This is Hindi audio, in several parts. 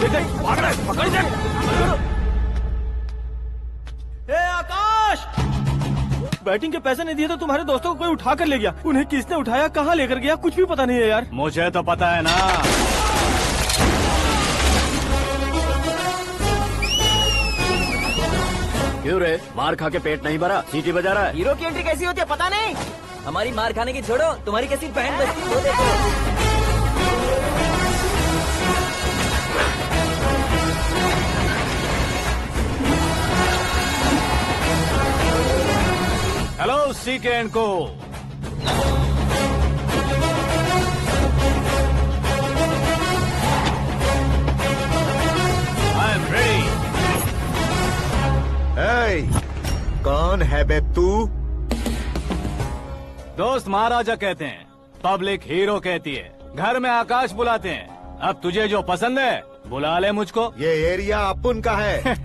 भाग रहा है, पकड़ इसे। ए आकाश, बैटिंग के पैसे नहीं दिए तो तुम्हारे दोस्तों को कोई उठा कर ले गया। उन्हें किसने उठाया, कहाँ लेकर गया, कुछ भी पता नहीं है यार। मुझे तो पता है ना। क्यों रे, मार खा के पेट नहीं भरा, सीटी बजा रहा है? हीरो की एंट्री कैसी होती है पता नहीं। हमारी मार खाने की छोड़ो, तुम्हारी कैसी बहन बचती है वो देखो। हेलो सीके एंड को। I am ready. कौन है बे तू? दोस्त महाराजा कहते हैं, पब्लिक हीरो कहती है, घर में आकाश बुलाते हैं। अब तुझे जो पसंद है बुला ले मुझको। ये एरिया अपुन का है।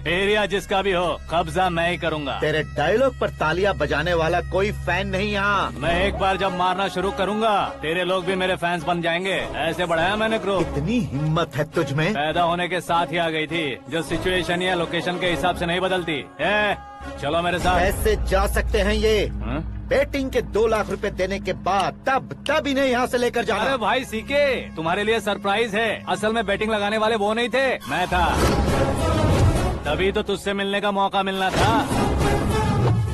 एरिया जिसका भी हो, कब्जा मैं ही करूंगा। तेरे डायलॉग पर तालियां बजाने वाला कोई फैन नहीं यहाँ। मैं एक बार जब मारना शुरू करूंगा, तेरे लोग भी मेरे फैंस बन जाएंगे। ऐसे बढ़ाया मैंने ग्रुप। इतनी हिम्मत है तुझ में? पैदा होने के साथ ही आ गई थी, जो सिचुएशन या लोकेशन के हिसाब से नहीं बदलती। चलो मेरे साथ। कैसे जा सकते हैं ये? हाँ? बेटिंग के 2 लाख रुपए देने के बाद तब इन्हें यहाँ से लेकर जाना। अरे भाई सीके, तुम्हारे लिए सरप्राइज है। असल में बैटिंग लगाने वाले वो नहीं थे, मैं था। तभी तो तुझसे मिलने का मौका मिलना था।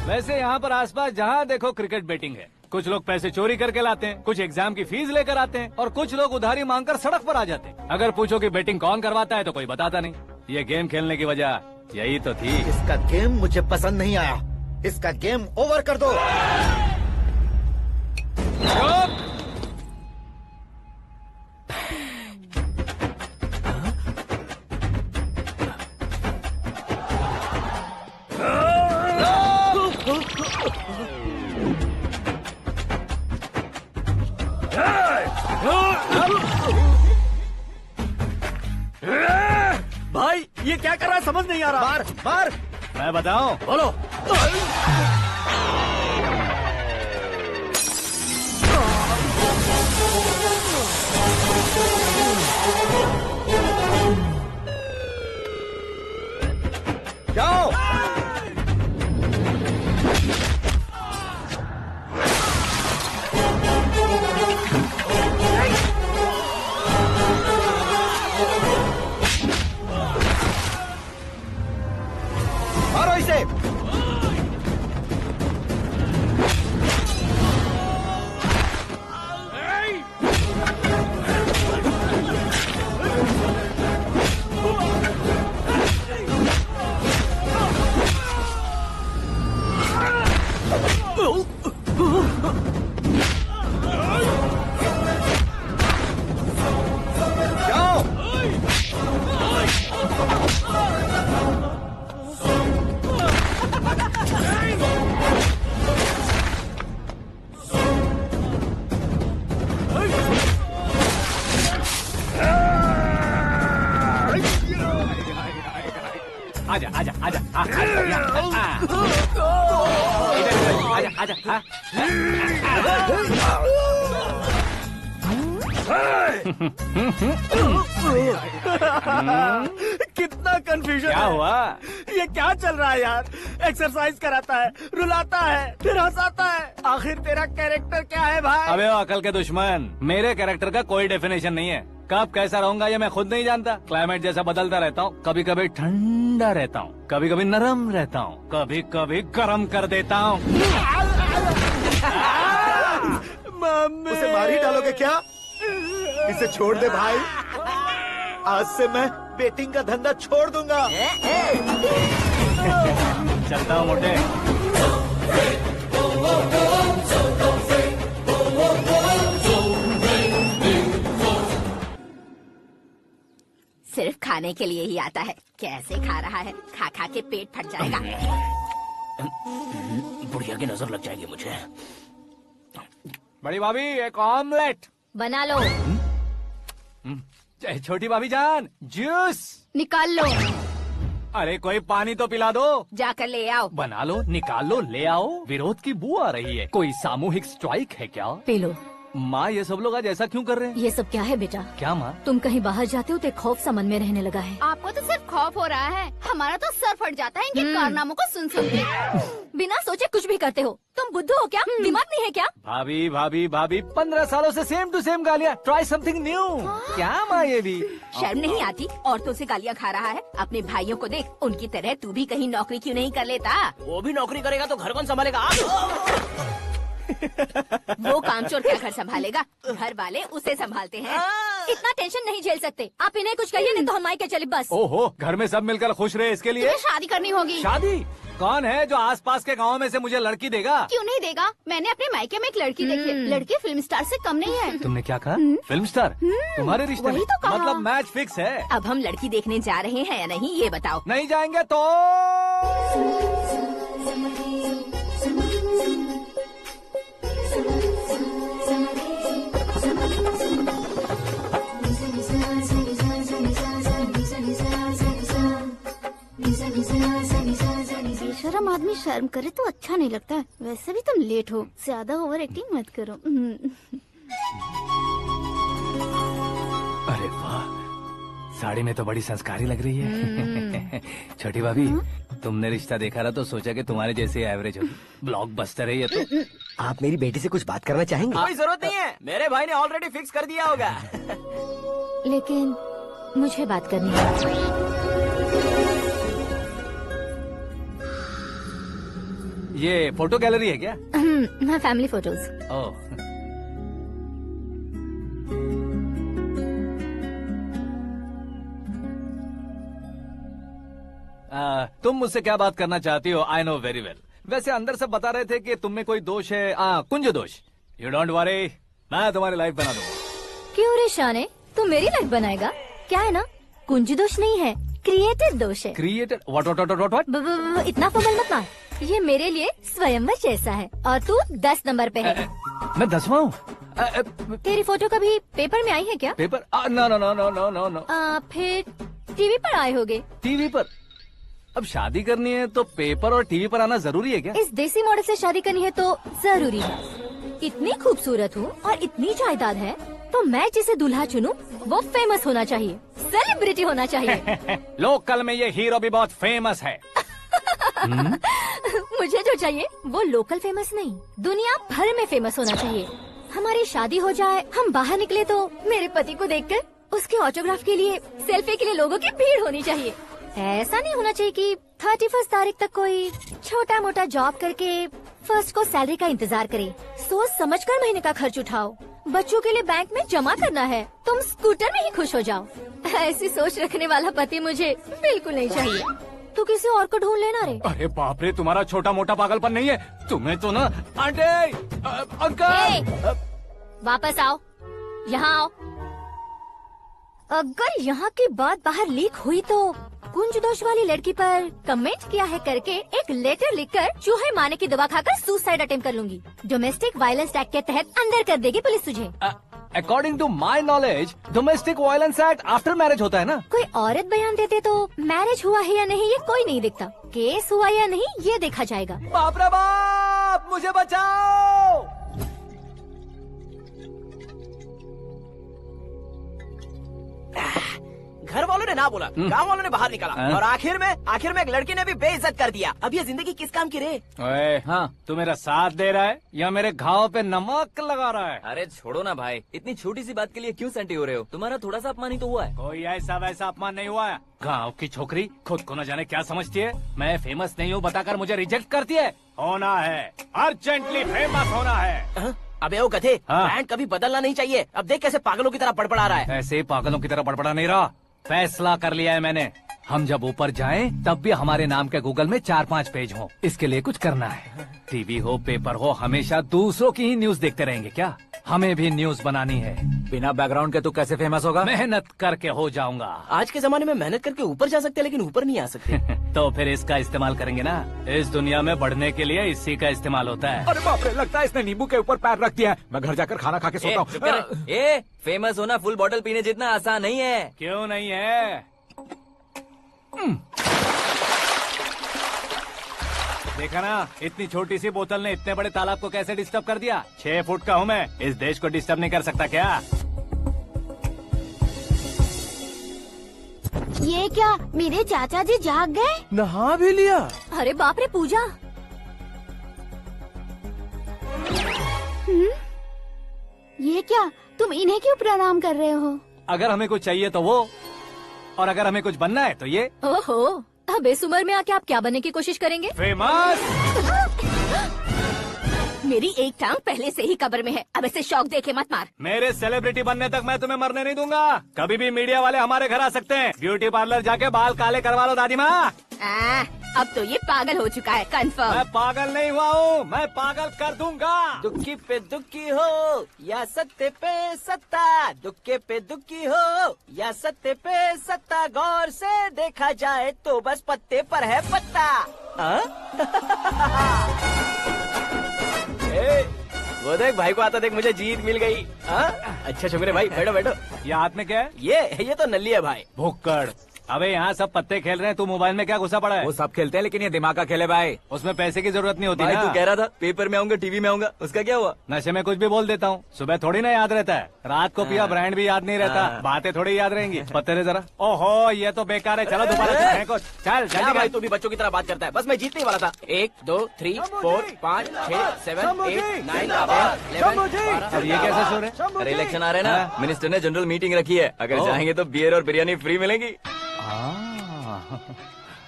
वैसे यहाँ पर आसपास जहाँ देखो क्रिकेट बैटिंग है। कुछ लोग पैसे चोरी करके लाते हैं, कुछ एग्जाम की फीस लेकर आते हैं, और कुछ लोग उधारी मांगकर सड़क पर आ जाते हैं। अगर पूछो कि बैटिंग कौन करवाता है तो कोई बताता नहीं। ये गेम खेलने की वजह यही तो थी। इसका गेम मुझे पसंद नहीं आया। इसका गेम ओवर कर दो। भाई ये क्या कर रहा है, समझ नहीं आ रहा। मार मार। मैं बताऊं? बोलो। जाओ। मारो इसे। आजा आजा आजा आजा आजा। कितना कंफ्यूजन क्या हुआ? ये क्या चल रहा है यार? एक्सरसाइज कराता है, रुलाता है, फिर हंसाता है। आखिर तेरा कैरेक्टर क्या है भाई? अबे ओ अकल के दुश्मन, मेरे कैरेक्टर का कोई डेफिनेशन नहीं है। कब कैसा रहूंगा ये मैं खुद नहीं जानता। क्लाइमेट जैसा बदलता रहता हूँ। कभी कभी ठंडा रहता हूँ, कभी कभी नरम रहता हूँ, कभी कभी गर्म कर देता हूँ। उसे मार ही डालोगे क्या? इसे छोड़ दे भाई। आज से मैं बेटिंग का धंधा छोड़ दूंगा। चलता हूँ मोटे। सिर्फ खाने के लिए ही आता है। कैसे खा रहा है, खा खा के पेट फट जाएगा। बुढ़िया की नजर लग जाएगी मुझे। बड़ी भाभी एक ऑमलेट बना लो। छोटी भाभी जान जूस निकाल लो। अरे कोई पानी तो पिला दो। जाकर ले आओ। बना लो, निकाल लो, ले आओ। विरोध की बू आ रही है। कोई सामूहिक स्ट्राइक है क्या? P low. माँ ये सब लोग आज ऐसा क्यों कर रहे हैं? ये सब क्या है बेटा? क्या माँ? तुम कहीं बाहर जाते हो तो एक खौफ सा मन में रहने लगा है। आपको तो सिर्फ खौफ हो रहा है, हमारा तो सर फट जाता है इनके कारनामों को सुन सुन के। बिना सोचे कुछ भी करते हो। तुम बुद्धू हो क्या? दिमाग नहीं है क्या? भाभी भाभी भाभी 15 सालों से सेम टू सेम गालियाँ। Try something new. क्या माँ ये भी? शर्म नहीं आती? औरतों से गालियाँ खा रहा है। अपने भाइयों को देख, उनकी तरह तू भी कहीं नौकरी क्यों नहीं कर लेता? वो भी नौकरी करेगा तो घर कौन संभालेगा? वो कामचोर क्या घर संभालेगा? घर वाले उसे संभालते हैं। इतना टेंशन नहीं झेल सकते आप। इन्हें कुछ कहिए नहीं तो हम मायके चले बस। ओहो, घर में सब मिलकर खुश रहे इसके लिए। तुम्हें शादी करनी होगी। शादी? कौन है जो आसपास के गाँव में से मुझे लड़की देगा? क्यों नहीं देगा? मैंने अपने मायके में एक लड़की देखी है। लड़की फिल्म स्टार से कम नहीं है। तुमने क्या कहा? Film star? तुम्हारे रिश्ते में? वही तो कहा। मतलब मैच फिक्स है। अब हम लड़की देखने जा रहे हैं या नहीं ये बताओ। नहीं जाएंगे तो? बेशरम आदमी शर्म करे तो अच्छा नहीं लगता। वैसे भी तुम लेट हो, ज्यादा ओवर एक्टिंग मत करो। अरे वाह, साड़ी में तो बड़ी संस्कारी लग रही है। छोटी भाभी, तुमने रिश्ता देखा था तो सोचा कि तुम्हारे जैसे एवरेज होगी। ब्लॉकबस्टर है ये तो। आप मेरी बेटी से कुछ बात करना चाहेंगे? कोई जरूरत नहीं है, मेरे भाई ने ऑलरेडी फिक्स कर दिया होगा। लेकिन मुझे बात करनी है। ये फोटो गैलरी है क्या? हाँ, फैमिली फोटोज। ओह, तुम मुझसे क्या बात करना चाहती हो? I know very well. वैसे अंदर से बता रहे थे कि तुम में कोई दोष है। कुंज दोष। यू डोंट वरी, मैं तुम्हारी लाइफ बना दूंगा। क्यों रे शाने, तू मेरी लाइफ बनाएगा? क्या है ना, कुंज दोष नहीं है, क्रिएटेड दोष है। क्रिएटेड? व्हाट? इतना फबल मत मार। ये मेरे लिए स्वयंवर जैसा है और तू 10 नंबर पे है। मैं 10वां हूँ? तेरी फोटो कभी पेपर में आई है क्या? Paper? No no no no no no no. फिर टीवी पर आए होगे। टीवी पर? अब शादी करनी है तो पेपर और टीवी पर आना जरूरी है क्या? इस देसी मॉडल से शादी करनी है तो जरूरी है। इतनी खूबसूरत हूँ और इतनी जायदाद है तो मैं जिसे दूल्हा चुनूं वो फेमस होना चाहिए, सेलिब्रिटी होना चाहिए। लोकल में ये हीरो भी बहुत फेमस है। मुझे जो चाहिए वो लोकल फेमस नहीं, दुनिया भर में फेमस होना चाहिए। हमारी शादी हो जाए, हम बाहर निकले तो मेरे पति को देखकर उसके ऑटोग्राफ के लिए, सेल्फी के लिए लोगों की भीड़ होनी चाहिए। ऐसा नहीं होना चाहिए कि 31 तारीख तक कोई छोटा मोटा जॉब करके फर्स्ट को सैलरी का इंतजार करे। सोच समझकर महीने का खर्च उठाओ। बच्चों के लिए बैंक में जमा करना है, तुम स्कूटर में ही खुश हो जाओ। ऐसी सोच रखने वाला पति मुझे बिल्कुल नहीं चाहिए। तू किसी और को ढूंढ लेना रे। अरे बाप रे, तुम्हारा छोटा मोटा पागलपन नहीं है? तुम्हें तो ना आंटी, अंकल। वापस आओ, यहाँ आओ। अगर यहाँ की बात बाहर लीक हुई तो कुंज दोष वाली लड़की पर कमेंट किया है करके एक लेटर लिखकर चूहे मारने की दवा खाकर सुसाइड अटेम्प्ट कर लूंगी। डोमेस्टिक वायलेंस एक्ट के तहत अंदर कर देगी पुलिस तुझे। According to my knowledge domestic violence act after marriage होता है ना? कोई औरत बयान देते तो मैरिज हुआ है या नहीं ये कोई नहीं देखता, केस हुआ या नहीं ये देखा जाएगा। बाप रे बाप, मुझे बचाओ। घर वालों ने ना बोला, गांव वालों ने बाहर निकाला और आखिर में एक लड़की ने भी बेइज्जत कर दिया। अब ये जिंदगी किस काम की रे? ओए, हाँ, तू मेरा साथ दे रहा है या मेरे घाव पे नमक लगा रहा है? अरे छोड़ो ना भाई, इतनी छोटी सी बात के लिए क्यों सेंटी हो रहे हो? तुम्हारा थोड़ा सा अपमान ही तो हुआ है। कोई ऐसा वैसा अपमान नहीं हुआ है। गाँव की छोकरी खुद को न जाने क्या समझती है। मैं फेमस नहीं हूँ बताकर मुझे रिजेक्ट करती है। होना है, अर्जेंटली फेमस होना है। अबे ओ गधे, हाँ। ब्रांड कभी बदलना नहीं चाहिए। अब देख कैसे पागलों की तरह बड़बड़ा रहा है। ऐसे पागलों की तरह बड़बड़ा नहीं रहा। फैसला कर लिया है मैंने। हम जब ऊपर जाएं तब भी हमारे नाम के गूगल में 4-5 पेज हो। इसके लिए कुछ करना है। टीवी हो, पेपर हो, हमेशा दूसरों की ही न्यूज देखते रहेंगे क्या? हमें भी न्यूज बनानी है। बिना बैकग्राउंड के तू कैसे फेमस होगा? मेहनत करके हो जाऊंगा। आज के जमाने में मेहनत करके ऊपर जा सकते हैं लेकिन ऊपर नहीं आ सकते। तो फिर इसका इस्तेमाल करेंगे ना। इस दुनिया में बढ़ने के लिए इसी का इस्तेमाल होता है। अरे बाप रे, लगता है इसने नींबू के ऊपर पैर रख दिया है। मैं घर जाकर खाना खा के सोता हूँ। फेमस होना फुल बॉटल पीने जितना आसान नहीं है। क्यों नहीं है? देखा ना, इतनी छोटी सी बोतल ने इतने बड़े तालाब को कैसे डिस्टर्ब कर दिया। 6 फुट का हूँ मैं, इस देश को डिस्टर्ब नहीं कर सकता क्या? ये क्या, मेरे चाचा जी जाग गए? नहा भी लिया? अरे बाप रे पूजा। ये क्या, तुम इन्हें क्यों प्रणाम कर रहे हो? अगर हमें कुछ चाहिए तो वो, और अगर हमें कुछ बनना है तो ये। ओहो, अब इस उम्र में आके आप क्या बनने की कोशिश करेंगे? फेमस। मेरी एक टांग पहले से ही कब्र में है, अब इसे शौक देके मत मार। मेरे सेलिब्रिटी बनने तक मैं तुम्हें मरने नहीं दूंगा। कभी भी मीडिया वाले हमारे घर आ सकते हैं। ब्यूटी पार्लर जाके बाल काले करवा लो दादी माँ। अब तो ये पागल हो चुका है, कंफर्म। मैं पागल नहीं हुआ हूँ, मैं पागल कर दूंगा। दुखी पे दुखी हो या सत्य पे सत्ता, दुखे पे दुखी हो या सत्य पे सत्ता, गौर से देखा जाए तो बस पत्ते पर है पत्ता। वो देख भाई को आता देख, मुझे जीत मिल गई। अच्छा शुक्र है भाई, बैठो बैठो। ये हाथ में क्या है? ये तो नल्ली है भाई। भुक्कड़। अबे यहाँ सब पत्ते खेल रहे हैं, तू मोबाइल में क्या घुसा पड़ा है? वो सब खेलते हैं लेकिन ये दिमाग का खेल है भाई। उसमें पैसे की जरूरत नहीं होती भाई ना। तू कह रहा था पेपर में आऊंगा, टीवी में आऊंगा, उसका क्या हुआ? नशे में कुछ भी बोल देता हूँ, सुबह थोड़ी ना याद रहता है। रात को पिया ब्रांड भी याद नहीं रहता, बातें थोड़ी याद रहेंगी। पत्ते दे जरा। ओहो ये तो बेकार है, चलो दोबारा से फेंको। चल क्या जल्दी भाई कर। तू भी बच्चों की तरह बात करता है। बस मैं जीतने ही वाला था। 1 2 3 4 5 6 7 8 9 10 अब ये कैसे सो रहे? अरे इलेक्शन आ रहे हैं ना, मिनिस्टर ने जनरल मीटिंग रखी है, अगर जाएंगे तो बियर और बिरयानी फ्री मिलेगी।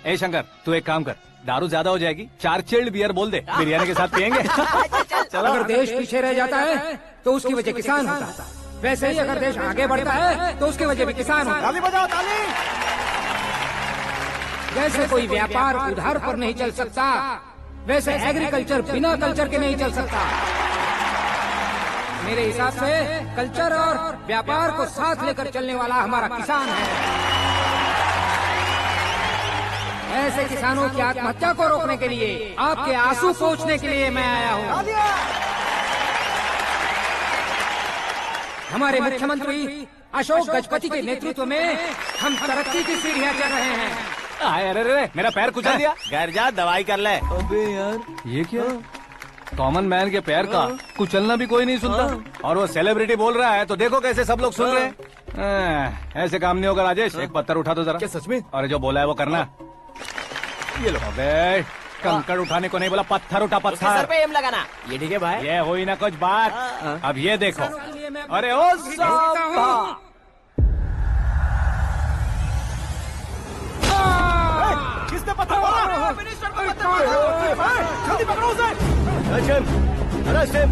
ए शंकर, तू एक काम कर, दारू ज्यादा हो जाएगी, 4 चिल्ड बियर बोल दे, बिरयानी के साथ पियेंगे। चलो। अगर देश पीछे रह जाता है तो उसकी वजह किसान होता है, वैसे ही अगर देश आगे बढ़ता है तो उसकी वजह भी किसान होता है। ताली बजाओ ताली। जैसे कोई व्यापार उधार पर नहीं चल सकता, वैसे एग्रीकल्चर बिना कल्चर के नहीं चल सकता। मेरे हिसाब से कल्चर और व्यापार को साथ लेकर चलने वाला हमारा किसान है। ऐसे किसानों की आत्महत्या को रोकने के लिए, आपके आंसू पोंछने के लिए मैं आया हूँ। हमारे मुख्यमंत्री अशोक गजपति के नेतृत्व में हम तरक्की की सीढ़ियाँ चढ़ रहे हैं। अरे अरे मेरा पैर कुचल दिया। घर जा दवाई कर ले। अबे यार ये क्या? कॉमन मैन के पैर का कुचलना भी कोई नहीं सुनता, और वो सेलिब्रिटी बोल रहा है तो देखो कैसे सब लोग सुन रहे हैं। ऐसे काम नहीं होगा राजेश, एक पत्थर उठा दो जरा। क्या सच में? और जो बोला है वो करना। ये लो। अबे कंकड़ उठाने को नहीं बोला, पत्थर उठा, उसके सर पत्थर। पे एम लगाना। ये ठीक है भाई। ये हुई ना कुछ बात। अब ये देखो। अरे ओ साहब, किसने पत्थर मारा? जल्दी पकड़ो उसे। अरे सिम।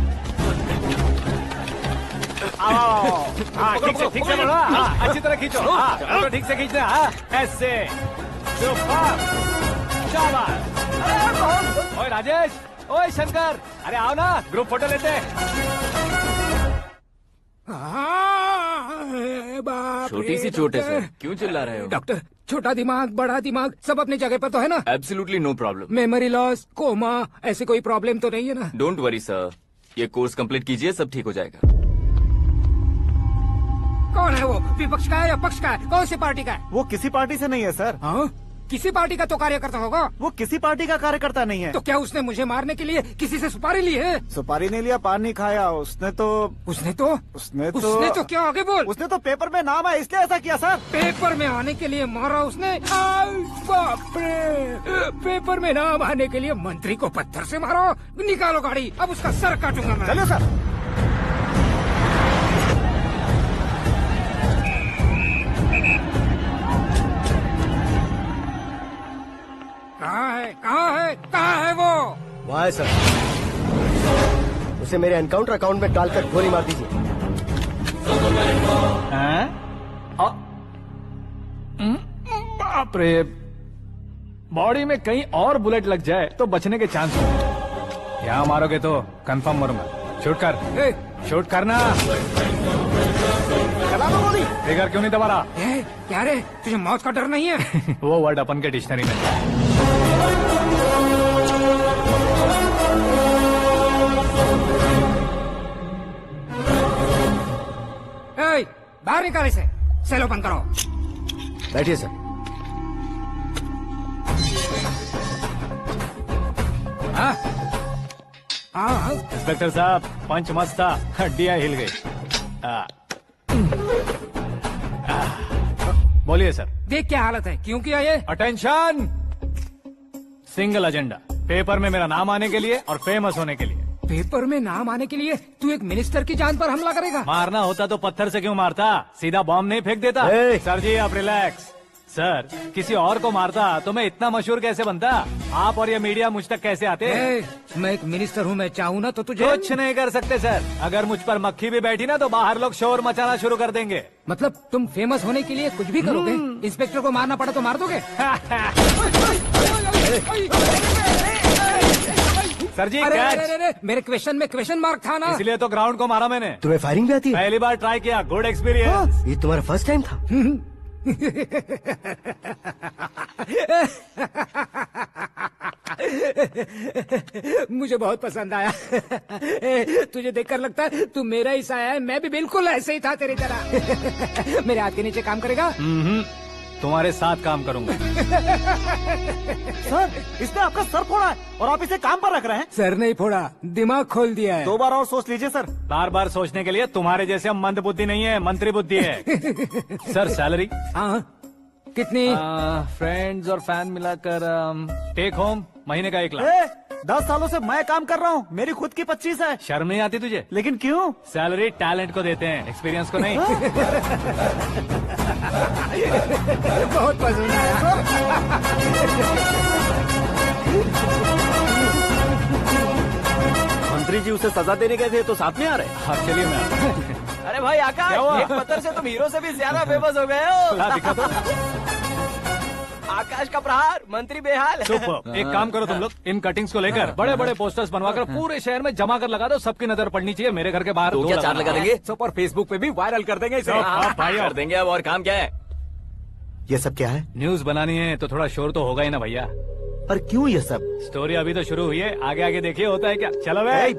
हाँ ठीक से बढ़ो, हाँ अच्छी तरह खींचो, हाँ तो ठीक से खींचना, हाँ ऐसे। शाबाश। ओए राजेश, ओए शंकर, अरे आओ ना, ग्रुप फोटो लेते हैं। छोटी सी चोट है सर, क्यों चिल्ला रहे हो? डॉक्टर, छोटा दिमाग बड़ा दिमाग सब अपनी जगह पर तो है ना? Absolutely no problem. Memory loss, coma, ऐसी कोई प्रॉब्लम तो नहीं है ना? डोंट वरी सर, ये कोर्स कंप्लीट कीजिए, सब ठीक हो जाएगा। कौन है वो? विपक्ष का है या पक्ष का है? कौन सी पार्टी का है? वो किसी पार्टी से नहीं है सर। हाँ? किसी पार्टी का तो कार्यकर्ता होगा। वो किसी पार्टी का कार्यकर्ता नहीं है। तो क्या उसने मुझे मारने के लिए किसी से सुपारी ली है? सुपारी नहीं लिया, पान नहीं खाया। उसने तो क्या आगे बोल? उसने तो पेपर में नाम है इसलिए ऐसा किया सर। पेपर में आने के लिए मारा उसने? बाप रे! पेपर में नाम आने के लिए मंत्री को पत्थर से मारो? निकालो गाड़ी, अब उसका सर काटूंगा मैं। चलिए सर। कहाँ है वो? वहाँ है सर। उसे मेरे एनकाउंटर अकाउंट में डालकर गोली मार दीजिए। बाप रे, बॉडी में कहीं और बुलेट लग जाए तो बचने के चांस होंगे। यहाँ मारोगे तो कंफर्म मरूंगा। शूट कर, शूट करना। फिगर क्यों नहीं दबा रहा? क्या रे, तुझे मौत का डर नहीं है? वो वर्ड अपन के डिक्शनरी में। बाहर निकाल इसे, सेल ओपन करो। बैठिए सर। हाँ हाँ इंस्पेक्टर साहब पंच मस्त था, हड्डियां हिल गई। बोलिए सर। देख क्या हालत है, क्यों किया ये? अटेंशन, सिंगल एजेंडा, पेपर में मेरा नाम आने के लिए और फेमस होने के लिए। पेपर में नाम आने के लिए तू एक मिनिस्टर की जान पर हमला करेगा? मारना होता तो पत्थर से क्यों मारता, सीधा बॉम्ब नहीं फेंक देता। सर जी आप रिलैक्स। सर किसी और को मारता तो मैं इतना मशहूर कैसे बनता, आप और ये मीडिया मुझ तक कैसे आते? मैं एक मिनिस्टर हूँ, मैं चाहूँ ना तो तुझे कुछ नहीं कर सकते सर। अगर मुझ पर मक्खी भी बैठी ना तो बाहर लोग शोर मचाना शुरू कर देंगे। मतलब तुम फेमस होने के लिए कुछ भी करोगे? इंस्पेक्टर को मारना पड़ा तो मार दोगे? सर जी अरे, कैच। अरे, अरे, मेरे क्वेश्चन में क्वेश्चन मार्क था ना, इसलिए तो ग्राउंड को मारा मैंने। तुम्हें फायरिंग भी आती है? पहली बार ट्राई किया, गुड एक्सपीरियंस। ये तुम्हारा फर्स्ट टाइम था? मुझे बहुत पसंद आया। तुझे देखकर लगता है तू मेरा ही साया है, मैं भी बिल्कुल ऐसे ही था तेरी तरह। मेरे हाथ के नीचे काम करेगा? तुम्हारे साथ काम करूंगा। सर इसने आपका सर फोड़ा है और आप इसे काम पर रख रहे हैं। सर नहीं फोड़ा, दिमाग खोल दिया है। 2 बार और सोच लीजिए सर। बार बार सोचने के लिए तुम्हारे जैसे मंद बुद्धि नहीं है, मंत्री बुद्धि है। Sir salary? हाँ कितनी? फ्रेंड्स और फैन मिलाकर टेक होम महीने का 1 लाख। 10 सालों से मैं काम कर रहा हूँ, मेरी खुद की 25 है। शर्म नहीं आती तुझे? लेकिन क्यों? सैलरी टैलेंट को देते हैं, एक्सपीरियंस को नहीं। बहुत पसंद आया। मंत्री जी उसे सजा देने गए थे तो साथ में आ रहे। हाँ चलिए मैं। अरे भाई आकाश, क्या हुआ? एक पत्थर से तुम हीरो से भी ज्यादा फेमस हो गए हो। ला दिखा दो। आकाश का प्रहार, मंत्री बेहाल। सुपर। एक काम करो तुम लोग, इन कटिंग्स को लेकर बड़े बड़े पोस्टर्स बनवाकर पूरे शहर में जमा कर लगा दो, सबकी नजर पड़नी चाहिए। मेरे घर के बाहर तो क्या 4 लगा देंगे? सब और फेसबुक पे भी वायरल कर देंगे इसे। भाई कर देंगे। अब और काम क्या है? ये सब क्या है? न्यूज बनानी है तो थोड़ा शोर तो होगा ही ना भैया। पर क्यों ये सब? स्टोरी अभी तो शुरू हुई है, आगे आगे देखिए होता है क्या। चलो भाई।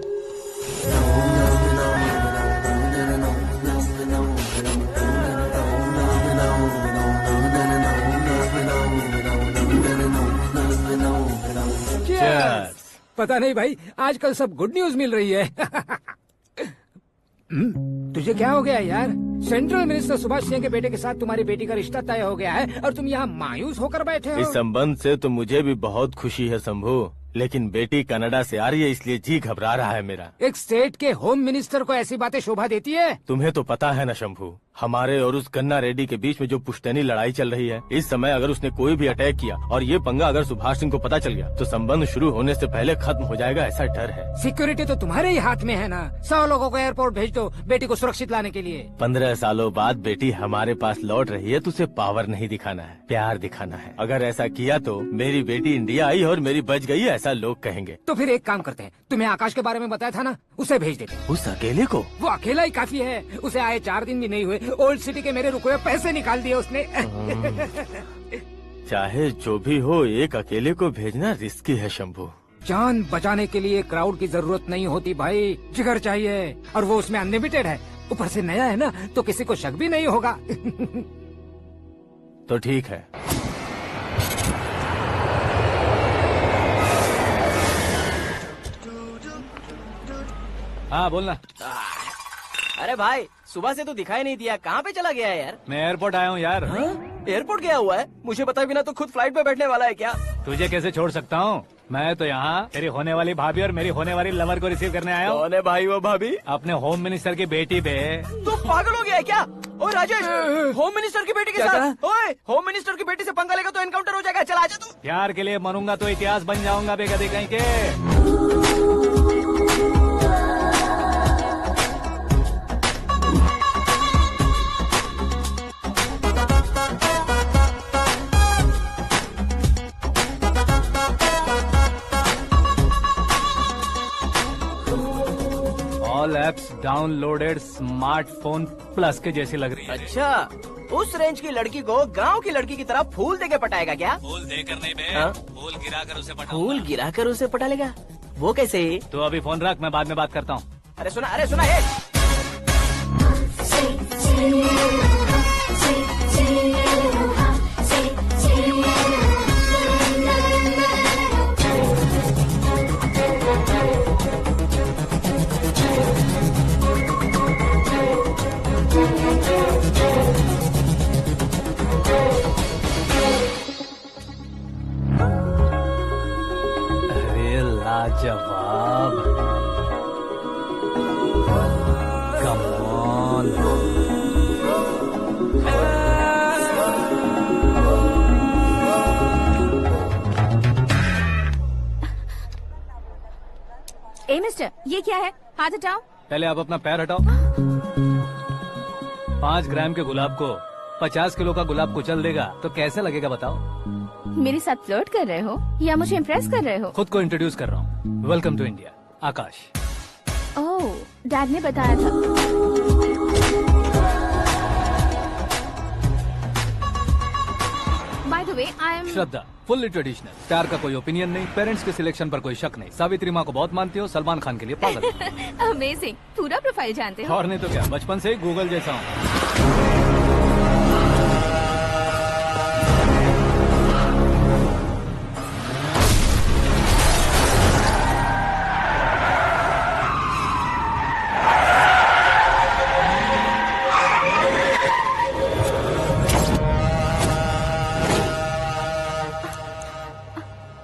पता नहीं भाई, आजकल सब गुड न्यूज मिल रही है। तुझे क्या हो गया यार? सेंट्रल मिनिस्टर सुभाष सिंह के बेटे के साथ तुम्हारी बेटी का रिश्ता तय हो गया है और तुम यहाँ मायूस होकर बैठे हो। इस संबंध से तो मुझे भी बहुत खुशी है शंभू, लेकिन बेटी कनाडा से आ रही है इसलिए जी घबरा रहा है मेरा। एक स्टेट के होम मिनिस्टर को ऐसी बातें शोभा देती है? तुम्हें तो पता है ना शंभू, हमारे और उस गन्ना रेड्डी के बीच में जो पुश्तैनी लड़ाई चल रही है, इस समय अगर उसने कोई भी अटैक किया और ये पंगा अगर सुभाष सिंह को पता चल गया तो संबंध शुरू होने से पहले खत्म हो जाएगा, ऐसा डर है। सिक्योरिटी तो तुम्हारे ही हाथ में है ना। 100 लोगों को एयरपोर्ट भेज दो बेटी को सुरक्षित लाने के लिए। 15 सालों बाद बेटी हमारे पास लौट रही है तो उसे पावर नहीं दिखाना है, प्यार दिखाना है। अगर ऐसा किया तो मेरी बेटी इंडिया आई और मेरी बच गई, ऐसा लोग कहेंगे। तो फिर एक काम करते हैं, तुम्हें आकाश के बारे में बताया था ना, उसे भेज देते। उस अकेले को? वो अकेला ही काफी है, उसे आए 4 दिन भी नहीं हुए, ओल्ड सिटी के मेरे रुके हुए पैसे निकाल दिए उसने। चाहे जो भी हो, एक अकेले को भेजना रिस्की है शंभू। जान बचाने के लिए क्राउड की जरूरत नहीं होती भाई, जिगर चाहिए, और वो उसमें अनलिमिटेड है। ऊपर से नया है ना तो किसी को शक भी नहीं होगा। तो ठीक है। हाँ बोलना। अरे भाई सुबह से तो दिखाई नहीं दिया, कहाँ पे चला गया है यार? मैं एयरपोर्ट आया हूँ यार। एयरपोर्ट गया हुआ है? मुझे बताए बिना तो खुद फ्लाइट पे बैठने वाला है क्या? तुझे कैसे छोड़ सकता हूँ? मैं तो यहाँ तेरी होने वाली भाभी और मेरी होने वाली लवर को रिसीव करने आया हूँ। कौन है भाई वो भाभी? अपने होम मिनिस्टर की बेटी पे। तू पागल हो गया है क्या? ओए राजेश, होम मिनिस्टर की बेटी के साथ? ओए होम मिनिस्टर की बेटी से पंगा लेगा तो एनकाउंटर हो जाएगा, चल आजा तू। प्यार के लिए मरूंगा तो इतिहास बन जाऊंगा बेगदी कहीं के। All apps downloaded smartphone plus के जैसी लग रही है। अच्छा, उस रेंज की लड़की को गांव की लड़की की तरह फूल देके पटाएगा क्या? फूल देकर नहीं बे, हाँ? फूल गिराकर उसे पटा। फूल गिराकर उसे पटा लेगा? वो कैसे? तो अभी फोन रख, मैं बाद में बात करता हूँ। अरे सुना है। जवाब। Come on. ए मिस्टर, ये क्या है? हाथ हटाओ। पहले आप अपना पैर हटाओ। 5 ग्राम के गुलाब को 50 किलो का गुलाब कुचल देगा तो कैसे लगेगा बताओ? मेरे साथ फ्लर्ट कर रहे हो या मुझे इम्प्रेस कर रहे हो? खुद को इंट्रोड्यूस कर रहा हूँ। Welcome to India, Akash. Oh, dad ने बताया था। By the way, I am Shraddha, fully traditional. प्यार का कोई ओपिनियन नहीं, पेरेंट्स के सिलेक्शन पर कोई शक नहीं। सावित्री माँ को बहुत मानती हो, सलमान खान के लिए पागल हो। अमेजिंग, पूरा प्रोफाइल जानते हो। और नहीं तो क्या, बचपन से ही गूगल जैसा हूँ।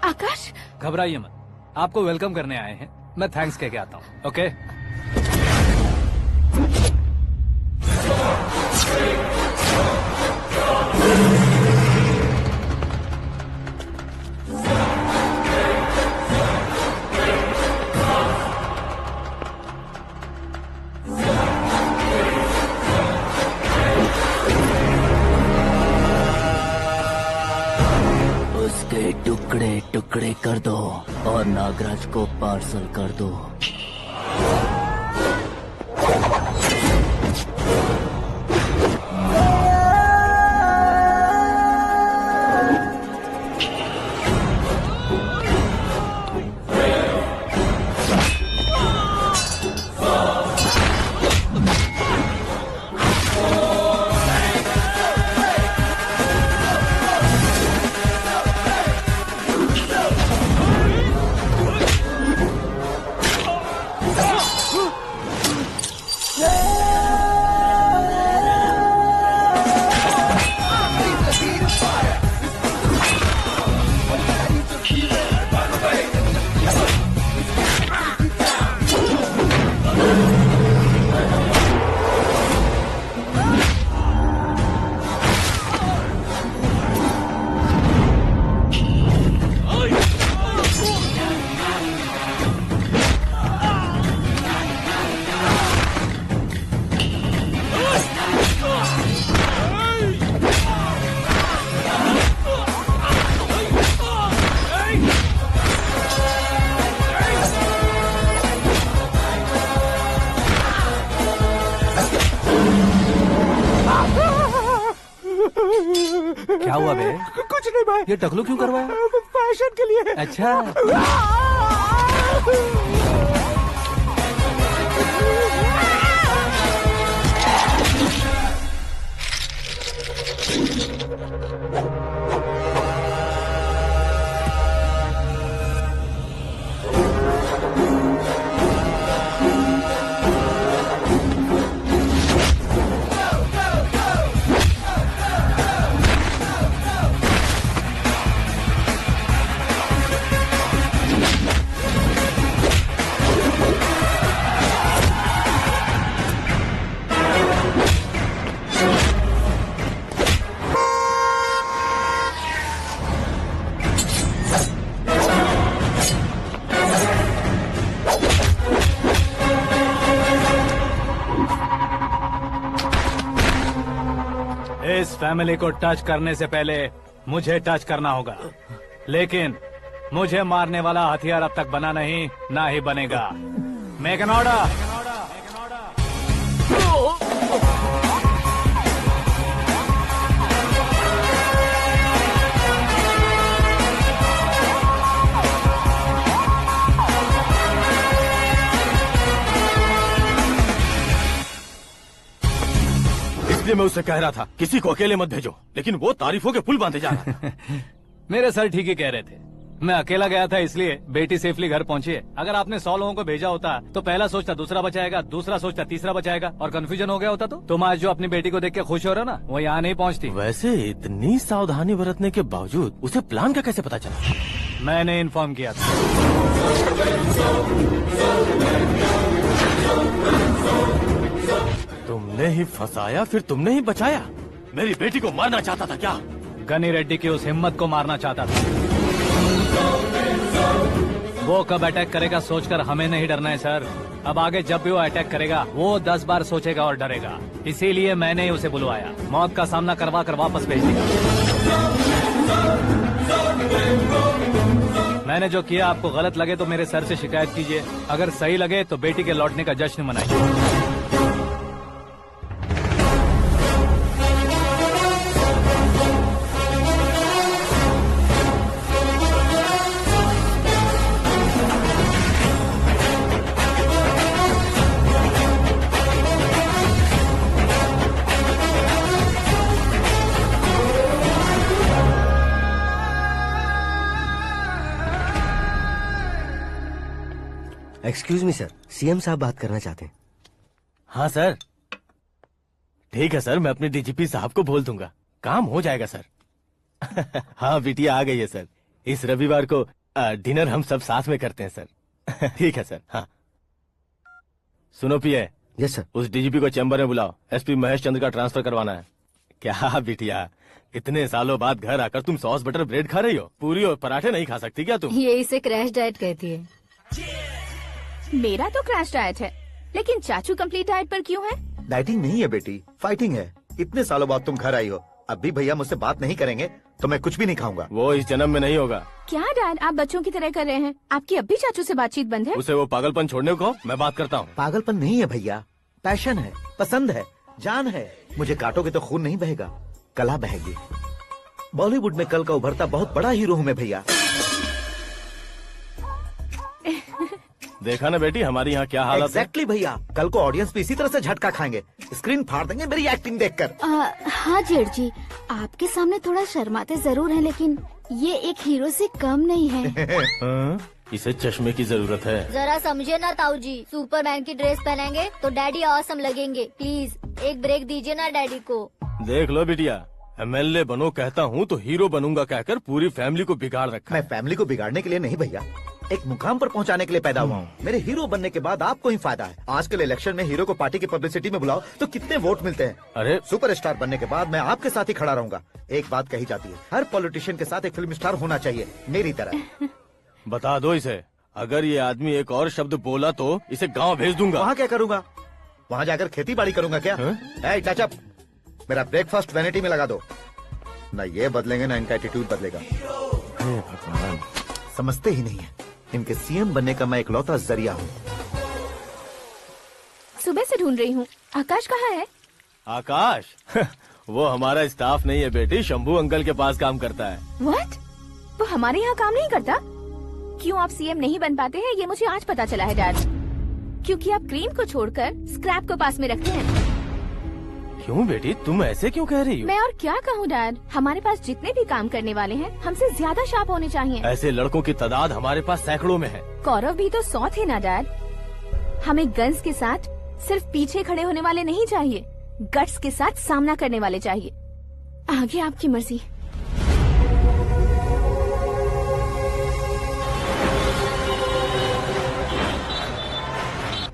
आकाश, घबराइए मत, आपको वेलकम करने आए हैं। मैं थैंक्स कह के आता हूँ। ओके? उसके टुकड़े टुकड़े कर दो और नागराज को पार्सल कर दो। क्या हुआ बे? कुछ नहीं भाई। ये टकलू क्यों करवाया? फैशन के लिए। अच्छा। इस फैमिली को टच करने से पहले मुझे टच करना होगा, लेकिन मुझे मारने वाला हथियार अब तक बना नहीं, ना ही बनेगा। Make an order. इसलिए मैं उससे कह रहा था किसी को अकेले मत भेजो, लेकिन वो तारीफों के पुल बांधे जा रहा था। मेरे सर ठीक ही कह रहे थे। मैं अकेला गया था इसलिए बेटी सेफली घर पहुंची है। अगर आपने 100 लोगों को भेजा होता तो पहला सोचता दूसरा बचाएगा, दूसरा सोचता तीसरा बचाएगा, और कंफ्यूजन हो गया होता तो तुम आज जो अपनी बेटी को देख के खुश हो रहे हो ना, वो यहाँ नहीं पहुँचती। वैसे इतनी सावधानी बरतने के बावजूद उसे प्लान का कैसे पता चला? मैंने इन्फॉर्म किया था। तुमने ही फंसाया, फिर तुमने ही बचाया। मेरी बेटी को मारना चाहता था क्या? गनी रेड्डी की उस हिम्मत को मारना चाहता था। वो कब अटैक करेगा सोचकर हमें नहीं डरना है सर। अब आगे जब भी वो अटैक करेगा वो 10 बार सोचेगा और डरेगा। इसीलिए मैंने ही उसे बुलवाया। मौत का सामना करवा कर वापस भेज दिया। मैंने जो किया आपको गलत लगे तो मेरे सर से शिकायत कीजिए, अगर सही लगे तो बेटी के लौटने का जश्न मनाइए। एक्सक्यूज मी सर, सीएम साहब बात करना चाहते हैं। हाँ सर, ठीक है सर, मैं अपने डीजीपी साहब को बोल दूंगा, काम हो जाएगा सर। हाँ बिटिया आ गई है सर। इस रविवार को डिनर हम सब साथ में करते हैं सर। ठीक है सर। हाँ सुनो पिए। Yes sir. उस डीजीपी को चैम्बर में बुलाओ, एसपी महेश चंद्र का ट्रांसफर करवाना है। क्या बिटिया, इतने सालों बाद घर आकर तुम सॉस बटर ब्रेड खा रही हो? पूरी और पराठे नहीं खा सकती क्या तुम? ये इसे क्रैश डाइट कहती है। मेरा तो क्रैश डाइट है, लेकिन चाचू कंप्लीट डाइट पर क्यों है? डाइटिंग नहीं है बेटी, फाइटिंग है। इतने सालों बाद तुम घर आई हो, अब भी भैया मुझसे बात नहीं करेंगे तो मैं कुछ भी नहीं खाऊंगा। वो इस जन्म में नहीं होगा। क्या डैड, आप बच्चों की तरह कर रहे हैं? आपकी अब भी चाचू से बातचीत बंद है? उसे वो पागलपन छोड़ने को मैं बात करता हूँ। पागलपन नहीं है भैया, पैशन है, पसंद है, जान है। मुझे काटोगे तो खून नहीं बहेगा, कला बहेगी। बॉलीवुड में कल का उभरता बहुत बड़ा हीरो हूँ मैं भैया। देखा ना बेटी हमारी यहाँ क्या हालत है। एग्जैक्टली भैया, कल को ऑडियंस भी इसी तरह से झटका खाएंगे, स्क्रीन फाड़ देंगे मेरी एक्टिंग देखकर। हाँ जेठ जी, आपके सामने थोड़ा शर्माते जरूर हैं, लेकिन ये एक हीरो से कम नहीं है। इसे चश्मे की जरूरत है। जरा समझे ना ताऊ जी, सुपरमैन की ड्रेस पहनेंगे तो डैडी ऑसम लगेंगे। प्लीज एक ब्रेक दीजिए ना डैडी को। देख लो बिटिया, एमएलए बनो कहता हूँ तो हीरो बनूंगा कहकर पूरी फैमिली को बिगाड़ रखा। मैं फैमिली को बिगाड़ने के लिए नहीं भैया, एक मुकाम पर पहुंचाने के लिए पैदा हुआ हूँ। मेरे हीरो बनने के बाद आपको ही फायदा है। आजकल इलेक्शन में हीरो को पार्टी की पब्लिसिटी में बुलाओ तो कितने वोट मिलते हैं। अरे सुपरस्टार बनने के बाद मैं आपके साथ ही खड़ा रहूंगा। एक बात कही जाती है, हर पॉलिटिशियन के साथ एक फिल्म स्टार होना चाहिए, मेरी तरह। बता दो इसे, अगर ये आदमी एक और शब्द बोला तो इसे गाँव भेज दूंगा। वहाँ क्या करूँगा? वहाँ जाकर खेती बाड़ी करूँगा क्या? टचअप, मेरा ब्रेकफास्ट वैनिटी में लगा दो। न ये बदलेंगे न इनका एटीट्यूड बदलेगा। भगवान, समझते ही नहीं है, इनके सीएम बनने का मैं इकलौता जरिया हूँ। सुबह से ढूंढ रही हूँ, आकाश कहाँ है? आकाश? वो हमारा स्टाफ नहीं है बेटी, शंभू अंकल के पास काम करता है। व्हाट? वो हमारे यहाँ काम नहीं करता? क्यों आप सीएम नहीं बन पाते हैं ये मुझे आज पता चला है डैड। क्योंकि आप क्रीम को छोड़कर स्क्रैप को पास में रखते हैं। क्यों बेटी, तुम ऐसे क्यों कह रही हो? मैं और क्या कहूँ डैड, हमारे पास जितने भी काम करने वाले हैं हमसे ज्यादा शार्प होने चाहिए। ऐसे लड़कों की तादाद हमारे पास सैकड़ों में है। कौरव भी तो 100 थे ना डैड। हमें गन्स के साथ सिर्फ पीछे खड़े होने वाले नहीं चाहिए, गट्स के साथ सामना करने वाले चाहिए। आगे आपकी मर्जी।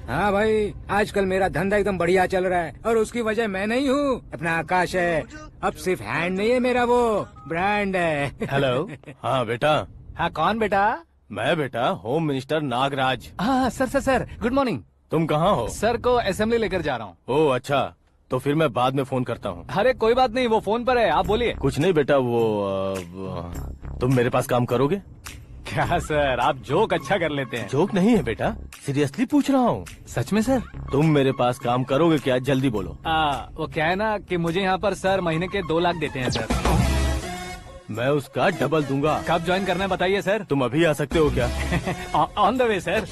हाँ भाई, आजकल मेरा धंधा एकदम बढ़िया चल रहा है और उसकी वजह मैं नहीं हूँ, अपना आकाश है। अब सिर्फ हैंड नहीं है मेरा, वो ब्रांड है। हेलो। हाँ बेटा। हाँ कौन बेटा? मैं बेटा होम मिनिस्टर नागराज। हाँ सर गुड मॉर्निंग। तुम कहाँ हो? सर को असेंबली लेकर जा रहा हूँ। ओह अच्छा, तो फिर मैं बाद में फोन करता हूँ। अरे कोई बात नहीं, वो फोन पर है, आप बोलिए। कुछ नहीं बेटा, तुम मेरे पास काम करोगे? क्या सर, आप जोक अच्छा कर लेते हैं। जोक नहीं है बेटा, सीरियसली पूछ रहा हूँ। सच में सर? तुम मेरे पास काम करोगे क्या? जल्दी बोलो। वो क्या है ना कि मुझे यहाँ पर सर महीने के 2 लाख देते हैं सर। मैं उसका डबल दूंगा। कब ज्वाइन करना है बताइए सर। तुम अभी आ सकते हो क्या? On the way sir.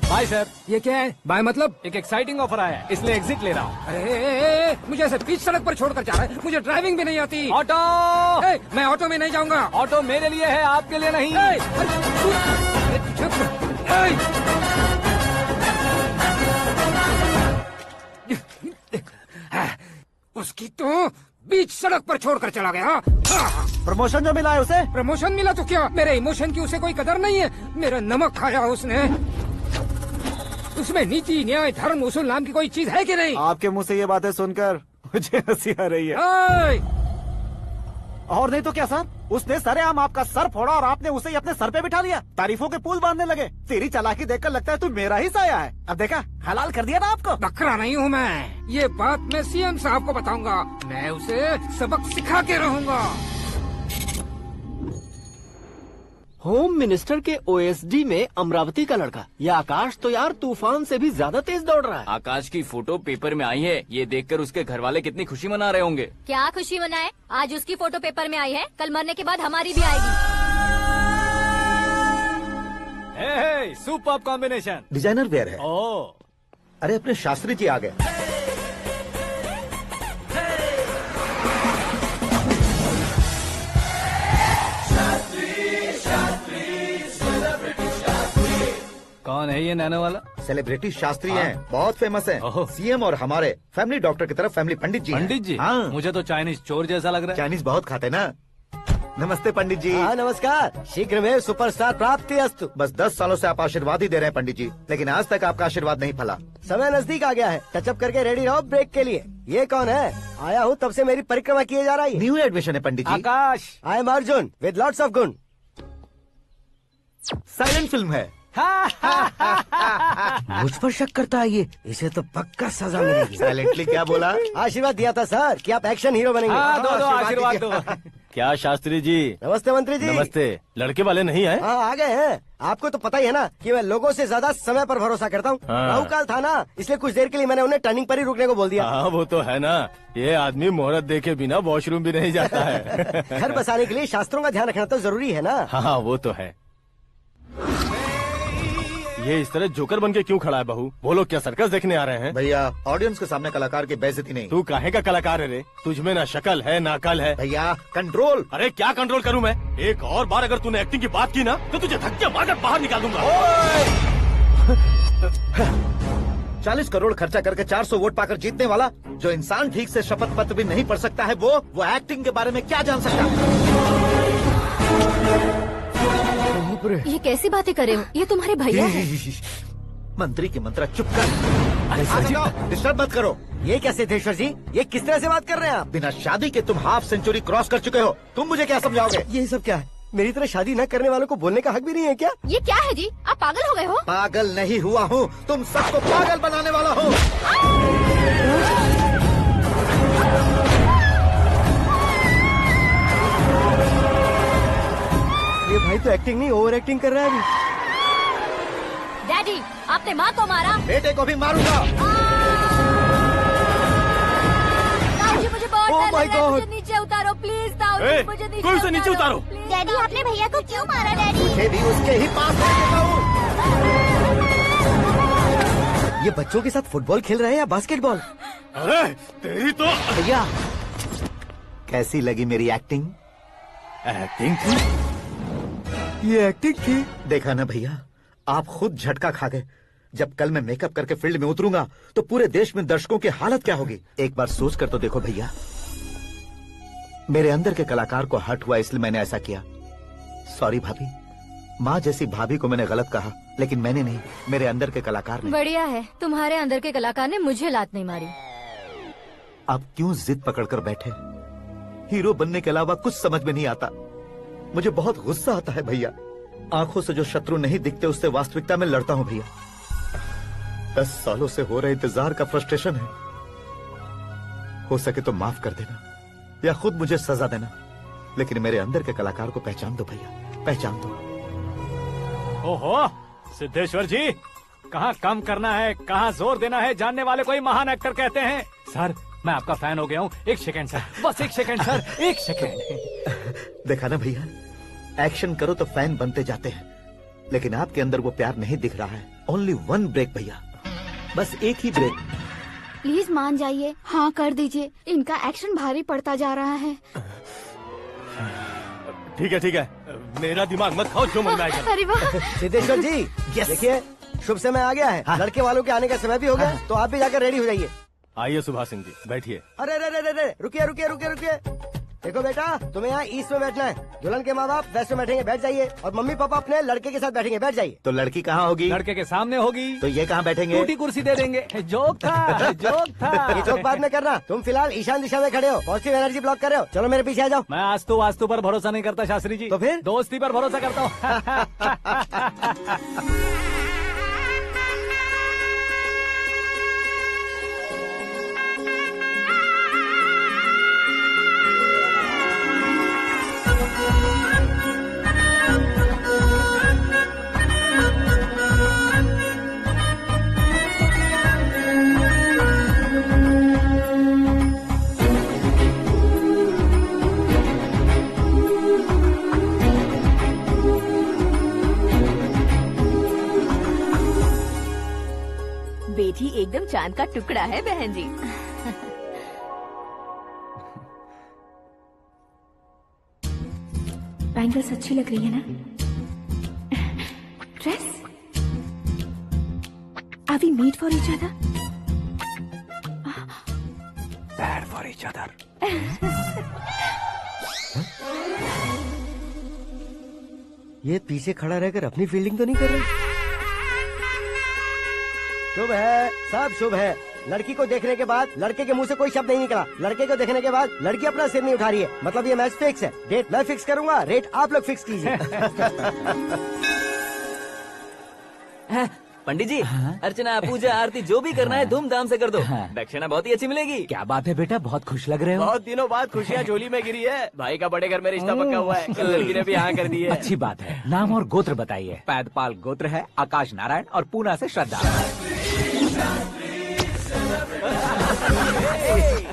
Bye sir. ये क्या है? बाय मतलब? एक एक्साइटिंग ऑफर आया है, इसलिए एग्जिट ले रहा हूँ। अरे मुझे ऐसे बीच सड़क पर छोड़कर जा रहा है, मुझे ड्राइविंग भी नहीं आती। ऑटो! मैं ऑटो में नहीं जाऊंगा। ऑटो मेरे लिए है, आपके लिए नहीं। उसकी तो बीच सड़क पर छोड़कर चला गया। प्रमोशन जो मिला है उसे? प्रमोशन मिला तो क्या, मेरे इमोशन की उसे कोई कदर नहीं है। मेरा नमक खाया उसने। उसमें नीति, न्याय, धर्म, उसूल नाम की कोई चीज है कि नहीं? आपके मुंह से ये बातें सुनकर मुझे हंसी आ रही है। और नहीं तो क्या सर, उसने सरेआम आपका सर फोड़ा और आपने उसे ही अपने सर पे बिठा लिया। तारीफों के पुल बांधने लगे। तेरी चालाकी देखकर लगता है तू मेरा ही साया है। अब देखा, हलाल कर दिया ना आपको। बकरा नहीं हूँ मैं। ये बात मैं सीएम साहब को बताऊंगा। मैं उसे सबक सिखा के रहूंगा। होम मिनिस्टर के ओएसडी में अमरावती का लड़का। ये आकाश तो यार तूफान से भी ज्यादा तेज दौड़ रहा है। आकाश की फोटो पेपर में आई है। ये देखकर उसके घर वाले कितनी खुशी मना रहे होंगे। क्या खुशी मनाए? आज उसकी फोटो पेपर में आई है, कल मरने के बाद हमारी भी आएगी। Super combination. डिजाइनर वेयर है। ओह, अरे अपने शास्त्री जी आ गए। कौन है ये नैनो वाला? सेलिब्रिटी शास्त्री हैं, बहुत फेमस हैं। सीएम और हमारे फैमिली डॉक्टर की तरफ फैमिली पंडित जी हैं। पंडित जी? हाँ। मुझे तो चाइनीज चोर जैसा लग रहा है। चाइनीज बहुत खाते ना। नमस्ते पंडित जी। हाँ नमस्कार। शीघ्र में सुपरस्टार प्राप्ति अस्तु। बस 10 सालों से आप आशीर्वाद ही दे रहे हैं पंडित जी, लेकिन आज तक आपका आशीर्वाद नहीं फला। समय नजदीक आ गया है, टचअप करके रेडी रहो ब्रेक के लिए। ये कौन है? आया हूँ तब से मेरी परिक्रमा किए जा रही है। न्यू एडमिशन है Pandit ji. Akash. I am Arjun with lots of गुण। साइलेंट फिल्म है। मुझ पर शक करता है ये, इसे तो पक्का सजा मिलेगी। साइलेंटली क्या बोला? आशीर्वाद दिया था सर कि आप एक्शन हीरो बनेंगे। हाँ, दो आशीर्वाद दो। क्या शास्त्री जी? नमस्ते मंत्री जी। नमस्ते। लड़के वाले नहीं आए? हाँ आ गए हैं। आपको तो पता ही है ना कि मैं लोगों से ज्यादा समय पर भरोसा करता हूँ। हाँ। राहु काल था ना, इसलिए कुछ देर के लिए मैंने उन्हें टर्निंग पर ही रुकने को बोल दिया। हाँ वो तो है ना, ये आदमी मुहूर्त देखे बिना वॉशरूम भी नहीं जाता है। घर बसाने के लिए शास्त्रों का ध्यान रखना तो जरूरी है ना। हाँ वो तो है। ये इस तरह जोकर बन के क्यों खड़ा है बहू? वो लोग क्या सर्कस देखने आ रहे हैं? भैया ऑडियंस के सामने कलाकार की बेइज्जती नहीं। तू काहे का कलाकार है रे? तुझ में ना शक्ल है ना अकल है। भैया कंट्रोल। अरे क्या कंट्रोल करूं मैं? एक और बार अगर तूने एक्टिंग की बात की ना तो तुझे धक्के मारकर बाहर निकाल दूंगा। 40 करोड़ खर्चा करके 400 वोट पाकर जीतने वाला, जो इंसान ठीक से शपथ पत्र भी नहीं पढ़ सकता है, वो एक्टिंग के बारे में क्या जान सकता है? ये कैसी बातें कर रहे हो? ये तुम्हारे भैया हैं। मंत्री की मंत्रा चुप कर। डिस्टर्ब मत करो। ये क्या सिद्धेश्वर जी, ये किस तरह से बात कर रहे हैं आप? बिना शादी के तुम हाफ सेंचुरी क्रॉस कर चुके हो, तुम मुझे क्या समझाओगे? ये सब क्या है? मेरी तरह शादी न करने वालों को बोलने का हक भी नहीं है क्या? ये क्या है जी? आप पागल हो गए हो? पागल नहीं हुआ हूँ, तुम सबको पागल बनाने वाला हूँ। ये भाई तो एक्टिंग नहीं ओवर एक्टिंग कर रहा है अभी। डैडी, आपने माँ को मारा। बेटे को भी मारूंगा। ताऊ जी मुझे बहुत Oh डर my लग रहा है, God! मुझे नीचे उतारो प्लीज। ताऊ जी मुझे नीचे कोई उसे नीचे उतारो। डैडी आपने भैया को क्यों मारा? डैडी मुझे भी उसके ही पास लेके जाऊं। ये बच्चों के साथ फुटबॉल खेल रहे हैं या बास्केटबॉल? अरे तेरी तो भैया कैसी लगी मेरी एक्टिंग? एक्टिंग थी? ये एक्टिंग थी? देखा ना भैया, आप खुद झटका खा गए। जब कल मैं मेकअप करके फील्ड में उतरूंगा तो पूरे देश में दर्शकों की हालत क्या होगी? एक बार सोच कर तो देखो भैया। मेरे अंदर के कलाकार को हर्ट हुआ इसलिए मैंने ऐसा किया। सॉरी भाभी। माँ जैसी भाभी को मैंने गलत कहा, लेकिन मैंने नहीं, मेरे अंदर के कलाकार ने। बढ़िया है, तुम्हारे अंदर के कलाकार ने मुझे लात नहीं मारी। आप क्यों जिद पकड़कर बैठे? हीरो बनने के अलावा कुछ समझ में नहीं आता। मुझे बहुत गुस्सा आता है भैया। आंखों से जो शत्रु नहीं दिखते उससे वास्तविकता में लड़ता हूँ भैया। 10 सालों से हो रहे इंतजार का फ्रस्ट्रेशन है। हो सके तो माफ कर देना या खुद मुझे सजा देना, लेकिन मेरे अंदर के कलाकार को पहचान दो भैया, पहचान दो। ओहो सिद्धेश्वर जी, कहाँ कम करना है कहाँ जोर देना है जानने वाले को ही महान एक्टर कहते हैं। सर मैं आपका फैन हो गया हूँ। एक सेकंड सर, बस एक सेकंड सर, एक सेकंड। देखा ना भैया, एक्शन करो तो फैन बनते जाते हैं, लेकिन आपके अंदर वो प्यार नहीं दिख रहा है। ओनली 1 ब्रेक भैया, बस एक ही ब्रेक। प्लीज मान जाइए, हाँ कर दीजिए। इनका एक्शन भारी पड़ता जा रहा है। ठीक है, मेरा दिमाग मत खाओ, जो मन में आएगा। अरे वाह सिद्धेश्वर जी, देखिए शुभ समय आ गया है। लड़के वालों के आने का समय भी हो गया, तो आप भी जाकर रेडी हो जाइए। आइए सुभाष सिंह जी, बैठिए। अरे अरे अरे अरे, रुकिए रुकिए रुकिए रुकिए। देखो बेटा, तुम्हें यहाँ ईस्ट में बैठना है। दुल्हन के माँ बाप वेस्ट में बैठेंगे, बैठ जाइए। और मम्मी पापा अपने लड़के के साथ बैठेंगे, बैठ जाइए। तो लड़की कहाँ होगी? लड़के के सामने होगी। तो ये कहाँ बैठेंगे? टूटी कुर्सी दे देंगे। जोक था, जोक था। ये जोक बाद में करना। तुम फिलहाल ईशान दिशा में खड़े हो, पॉजिटिव एनर्जी ब्लॉक कर रहे हो। चलो मेरे पीछे आ जाओ। मैं वास्तु पर भरोसा नहीं करता शास्त्री जी। तो फिर? दोस्ती पर भरोसा करता हूँ। बेटी एकदम चांद का टुकड़ा है बहन जी। बैंगल्स अच्छी लग रही है ना? Dress? Are we made for each other? Bad for each other. ये पीछे खड़ा रहकर अपनी फील्डिंग तो नहीं कर रहा? शुभ है, सब शुभ है। लड़की को देखने के बाद लड़के के मुंह से कोई शब्द नहीं निकला। लड़के को देखने के बाद लड़की अपना सिर नहीं उठा रही है। मतलब ये मैच फिक्स है। डेट मैं फिक्स करूंगा, रेट आप लोग फिक्स कीजिए। पंडित जी, अर्चना पूजा आरती जो भी करना है धूमधाम से कर दो। दक्षिणा बहुत ही अच्छी मिलेगी। क्या बात है बेटा, बहुत खुश लग रहे हो। बहुत दिनों बाद खुशियाँ झोली में गिरी है। भाई का बड़े घर में रिश्ता पक्का हुआ है। कल लड़की ने भी हाँ कर दी है। अच्छी बात है। नाम और गोत्र बताइए। पैदपाल गोत्र है, आकाश नारायण और पूना से श्रद्धा।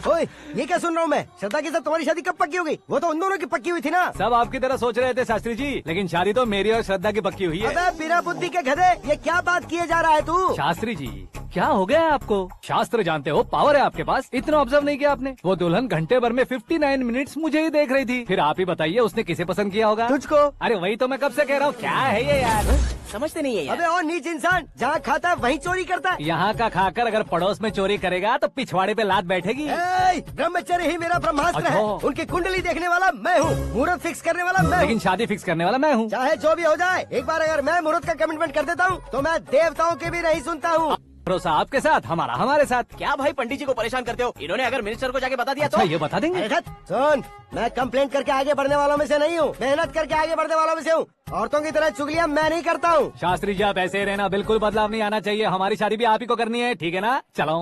ओए, ये क्या सुन रहा हूँ मैं? श्रद्धा के साथ तुम्हारी शादी कब पक्की हो गई? वो तो उन दोनों की पक्की हुई थी ना। सब आपकी तरह सोच रहे थे शास्त्री जी, लेकिन शादी तो मेरी और श्रद्धा की पक्की हुई है। अबे बिना बुद्धि के गधे, ये क्या बात किए जा रहा है तू? शास्त्री जी, क्या हो गया है आपको? शास्त्र जानते हो, पावर है आपके पास। इतना ऑब्जर्व नहीं किया आपने? वो दुल्हन घंटे भर में 59 मिनट्स मुझे ही देख रही थी। फिर आप ही बताइए उसने किसे पसंद किया होगा? तुझको। अरे वही तो मैं कब से कह रहा हूँ, क्या है ये यार? समझते नहीं है यार। अबे और नीच इंसान, जहाँ खाता है वहीं चोरी करता है। यहाँ का खाकर अगर पड़ोस में चोरी करेगा तो पिछवाड़े पे लात बैठेगी। ब्रह्मचर्य ही मेरा ब्रह्मास्त्र है। अच्छा। उनकी कुंडली देखने वाला मैं हूँ, मुहूर्त फिक्स करने वाला मैं हूँ। लेकिन शादी फिक्स करने वाला मैं हूँ। चाहे जो भी हो जाए, एक बार अगर मैं मुहूर्त का कमिटमेंट कर देता हूँ तो मैं देवताओं के भी नहीं सुनता हूँ। भरोसा आपके साथ, हमारा हमारे साथ। क्या भाई पंडित जी को परेशान करते हो? इन्होंने अगर मिनिस्टर को जाके बता दिया अच्छा, तो ये बता देंगे? अरे सुन, मैं कंप्लेंट करके आगे बढ़ने वालों में से नहीं हूँ, मेहनत करके आगे बढ़ने वालों में से हूँ। औरतों की तरह चुगलियाँ मैं नहीं करता हूँ। शास्त्री जी आप ऐसे ही रहना, बिल्कुल बदलाव नहीं आना चाहिए। हमारी शादी भी आप ही को करनी है, ठीक है ना? चलो।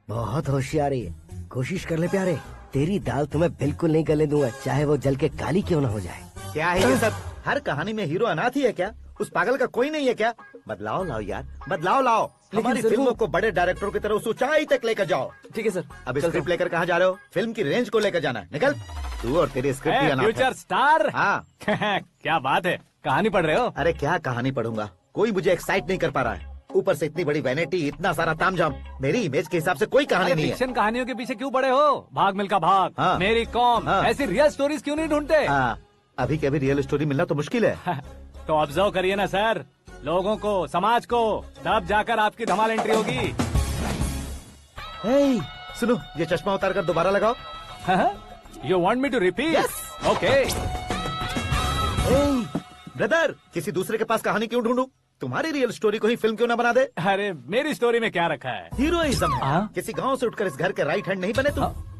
बहुत होशियारी है, कोशिश कर ले प्यारे। तेरी दाल तुम्हें बिल्कुल नहीं गलने दूंगा, चाहे वो जल के काली क्यों न हो जाए। क्या है ये सब? हर कहानी में हीरो अनाथ ही है क्या? उस पागल का कोई नहीं है क्या? बदलाव लाओ यार, बदलाव लाओ। हमारी फिल्मों को बड़े डायरेक्टरों की तरह उस ऊंचाई तक लेकर जाओ। ठीक है सर। अब स्क्रिप्ट लेकर कहाँ जा रहे हो? फिल्म की रेंज को लेकर जाना है। निकल तू और तेरी स्क्रिप्ट भी अनाथ है। Future star. हाँ। क्या बात है, कहानी पढ़ रहे हो? अरे क्या कहानी पढ़ूंगा, कोई मुझे एक्साइट नहीं कर पा रहा है। ऊपर से इतनी बड़ी वैनिटी, इतना सारा तामझाम। मेरी इमेज के हिसाब से कोई कहानी नहीं है। फिक्शन कहानियों के पीछे क्यों पड़े हो? भाग मिल्खा भाग, हाँ। मेरी कॉम, हाँ। ऐसी रियल स्टोरीज क्यों नहीं ढूंढते? अभी के अभी रियल स्टोरी मिलना तो मुश्किल है। तो ऑब्जर्व करिए ना सर, लोगों को, समाज को, तब जाकर आपकी धमाल एंट्री होगी। सुनो, ये चश्मा उतार कर दोबारा लगाओ। You want me to repeat? Okay. Brother, किसी दूसरे के पास कहानी क्यों ढूंढूं? तुम्हारी रियल स्टोरी को ही फिल्म क्यों ना बना दे? अरे मेरी स्टोरी में क्या रखा है? हीरोइज्म है। किसी गांव से उठकर इस घर के राइट हैंड नहीं बने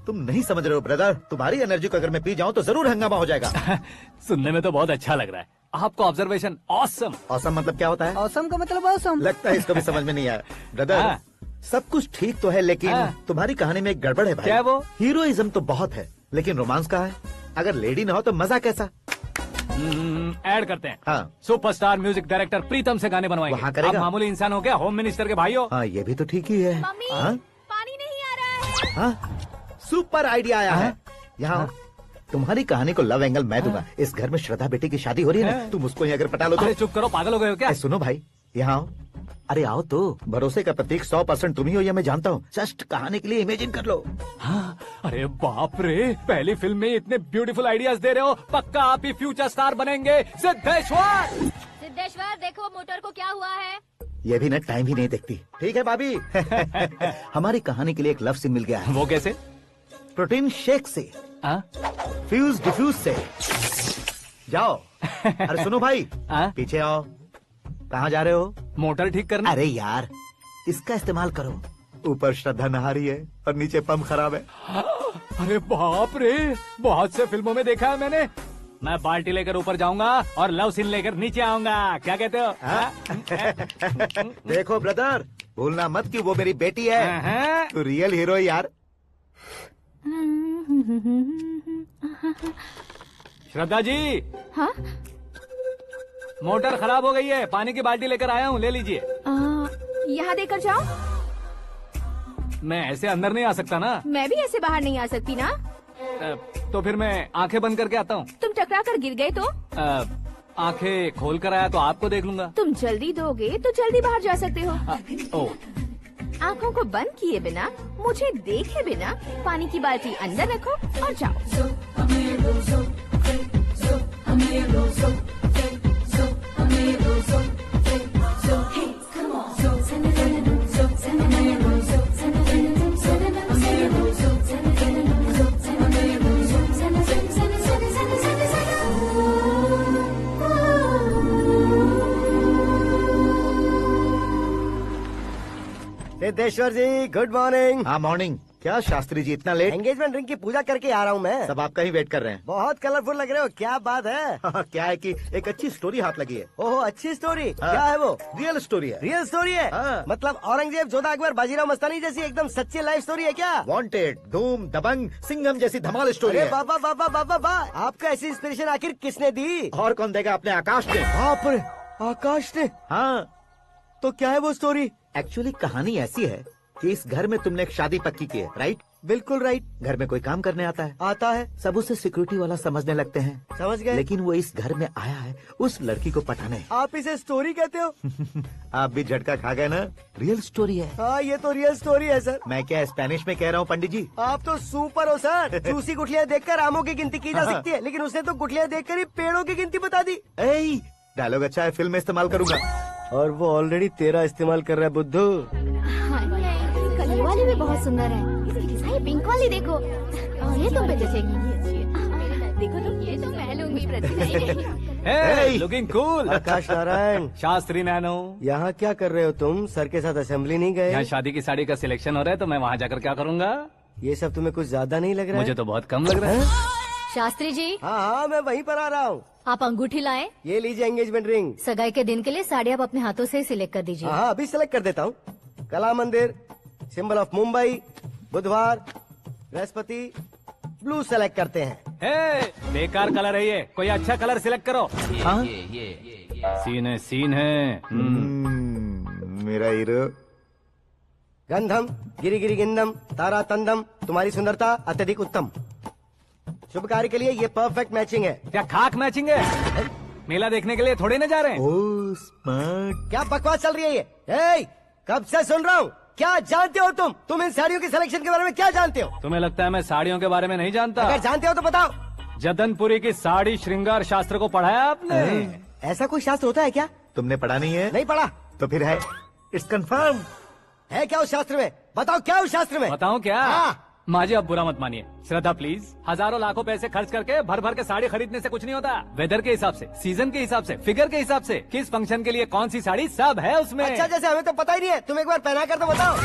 तुम नहीं समझ रहे हो ब्रदर। तुम्हारी एनर्जी को अगर मैं पी जाऊं तो जरूर हंगामा हो जाएगा। सुनने में तो बहुत अच्छा लग रहा है। आपको ऑब्जर्वेशन ऑसम। ऑसम मतलब क्या होता है? ऑसम का मतलब ऑसम। लगता है इसको भी समझ में नहीं आया। ब्रदर, सब कुछ ठीक तो है, लेकिन तुम्हारी कहानी में एक गड़बड़ है भाई। क्या वो? हीरोइज्म तो बहुत है, लेकिन रोमांस कहाँ है? अगर लेडी ना हो तो मजा कैसा? ऐड करते हैं। हाँ। सुपरस्टार म्यूजिक डायरेक्टर प्रीतम से गाने बनवाएंगे। वहाँ करेगा? आप मामूली इंसान हो क्या? होम मिनिस्टर के भाई हो। हाँ, ये भी तो ठीक ही है। मम्मी, हाँ? पानी नहीं आ रहा है। हाँ? सुपर आइडिया आया है। यहाँ तुम्हारी कहानी को लव एंगल मैं दूंगा। इस घर में श्रद्धा बेटी की शादी हो रही है ना, तुम उसको ही अगर पटा लो तो। अरे चुप करो, पागल हो गए हो क्या? सुनो भाई, यहाँ आओ। अरे आओ तो। भरोसे का प्रतीक 100% तुम ही हो, ये मैं जानता हूँ। जस्ट कहानी के लिए इमेजिन कर लो। हाँ, अरे बाप रे, पहली फिल्म में इतने ब्यूटीफुल आइडियाज दे रहे हो। पक्का आप ही फ्यूचर स्टार बनेंगे। सिद्धेश्वर, सिद्धेश्वर देखो मोटर को क्या हुआ है। ये भी ना टाइम ही नहीं देखती। ठीक है भाभी। हमारी कहानी के लिए एक लव सीन मिल गया है। वो कैसे? प्रोटीन शेक से, फ्यूज डिफ्यूज से। जाओ। अरे सुनो भाई, पीछे आओ। कहाँ जा रहे हो? मोटर ठीक करना। अरे यार, इसका इस्तेमाल करो। ऊपर श्रद्धा नहा रही है और नीचे पंप खराब है। अरे बाप रे, बहुत से फिल्मों में देखा है मैंने। मैं बाल्टी लेकर ऊपर जाऊंगा और लव सीन लेकर नीचे आऊंगा। क्या कहते हो? देखो ब्रदर, भूलना मत कि वो मेरी बेटी है। तू रियल हीरो है यार। श्रद्धा जी। हाँ? मोटर खराब हो गई है, पानी की बाल्टी लेकर आया हूँ, ले लीजिए। यहाँ देकर जाओ। मैं ऐसे अंदर नहीं आ सकता ना। मैं भी ऐसे बाहर नहीं आ सकती ना। तो फिर मैं आंखें बंद करके आता हूँ। तुम टकरा कर गिर गए तो? आंखें खोल कर आया तो आपको देख लूंगा। तुम जल्दी दोगे तो जल्दी बाहर जा सकते हो। आंखों को बंद किए बिना, मुझे देखे बिना पानी की बाल्टी अंदर रखो और जाओ। सिद्धेश्वर जी, गुड मॉर्निंग। हाँ मॉर्निंग। क्या शास्त्री जी इतना लेट? एंगेजमेंट रिंग की पूजा करके आ रहा हूँ मैं। सब आपका ही वेट कर रहे हैं। बहुत कलरफुल लग रहे हो, क्या बात है? क्या है कि एक अच्छी स्टोरी हाथ लगी है। ओह, अच्छी स्टोरी। क्या है वो? रियल स्टोरी है। रियल स्टोरी है? मतलब औरंगजेब, जोधा अकबर, बाजीराव मस्तानी जैसी एकदम सच्ची लाइफ स्टोरी है क्या? वांटेड, धूम, दबंग, सिंघम जैसी धमाल स्टोरी है। बाबा बाबा बाबा बा, आपको ऐसी इंस्पिरेशन आखिर किसने दी? और कौन देगा? अपने आकाश ने। बाप रे, आकाश ने? हाँ। तो क्या है वो स्टोरी? एक्चुअली कहानी ऐसी है कि इस घर में तुमने एक शादी पक्की की है, राइट? बिल्कुल राइट। घर में कोई काम करने आता है? आता है। सब उसे सिक्योरिटी वाला समझने लगते हैं। समझ गए। लेकिन वो इस घर में आया है उस लड़की को पटाने। आप इसे स्टोरी कहते हो? आप भी झटका खा गए ना। रियल स्टोरी है। हाँ, ये तो रियल स्टोरी है सर। मैं क्या स्पेनिश में कह रहा हूँ पंडित जी? आप तो सुपर हो सर। चूसी गुठलियाँ देखकर आमों की गिनती की जा सकती है, लेकिन उसने तो गुठलियाँ देखकर ही पेड़ों की गिनती बता दी। डायलॉग अच्छा है, फिल्म में इस्तेमाल करूंगा। और वो ऑलरेडी तेरा इस्तेमाल कर रहा है बुद्धू। ये वाली भी बहुत सुंदर है। इसकी डिजाइन पिंक वाली देखो। ये तुम पे जचेगी। देखो तो ये तो मैं लूंगी। Looking cool. Akash Narayan. Shastri nano. यहाँ क्या कर रहे हो तुम? सर के साथ असेंबली नहीं गए? यहाँ शादी की साड़ी का सिलेक्शन हो रहा है तो मैं वहाँ जाकर क्या करूँगा? ये सब तुम्हें कुछ ज्यादा नहीं लग रहा है? मुझे तो बहुत कम लग रहा है। शास्त्री जी। हाँ, मैं वहीं पर आ रहा हूँ। आप अंगूठी लाएं। ये लीजिए एंगेजमेंट रिंग। सगाई के दिन के लिए साड़ी आप अपने हाथों से सिलेक्ट कर दीजिए। हाँ, अभी सिलेक्ट कर देता हूँ। कला मंदिर, सिंबल ऑफ मुंबई, बुधवार, बृहस्पति, ब्लू सेलेक्ट करते हैं। बेकार कलर है ये, कोई अच्छा कलर सिलेक्ट करो। सीन है। मेरा हीरो। गंधम, गिरी गिरी गिंदम, तारा तंदम, तुम्हारी सुंदरता अत्यधिक उत्तम। शुभ कार्य के लिए ये परफेक्ट मैचिंग है। क्या खाक मैचिंग है? मेला देखने के लिए थोड़े न जा रहे हैं। Oh smart. क्या बकवास चल रही है ये? कब से सुन रहा हूँ। क्या जानते हो तुम इन साड़ियों की सिलेक्शन के बारे में क्या जानते हो? तुम्हें लगता है मैं साड़ियों के बारे में नहीं जानता? अगर जानते हो तो बताओ। जदनपुरी की साड़ी श्रृंगार शास्त्र को पढ़ाया आपने? ऐसा कोई शास्त्र होता है क्या? तुमने पढ़ा नहीं है? नहीं पढ़ा। तो फिर है, इट्स कंफर्म। है क्या उस शास्त्र में? बताओ क्या उस शास्त्र में? बताऊं क्या? हाँ। माजी अब बुरा मत मानिए। श्रद्धा प्लीज, हजारों लाखों पैसे खर्च करके भर भर के साड़ी खरीदने से कुछ नहीं होता। वेदर के हिसाब से, सीजन के हिसाब से, फिगर के हिसाब से, किस फंक्शन के लिए कौन सी साड़ी, सब है उसमें। अच्छा, जैसे हमें तो पता ही नहीं है। तुम एक बार पहना कर तो बताओ।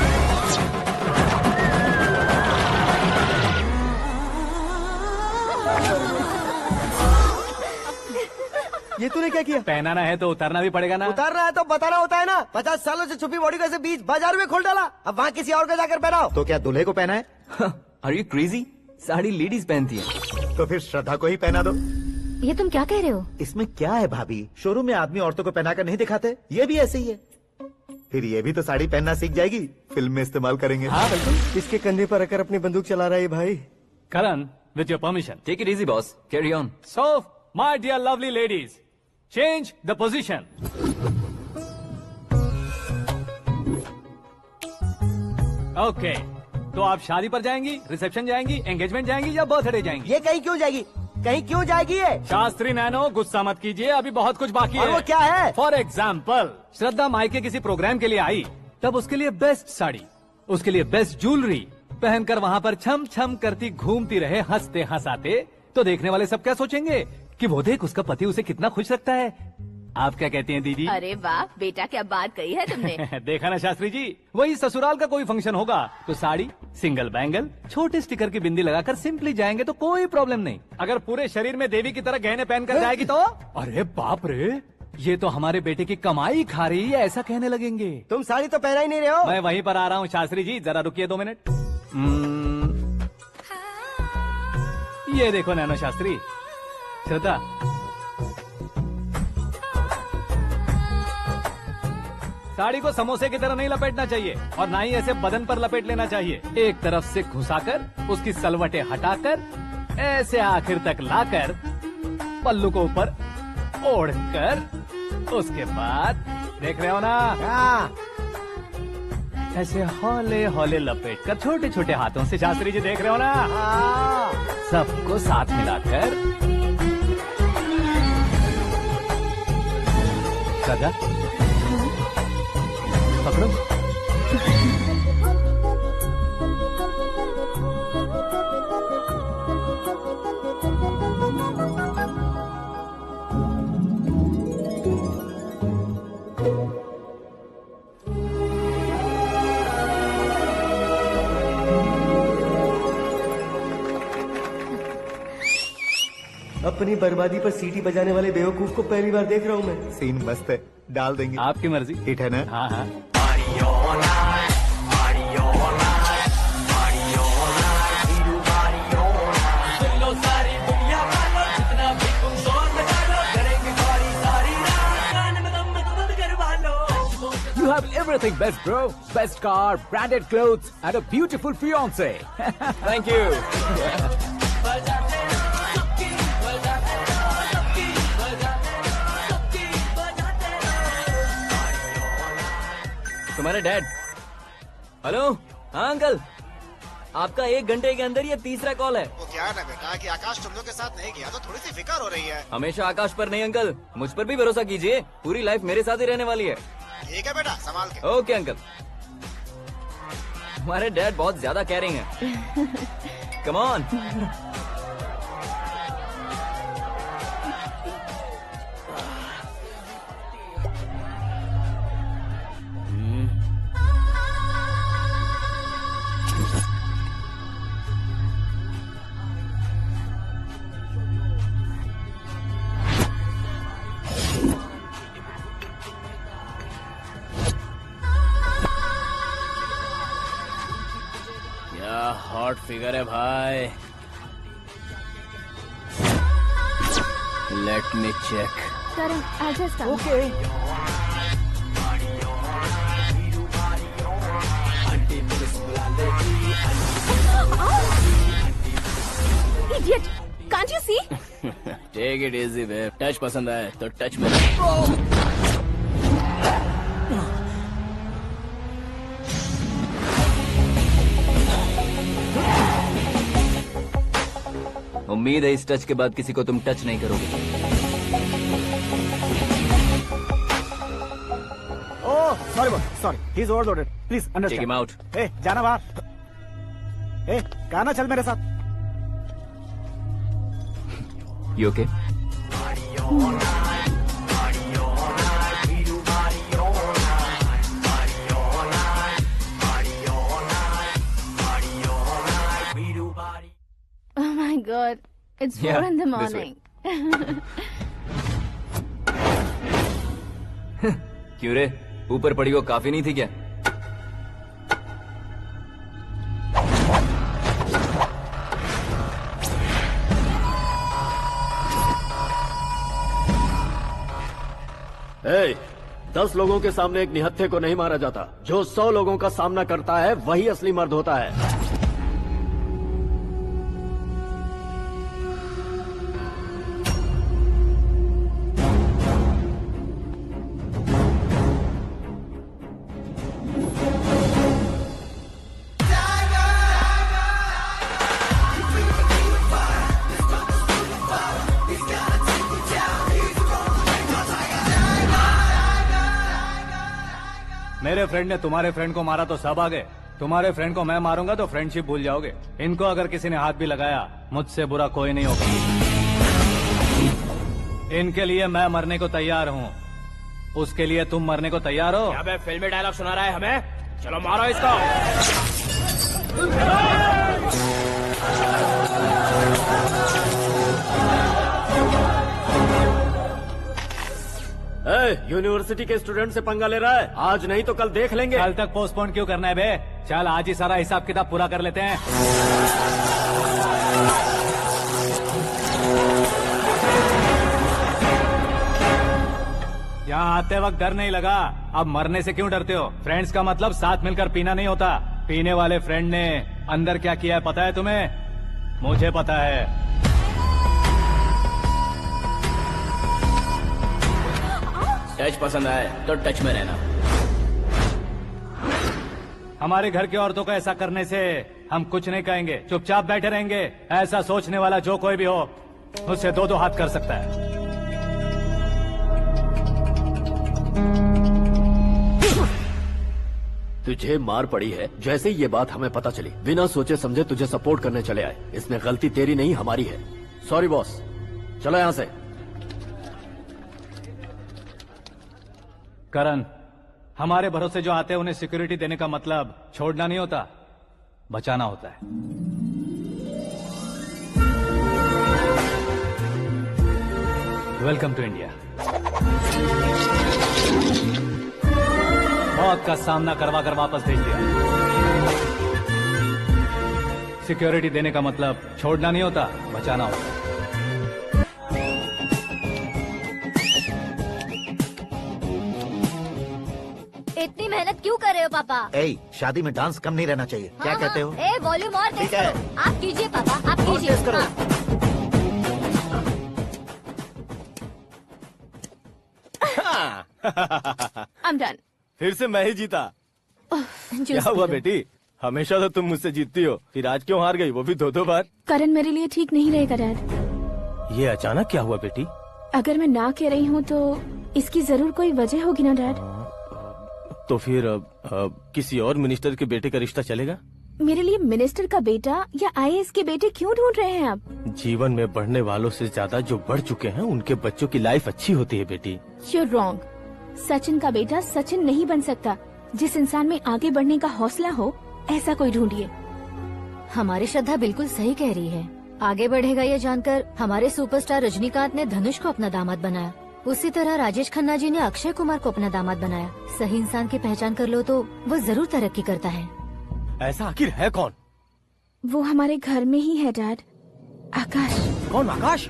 ये तूने क्या किया? पहनाना है तो उतारना भी पड़ेगा ना। उतारना है तो बताना होता है ना। 50 सालों से छुपी बॉडी को ऐसे बीच बाजार में खोल डाला, अब वहाँ किसी और को जाकर पहनाओ। तो क्या दूल्हे को पहना है? Are you crazy? Sari ladies पहनती है। तो फिर श्रद्धा को ही पहना दो। ये तुम क्या कह रहे हो? इसमें क्या है भाभी? शोरूम में आदमी औरतों को पहनाकर नहीं दिखाते? ये भी ऐसे ही है। फिर ये भी तो साड़ी पहनना सीख जाएगी, फिल्म में इस्तेमाल करेंगे। हाँ बिल्कुल। इसके कंधे पर रखकर अपनी बंदूक चला रहा है भाई। Karan, with your permission. Take it easy boss, carry on. So my dear lovely ladies, change the position. Okay, तो आप शादी पर जाएंगी, रिसेप्शन जाएंगी, एंगेजमेंट जाएंगी या बर्थडे जाएंगी? ये कहीं क्यों जाएगी? कहीं क्यों जाएगी ये? शास्त्री नैनो, गुस्सा मत कीजिए, अभी बहुत कुछ बाकी और है। वो क्या है? फॉर एग्जाम्पल, श्रद्धा मायके किसी प्रोग्राम के लिए आई, तब उसके लिए बेस्ट साड़ी, उसके लिए बेस्ट ज्वेलरी पहनकर वहाँ पर छम छम करती घूमती रहे हंसते हंसाते, तो देखने वाले सब क्या सोचेंगे कि वो देख उसका पति उसे कितना खुश रखता है। आप क्या कहती हैं दीदी? अरे वाह बेटा, क्या बात कही है तुमने। देखा ना शास्त्री जी, वही ससुराल का कोई फंक्शन होगा तो साड़ी, सिंगल बैंगल, छोटे स्टिकर की बिंदी लगाकर सिंपली जाएंगे तो कोई प्रॉब्लम नहीं। अगर पूरे शरीर में देवी की तरह गहने पहनकर जाएगी तो अरे बाप रे, ये तो हमारे बेटे की कमाई खा रही है, ऐसा कहने लगेंगे। तुम साड़ी तो पहना ही नहीं रहे हो। मैं वहीं पर आ रहा हूँ शास्त्री जी, जरा रुकिए 2 मिनट। ये देखो नैनो शास्त्री, श्रद्धा, साड़ी को समोसे की तरह नहीं लपेटना चाहिए और ना ही ऐसे बदन पर लपेट लेना चाहिए। एक तरफ से घुसाकर उसकी सलवटें हटाकर ऐसे आखिर तक लाकर पल्लू को ऊपर ओढ़कर, उसके बाद देख रहे हो ना, ऐसे हौले हौले लपेट कर छोटे छोटे हाथों से, शास्त्री जी देख रहे हो ना, सबको साथ मिलाकर, श्रद्धा पकड़ो। अपनी बर्बादी पर सीटी बजाने वाले बेवकूफ को पहली बार देख रहा हूँ मैं। सीन मस्त है, डाल देंगे। आपकी मर्जी। हिट है ना? हाँ हाँ। You have everything best, bro. Best car, branded clothes, and a beautiful fiance. Thank you. तुम्हारे डैड। हेलो, हाँ अंकल, आपका 1 घंटे के अंदर ये तीसरा कॉल है। वो क्या है ना बेटा कि आकाश तुम लोग के साथ नहीं गया तो थोड़ी सी फिक्र हो रही है। हमेशा आकाश पर नहीं अंकल, मुझ पर भी भरोसा कीजिए, पूरी लाइफ मेरे साथ ही रहने वाली है। ठीक है बेटा, संभाल के। Okay uncle. हमारे डैड बहुत ज्यादा केयरिंग है। Come on. क्या हॉट फिगर है भाई। Let me check. Karan, I'll just come. Okay. Idiot! Can't you see? Take it easy babe. Touch पसंद आए तो टच में। उम्मीद है इस टच के बाद किसी को तुम टच नहीं करोगे। Oh sorry sorry, he is overloaded, please take understand. Him out. ए जाना बाहर। ए गाना चल मेरे साथ। You okay? Oh my God, it's 4 Yeah, in the this way. morning. क्यों रे, ऊपर पड़ी वो काफी नहीं थी क्या? ए, 10 लोगों के सामने एक निहत्थे को नहीं मारा जाता। जो 100 लोगों का सामना करता है वही असली मर्द होता है। मेरे फ्रेंड ने तुम्हारे फ्रेंड को मारा तो सब आ गए, तुम्हारे फ्रेंड को मैं मारूंगा तो फ्रेंडशिप भूल जाओगे। इनको अगर किसी ने हाथ भी लगाया, मुझसे बुरा कोई नहीं होगा। इनके लिए मैं मरने को तैयार हूँ, उसके लिए तुम मरने को तैयार हो? अबे फिल्मी डायलॉग सुना रहा है हमें, चलो मारो इसको। यूनिवर्सिटी के स्टूडेंट से पंगा ले रहा है, आज नहीं तो कल देख लेंगे। कल तक पोस्टपोन क्यों करना है बे? चल आज ही सारा हिसाब किताब पूरा कर लेते हैं। यहाँ आते वक्त डर नहीं लगा, अब मरने से क्यों डरते हो? फ्रेंड्स का मतलब साथ मिलकर पीना नहीं होता। पीने वाले फ्रेंड ने अंदर क्या किया है पता है तुम्हें? मुझे पता है। टच पसंद आए तो टच में रहना। हमारे घर की औरतों को ऐसा करने से हम कुछ नहीं कहेंगे, चुपचाप बैठे रहेंगे। ऐसा सोचने वाला जो कोई भी हो, उससे दो दो हाथ कर सकता है। तुझे मार पड़ी है, जैसे ही ये बात हमें पता चली बिना सोचे समझे तुझे सपोर्ट करने चले आए। इसमें गलती तेरी नहीं हमारी है। सॉरी बॉस, चलो यहाँ से। करण, हमारे भरोसे जो आते हैं उन्हें सिक्योरिटी देने का मतलब छोड़ना नहीं होता, बचाना होता है। Welcome to India. मौत का सामना करवा कर वापस भेज दिया। सिक्योरिटी देने का मतलब छोड़ना नहीं होता, बचाना होता है। इतनी मेहनत क्यों कर रहे हो पापा? ए, शादी में डांस कम नहीं रहना चाहिए। क्या कहते हो? ए वॉल्यूम और तेज ठीक है। करो। आप कीजिए पापा, आप कीजिए। तेज करो। I'm done. फिर से मैं ही जीता। क्या हुआ बेटी? हमेशा तो तुम मुझसे जीतती हो, फिर आज क्यों हार गई, वो भी दो दो बार? करण मेरे लिए ठीक नहीं रहेगा डैड। ये अचानक क्या हुआ बेटी? अगर मैं ना कह रही हूँ तो इसकी जरूर कोई वजह होगी ना डैड। तो फिर किसी और मिनिस्टर के बेटे का रिश्ता चलेगा? मेरे लिए मिनिस्टर का बेटा या आईएएस के बेटे क्यों ढूंढ रहे हैं आप? जीवन में बढ़ने वालों से ज्यादा जो बढ़ चुके हैं उनके बच्चों की लाइफ अच्छी होती है बेटी। You're wrong. सचिन का बेटा सचिन नहीं बन सकता। जिस इंसान में आगे बढ़ने का हौसला हो, ऐसा कोई ढूंढिए। हमारी श्रद्धा बिल्कुल सही कह रही है। आगे बढ़ेगा ये जानकर हमारे सुपरस्टार रजनीकांत ने धनुष को अपना दामाद बनाया। उसी तरह राजेश खन्ना जी ने अक्षय कुमार को अपना दामाद बनाया। सही इंसान की पहचान कर लो तो वो जरूर तरक्की करता है। ऐसा आखिर है कौन? वो हमारे घर में ही है डैड, आकाश। कौन आकाश?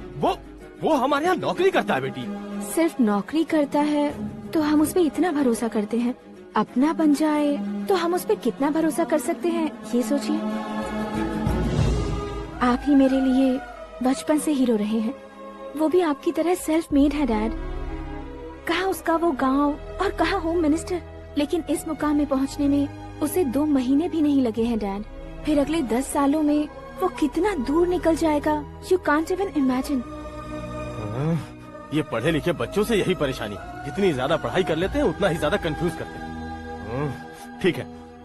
वो हमारे यहाँ नौकरी करता है बेटी। सिर्फ नौकरी करता है तो हम उस पर इतना भरोसा करते हैं, अपना बन जाए तो हम उस पर कितना भरोसा कर सकते हैं, ये सोचिए। आप ही मेरे लिए बचपन से हीरो रहे हैं, वो भी आपकी तरह सेल्फ मेड है डैड। कहाँ उसका वो गांव और कहाँ होम मिनिस्टर, लेकिन इस मुकाम में पहुँचने में उसे 2 महीने भी नहीं लगे हैं डैड। फिर अगले 10 सालों में वो कितना दूर निकल जाएगा, यू कांट इवन इमेजिन। ये पढ़े लिखे बच्चों से यही परेशानी, जितनी ज्यादा पढ़ाई कर लेते हैं उतना ही ज्यादा कंफ्यूज करते हैं। ठीक है,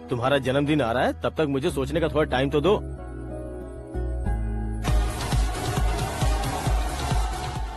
तुम्हारा जन्मदिन आ रहा है, तब तक मुझे सोचने का थोड़ा टाइम तो दो।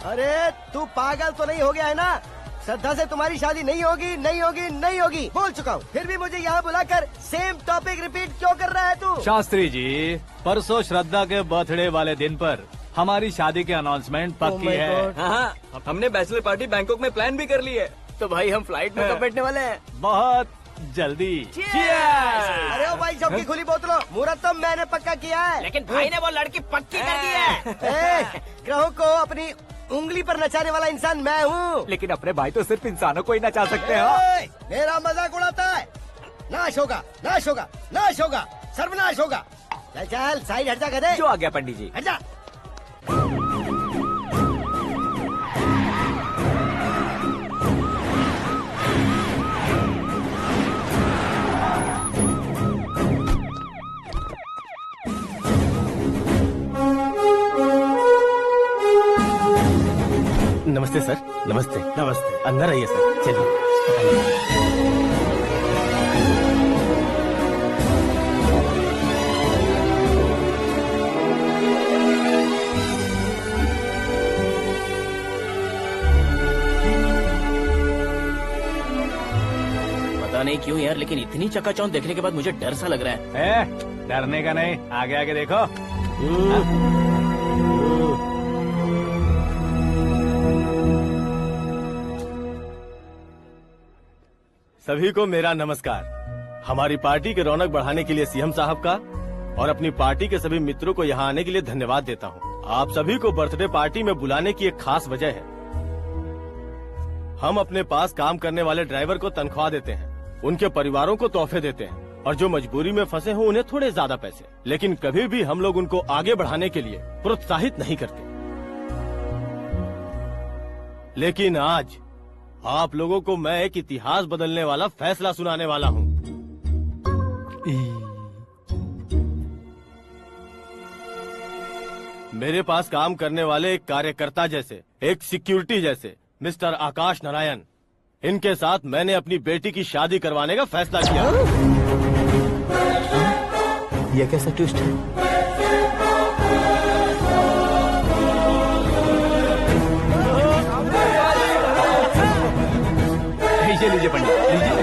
अरे तू पागल तो नहीं हो गया है ना? श्रद्धा से तुम्हारी शादी नहीं होगी, नहीं होगी, नहीं होगी, बोल चुका हूँ। फिर भी मुझे यहाँ बुलाकर सेम टॉपिक रिपीट क्यों कर रहा है तू? शास्त्री जी, परसों श्रद्धा के बर्थडे वाले दिन पर हमारी शादी की अनाउंसमेंट पक्की है। हाँ, हमने बैचलर पार्टी बैंकॉक में प्लान भी कर ली है। तो भाई हम फ्लाइट में कब बैठने वाले हैं? बहुत जल्दी। अरे ओ भाई, सबकी खुली बोतलों, मुहूर्त तो मैंने पक्का किया है। लेकिन भाई ने वो लड़की पक्की कर दी है। ग्रहों को अपनी उंगली पर नचाने वाला इंसान मैं हूँ। लेकिन अपने भाई तो सिर्फ इंसानों को ही नचा सकते हैं। मेरा मजाक उड़ाता है? नाश होगा, नाश होगा, नाश होगा, सर्वनाश होगा। चल चल साइड हट जा गधे। जो आ गया पंडित जी। हट जा। नमस्ते सर। नमस्ते। नमस्ते। अंदर आइए सर, चलिए। पता नहीं क्यों यार, लेकिन इतनी चकाचौंध देखने के बाद मुझे डर सा लग रहा है। डरने का नहीं, आगे आगे देखो। सभी को मेरा नमस्कार। हमारी पार्टी की रौनक बढ़ाने के लिए सीएम साहब का और अपनी पार्टी के सभी मित्रों को यहाँ आने के लिए धन्यवाद देता हूँ। आप सभी को बर्थडे पार्टी में बुलाने की एक खास वजह है। हम अपने पास काम करने वाले ड्राइवर को तनख्वाह देते हैं, उनके परिवारों को तोहफे देते हैं और जो मजबूरी में फंसे हो उन्हें थोड़े ज्यादा पैसे। लेकिन कभी भी हम लोग उनको आगे बढ़ाने के लिए प्रोत्साहित नहीं करते। लेकिन आज आप लोगों को मैं एक इतिहास बदलने वाला फैसला सुनाने वाला हूँ। मेरे पास काम करने वाले एक कार्यकर्ता जैसे, एक सिक्योरिटी जैसे मिस्टर आकाश नारायण, इनके साथ मैंने अपनी बेटी की शादी करवाने का फैसला किया। यह कैसा ट्विस्ट है? लीजिए पंडित, लीजिए।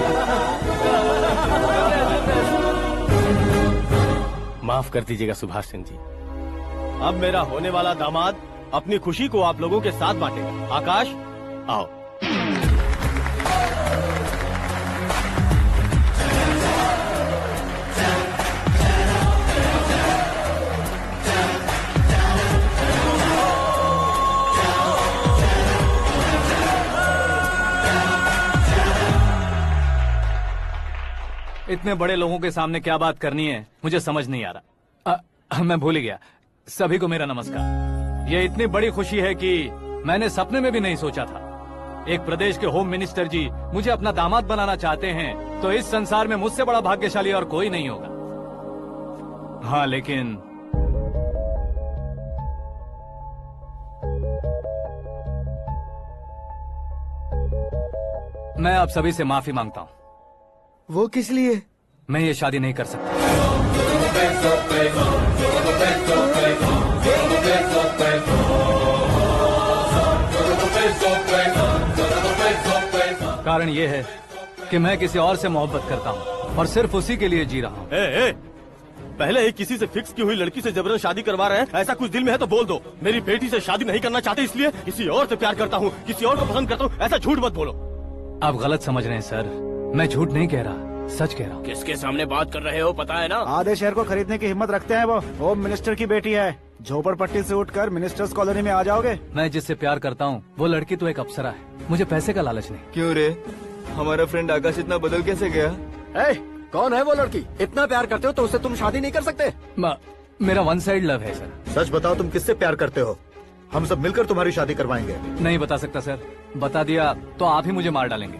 माफ कर दीजिएगा सुभाष सिंह जी। अब मेरा होने वाला दामाद अपनी खुशी को आप लोगों के साथ बांटेगा। आकाश, आओ। इतने बड़े लोगों के सामने क्या बात करनी है मुझे समझ नहीं आ रहा। मैं भूल ही गया। सभी को मेरा नमस्कार। ये इतनी बड़ी खुशी है कि मैंने सपने में भी नहीं सोचा था। एक प्रदेश के होम मिनिस्टर जी मुझे अपना दामाद बनाना चाहते हैं तो इस संसार में मुझसे बड़ा भाग्यशाली और कोई नहीं होगा। हाँ, लेकिन मैं आप सभी से माफी मांगता हूँ। वो किस लिए? मैं ये शादी नहीं कर सकता। कारण ये है कि मैं किसी और से मोहब्बत करता हूँ और सिर्फ उसी के लिए जी रहा हूँ। पहले ही किसी से फिक्स की हुई लड़की से जबरन शादी करवा रहे हैं। ऐसा कुछ दिल में है तो बोल दो। मेरी बेटी से शादी नहीं करना चाहते इसलिए किसी और से प्यार करता हूँ, किसी और को पसंद करता हूँ, ऐसा झूठ मत बोलो। आप गलत समझ रहे हैं सर। मैं झूठ नहीं कह रहा, सच कह रहा हूँ। किसके सामने बात कर रहे हो पता है ना? आधे शहर को खरीदने की हिम्मत रखते हैं वो। होम मिनिस्टर की बेटी है। झोपड़पट्टी से उठकर मिनिस्टर्स कॉलोनी में आ जाओगे। मैं जिससे प्यार करता हूँ वो लड़की तो एक अप्सरा है। मुझे पैसे का लालच नहीं। क्यों रे? हमारा फ्रेंड आकाश इतना बदल कैसे गया? कौन है वो लड़की? इतना प्यार करते हो तो उससे तुम शादी नहीं कर सकते? मेरा वन साइड लव है सर। सच बताओ, तुम किससे प्यार करते हो? हम सब मिलकर तुम्हारी शादी करवाएंगे। नहीं बता सकता सर। बता दिया तो आप ही मुझे मार डालेंगे।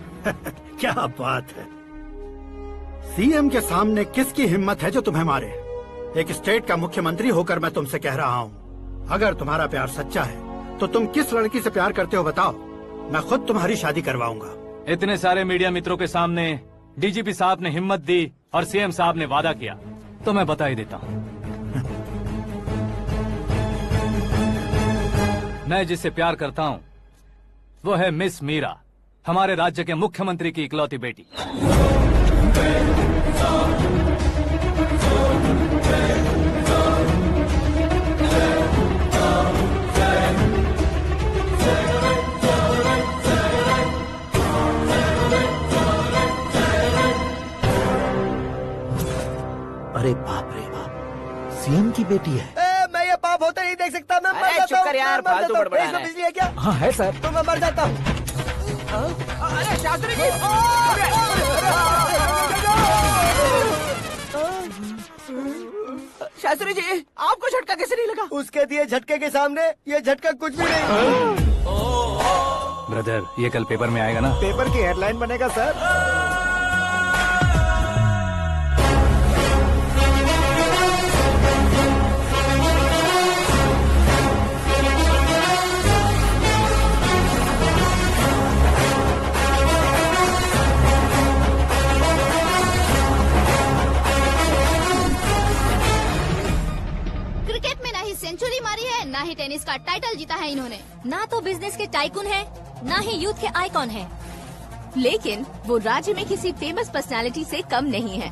क्या बात है। सीएम के सामने किसकी हिम्मत है जो तुम्हें मारे? एक स्टेट का मुख्यमंत्री होकर मैं तुमसे कह रहा हूँ, अगर तुम्हारा प्यार सच्चा है तो तुम किस लड़की से प्यार करते हो बताओ। मैं खुद तुम्हारी शादी करवाऊंगा। इतने सारे मीडिया मित्रों के सामने डीजीपी साहब ने हिम्मत दी और सीएम साहब ने वादा किया तो मैं बता ही देता हूँ। मैं जिससे प्यार करता हूँ वो है मिस मीरा, हमारे राज्य के मुख्यमंत्री की इकलौती बेटी। अरे बाप रे बाप, सीएम की बेटी है। मैं ये पाप होते नहीं देख सकता। मैं मर जाता हूँ। चुप कर यार, फालतू बड़बड़ा रहा है। बिजली है क्या? हाँ है सर। तो मैं मर जाता हूँ। अरे शास्त्री जी! शास्त्री जी, आपको झटका कैसे नहीं लगा? उसके दिए झटके के सामने ये झटका कुछ भी नहीं। ब्रदर, ये कल पेपर में आएगा ना? पेपर की हेडलाइन बनेगा सर। सेंचुरी मारी है, ना ही टेनिस का टाइटल जीता है इन्होंने। ना तो बिजनेस के टाइकून है, ना ही यूथ के आइकॉन है। लेकिन वो राज्य में किसी फेमस पर्सनालिटी से कम नहीं है।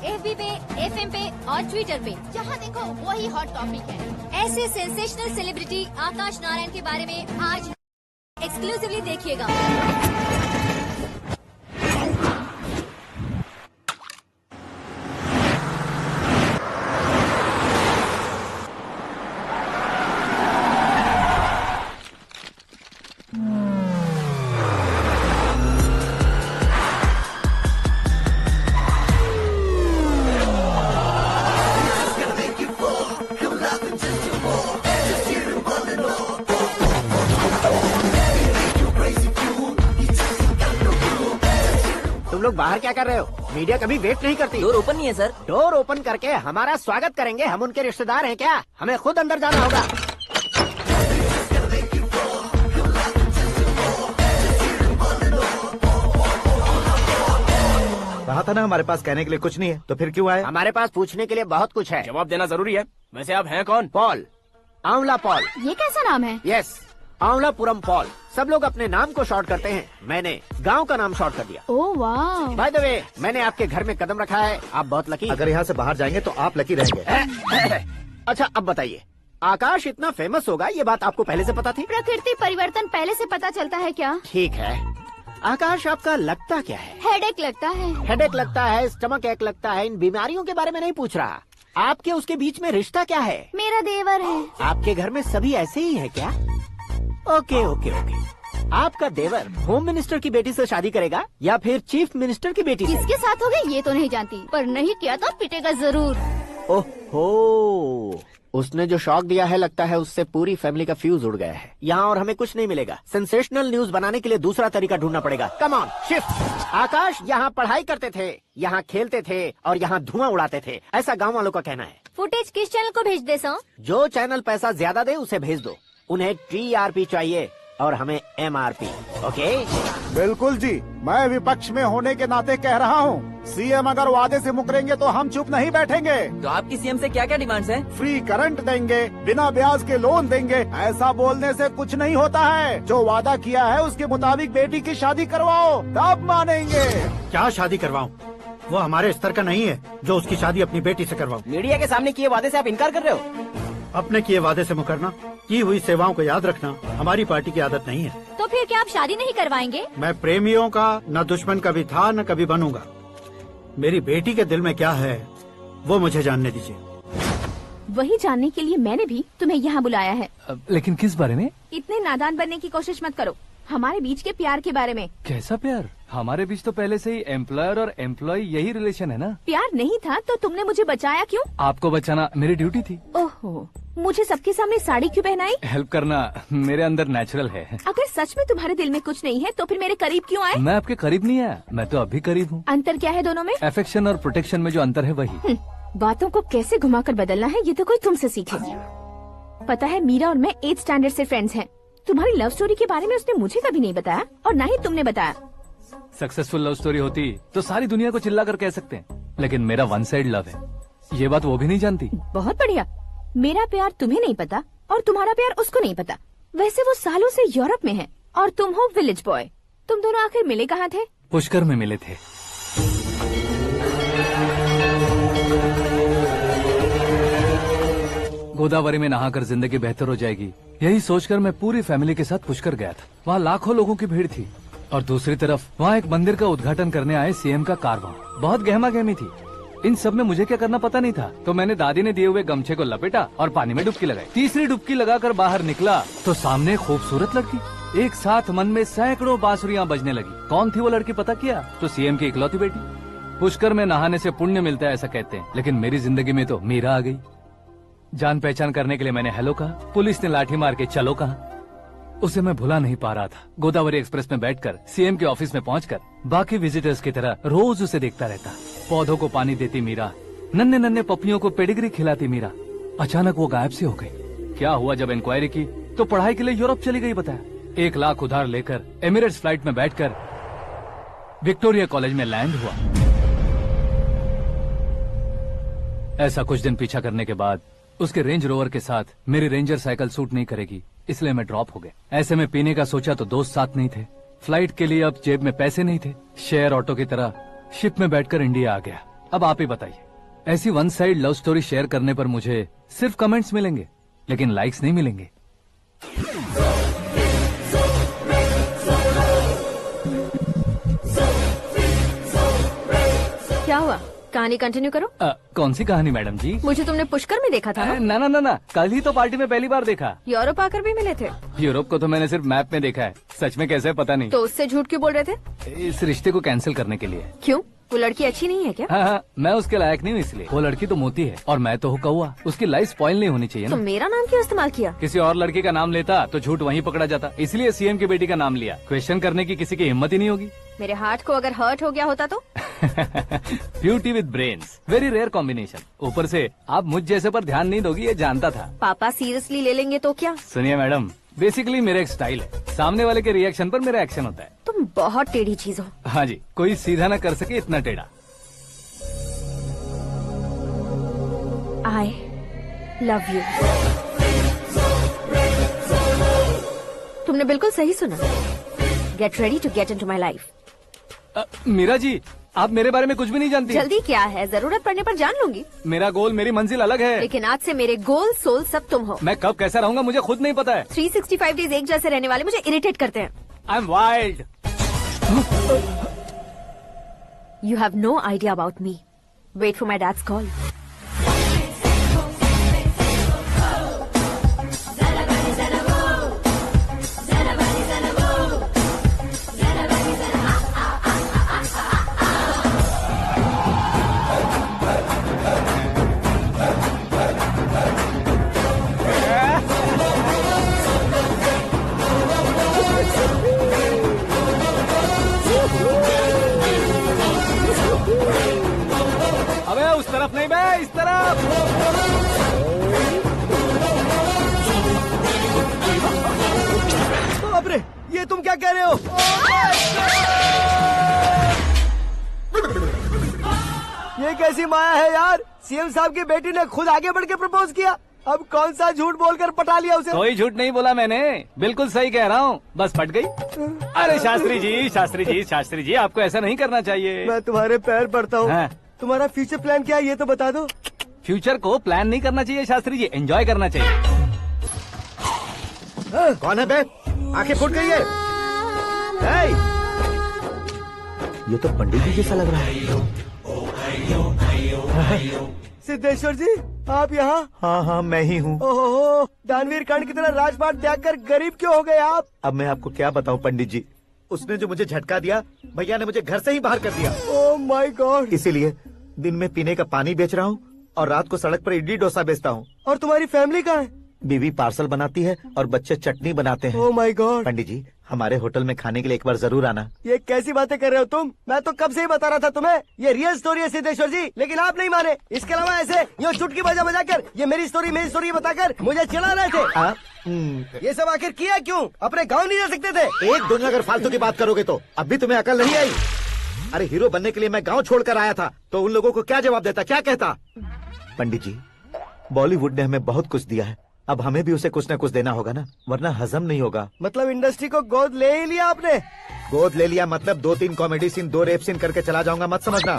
FB पे, FM पे और ट्विटर पे जहाँ देखो वही हॉट टॉपिक है। ऐसे सेंसेशनल सेलिब्रिटी आकाश नारायण के बारे में आज एक्सक्लूसिवली देखिएगा। तुम लोग बाहर क्या कर रहे हो? मीडिया कभी वेट नहीं करती। डोर ओपन नहीं है सर। डोर ओपन करके हमारा स्वागत करेंगे? हम उनके रिश्तेदार हैं क्या? हमें खुद अंदर जाना होगा। कहा था ना हमारे पास कहने के लिए कुछ नहीं है, तो फिर क्यों आए? हमारे पास पूछने के लिए बहुत कुछ है। जवाब देना जरूरी है। वैसे आप हैं कौन? पॉल, आंवला पॉल। ये कैसा नाम है? Yes, Anwalapuram Paul. सब लोग अपने नाम को शॉर्ट करते हैं, मैंने गांव का नाम शॉर्ट कर दिया। ओह वाह। बाय द वे, मैंने आपके घर में कदम रखा है, आप बहुत लकी। अगर यहाँ से बाहर जाएंगे तो आप लकी रहेंगे। अच्छा अब बताइए, आकाश इतना फेमस होगा ये बात आपको पहले से पता थी? प्रकृति परिवर्तन पहले से पता चलता है क्या? ठीक है, आकाश आपका लगता क्या है? हेडेक लगता है। हेडेक लगता है, स्टमक एक लगता है, इन बीमारियों के बारे में नहीं पूछ रहा। आपके उसके बीच में रिश्ता क्या है? मेरा देवर है। आपके घर में सभी ऐसे ही है क्या? Okay okay okay. आपका देवर होम मिनिस्टर की बेटी से शादी करेगा या फिर चीफ मिनिस्टर की बेटी से? किसके साथ होगा ये तो नहीं जानती, पर नहीं किया तो पिटेगा जरूर। ओहो, उसने जो शॉक दिया है लगता है उससे पूरी फैमिली का फ्यूज उड़ गया है। यहाँ और हमें कुछ नहीं मिलेगा। सेंसेशनल न्यूज बनाने के लिए दूसरा तरीका ढूंढना पड़ेगा। Come on shift. आकाश यहाँ पढ़ाई करते थे, यहाँ खेलते थे और यहाँ धुआं उड़ाते थे, ऐसा गाँव वालों का कहना है। फुटेज किस चैनल को भेज दे सो? जो चैनल पैसा ज्यादा दे उसे भेज दो। उन्हें TRP चाहिए और हमें MRP। ओके? बिल्कुल जी, मैं विपक्ष में होने के नाते कह रहा हूँ, सीएम अगर वादे से मुकरेंगे तो हम चुप नहीं बैठेंगे। तो आपकी सीएम से क्या क्या डिमांड्स हैं? फ्री करंट देंगे, बिना ब्याज के लोन देंगे। ऐसा बोलने से कुछ नहीं होता है। जो वादा किया है उसके मुताबिक बेटी की शादी करवाओ, तब मानेंगे। क्या शादी करवाऊं? वो हमारे स्तर का नहीं है जो उसकी शादी अपनी बेटी से करवाऊं। मीडिया के सामने किए वादे से आप इनकार कर रहे हो? अपने किए वादे से मुकरना, की हुई सेवाओं को याद रखना हमारी पार्टी की आदत नहीं है। तो फिर क्या आप शादी नहीं करवाएंगे? मैं प्रेमियों का न दुश्मन कभी था न कभी बनूंगा। मेरी बेटी के दिल में क्या है वो मुझे जानने दीजिए। वही जानने के लिए मैंने भी तुम्हें यहाँ बुलाया है। लेकिन किस बारे में? इतने नादान बनने की कोशिश मत करो। हमारे बीच के प्यार के बारे में। कैसा प्यार? हमारे बीच तो पहले से ही एम्प्लॉयर और एम्प्लॉय यही रिलेशन है ना। प्यार नहीं था तो तुमने मुझे बचाया क्यों? आपको बचाना मेरी ड्यूटी थी। ओहो, मुझे सबके सामने साड़ी क्यों पहनाई? हेल्प करना मेरे अंदर नेचुरल है। अगर सच में तुम्हारे दिल में कुछ नहीं है तो फिर मेरे करीब क्यों आए? मैं आपके करीब नहीं आया, मैं तो अभी करीब हूँ। अंतर क्या है दोनों में? अफेक्शन और प्रोटेक्शन में जो अंतर है वही। बातों को कैसे घुमाकर बदलना है ये तो कोई तुमसे सीखे। पता है, मीरा और मैं 8th स्टैंडर्ड से फ्रेंड्स हैं। तुम्हारी लव स्टोरी के बारे में उसने मुझे कभी नहीं बताया और न ही तुमने बताया। सक्सेसफुल लव स्टोरी होती तो सारी दुनिया को चिल्ला कर कह सकते हैं, लेकिन मेरा वन साइड लव है, ये बात वो भी नहीं जानती। बहुत बढ़िया। मेरा प्यार तुम्हें नहीं पता और तुम्हारा प्यार उसको नहीं पता। वैसे वो सालों से यूरोप में है और तुम हो विलेज बॉय। तुम दोनों आखिर मिले कहाँ थे? पुष्कर में मिले थे। गोदावरी में नहाकर जिंदगी बेहतर हो जाएगी, यही सोचकर मैं पूरी फैमिली के साथ पुष्कर गया था। वहाँ लाखों लोगों की भीड़ थी और दूसरी तरफ वहाँ एक मंदिर का उद्घाटन करने आए सीएम का कारवां। बहुत गहमा गहमी थी। इन सब में मुझे क्या करना पता नहीं था, तो मैंने दादी ने दिए हुए गमछे को लपेटा और पानी में डुबकी लगाई। तीसरी डुबकी लगाकर बाहर निकला तो सामने एक खूबसूरत लड़की। एक साथ मन में सैकड़ों बांसुरियां बजने लगी। कौन थी वो लड़की पता किया? तो सीएम की इकलौती बेटी। पुष्कर में नहाने से पुण्य मिलता है ऐसा कहते हैं, लेकिन मेरी जिंदगी में तो मीरा आ गई। जान पहचान करने के लिए मैंने हेलो कहा, पुलिस ने लाठी मार के चलो कहा। उसे मैं भुला नहीं पा रहा था। गोदावरी एक्सप्रेस में बैठकर सीएम के ऑफिस में पहुंचकर बाकी विजिटर्स की तरह रोज उसे देखता रहता। पौधों को पानी देती मीरा, नन्हे नन्हे पपियों को पेडिग्री खिलाती मीरा। अचानक वो गायब सी हो गई। क्या हुआ? जब इंक्वायरी की तो पढ़ाई के लिए यूरोप चली गई बताया। 1 लाख उधार लेकर एमिरेट्स फ्लाइट में बैठकर विक्टोरिया कॉलेज में लैंड हुआ। ऐसा कुछ दिन पीछा करने के बाद उसके रेंज रोवर के साथ मेरी रेंजर साइकिल सूट नहीं करेगी, इसलिए मैं ड्रॉप हो गया। ऐसे में पीने का सोचा तो दोस्त साथ नहीं थे। फ्लाइट के लिए अब जेब में पैसे नहीं थे। शेयर ऑटो की तरह शिप में बैठकर इंडिया आ गया। अब आप ही बताइए, ऐसी one side love story share करने पर मुझे सिर्फ कमेंट्स मिलेंगे, लेकिन लाइक्स नहीं मिलेंगे। क्या हुआ? कहानी कंटिन्यू करो। कौन सी कहानी मैडम जी? मुझे तुमने पुष्कर में देखा था ना? ना, कल ही तो पार्टी में पहली बार देखा। यूरोप आकर भी मिले थे? यूरोप को तो मैंने सिर्फ मैप में देखा है, सच में कैसे है पता नहीं। तो उससे झूठ क्यों बोल रहे थे? इस रिश्ते को कैंसिल करने के लिए। क्यों? वो लड़की अच्छी नहीं है क्या? हाँ, मैं उसके लायक नहीं हूँ इसलिए। वो लड़की तो मोती है और मैं तो हूँ कौवा। उसकी लाइफ स्पॉइल नहीं होनी चाहिए तो ना। मेरा नाम क्यों इस्तेमाल किया? किसी और लड़की का नाम लेता तो झूठ वहीं पकड़ा जाता, इसलिए सीएम की बेटी का नाम लिया। क्वेश्चन करने की किसी की हिम्मत ही नहीं होगी। मेरे हार्ट को अगर हर्ट हो गया होता तो? Beauty with brains, very rare combination. ऊपर से आप मुझ जैसे पर ध्यान नहीं दोगी, ये जानता था। पापा सीरियसली ले लेंगे तो क्या? सुनिए मैडम, बेसिकली मेरा एक स्टाइल है, सामने वाले के रिएक्शन पर मेरा एक्शन होता है। तुम बहुत टेढ़ी चीज हो। हाँ जी, कोई सीधा न कर सके इतना टेढ़ा। I love you। तुमने बिल्कुल सही सुना। Get ready to get into my life। Meera ji, आप मेरे बारे में कुछ भी नहीं जानती। जल्दी क्या है, जरूरत पड़ने पर जान लूंगी। मेरा गोल, मेरी मंजिल अलग है। लेकिन आज से मेरे गोल सोल सब तुम हो। मैं कब कैसा रहूंगा मुझे खुद नहीं पता है। 365 डेज एक जैसे रहने वाले मुझे इरिटेट करते हैं। I am wild. You have no idea about me। Wait for my dad's call। अबे उस तरफ नहीं बे, इस तरफ। बाप रे, ये तुम क्या कह रहे हो? ये कैसी माया है यार? सीएम साहब की बेटी ने खुद आगे बढ़ के प्रपोज किया। अब कौन सा झूठ बोलकर पटा लिया उसे? कोई झूठ नहीं बोला मैंने, बिल्कुल सही कह रहा हूँ, बस फट गई। अरे शास्त्री जी, आपको ऐसा नहीं करना चाहिए। मैं तुम्हारे पैर पड़ता हूँ। हाँ। तुम्हारा फ्यूचर प्लान क्या है ये तो बता दो। फ्यूचर को प्लान नहीं करना चाहिए शास्त्री जी, एंजॉय करना चाहिए। कौन है बे? आंखें फूट गई है। ये तो पंडित जी जैसा लग रहा है। सिद्धेश्वर जी, आप यहाँ? हाँ, मैं ही हूँ। ओहो, दानवीर कर्ण की तरह राजपाट त्याग कर गरीब क्यों हो गए आप? अब मैं आपको क्या बताऊँ पंडित जी, उसने जो मुझे झटका दिया, भैया ने मुझे घर से ही बाहर कर दिया। Oh my God. इसीलिए दिन में पीने का पानी बेच रहा हूँ और रात को सड़क पर इडली डोसा बेचता हूँ। और तुम्हारी फैमिली कहाँ है? बीवी पार्सल बनाती है और बच्चे चटनी बनाते हैं। Oh my God. पंडित जी, हमारे होटल में खाने के लिए एक बार जरूर आना। ये कैसी बातें कर रहे हो तुम? मैं तो कब से ही बता रहा था तुम्हें, ये रियल स्टोरी है सिद्धेश्वर जी, लेकिन आप नहीं माने। इसके अलावा ऐसे यूँ चुटकी बजा कर ये मेरी स्टोरी बताकर मुझे चिढ़ा रहे थे। ये सब आखिर किया क्यों? अपने गाँव नहीं जा सकते थे? एक दो अगर फालतू की बात करोगे तो अब भी तुम्हें अकल नहीं आई। अरे हीरो बनने के लिए मैं गाँव छोड़कर आया था, तो उन लोगों को क्या जवाब देता, क्या कहता? पंडित जी, बॉलीवुड ने हमें बहुत कुछ दिया है, अब हमें भी उसे कुछ न कुछ देना होगा ना, वरना हजम नहीं होगा। मतलब इंडस्ट्री को गोद ले ही लिया आपने? गोद ले लिया मतलब 2-3 कॉमेडी सीन, 2 रेप सीन करके चला जाऊंगा मत समझना।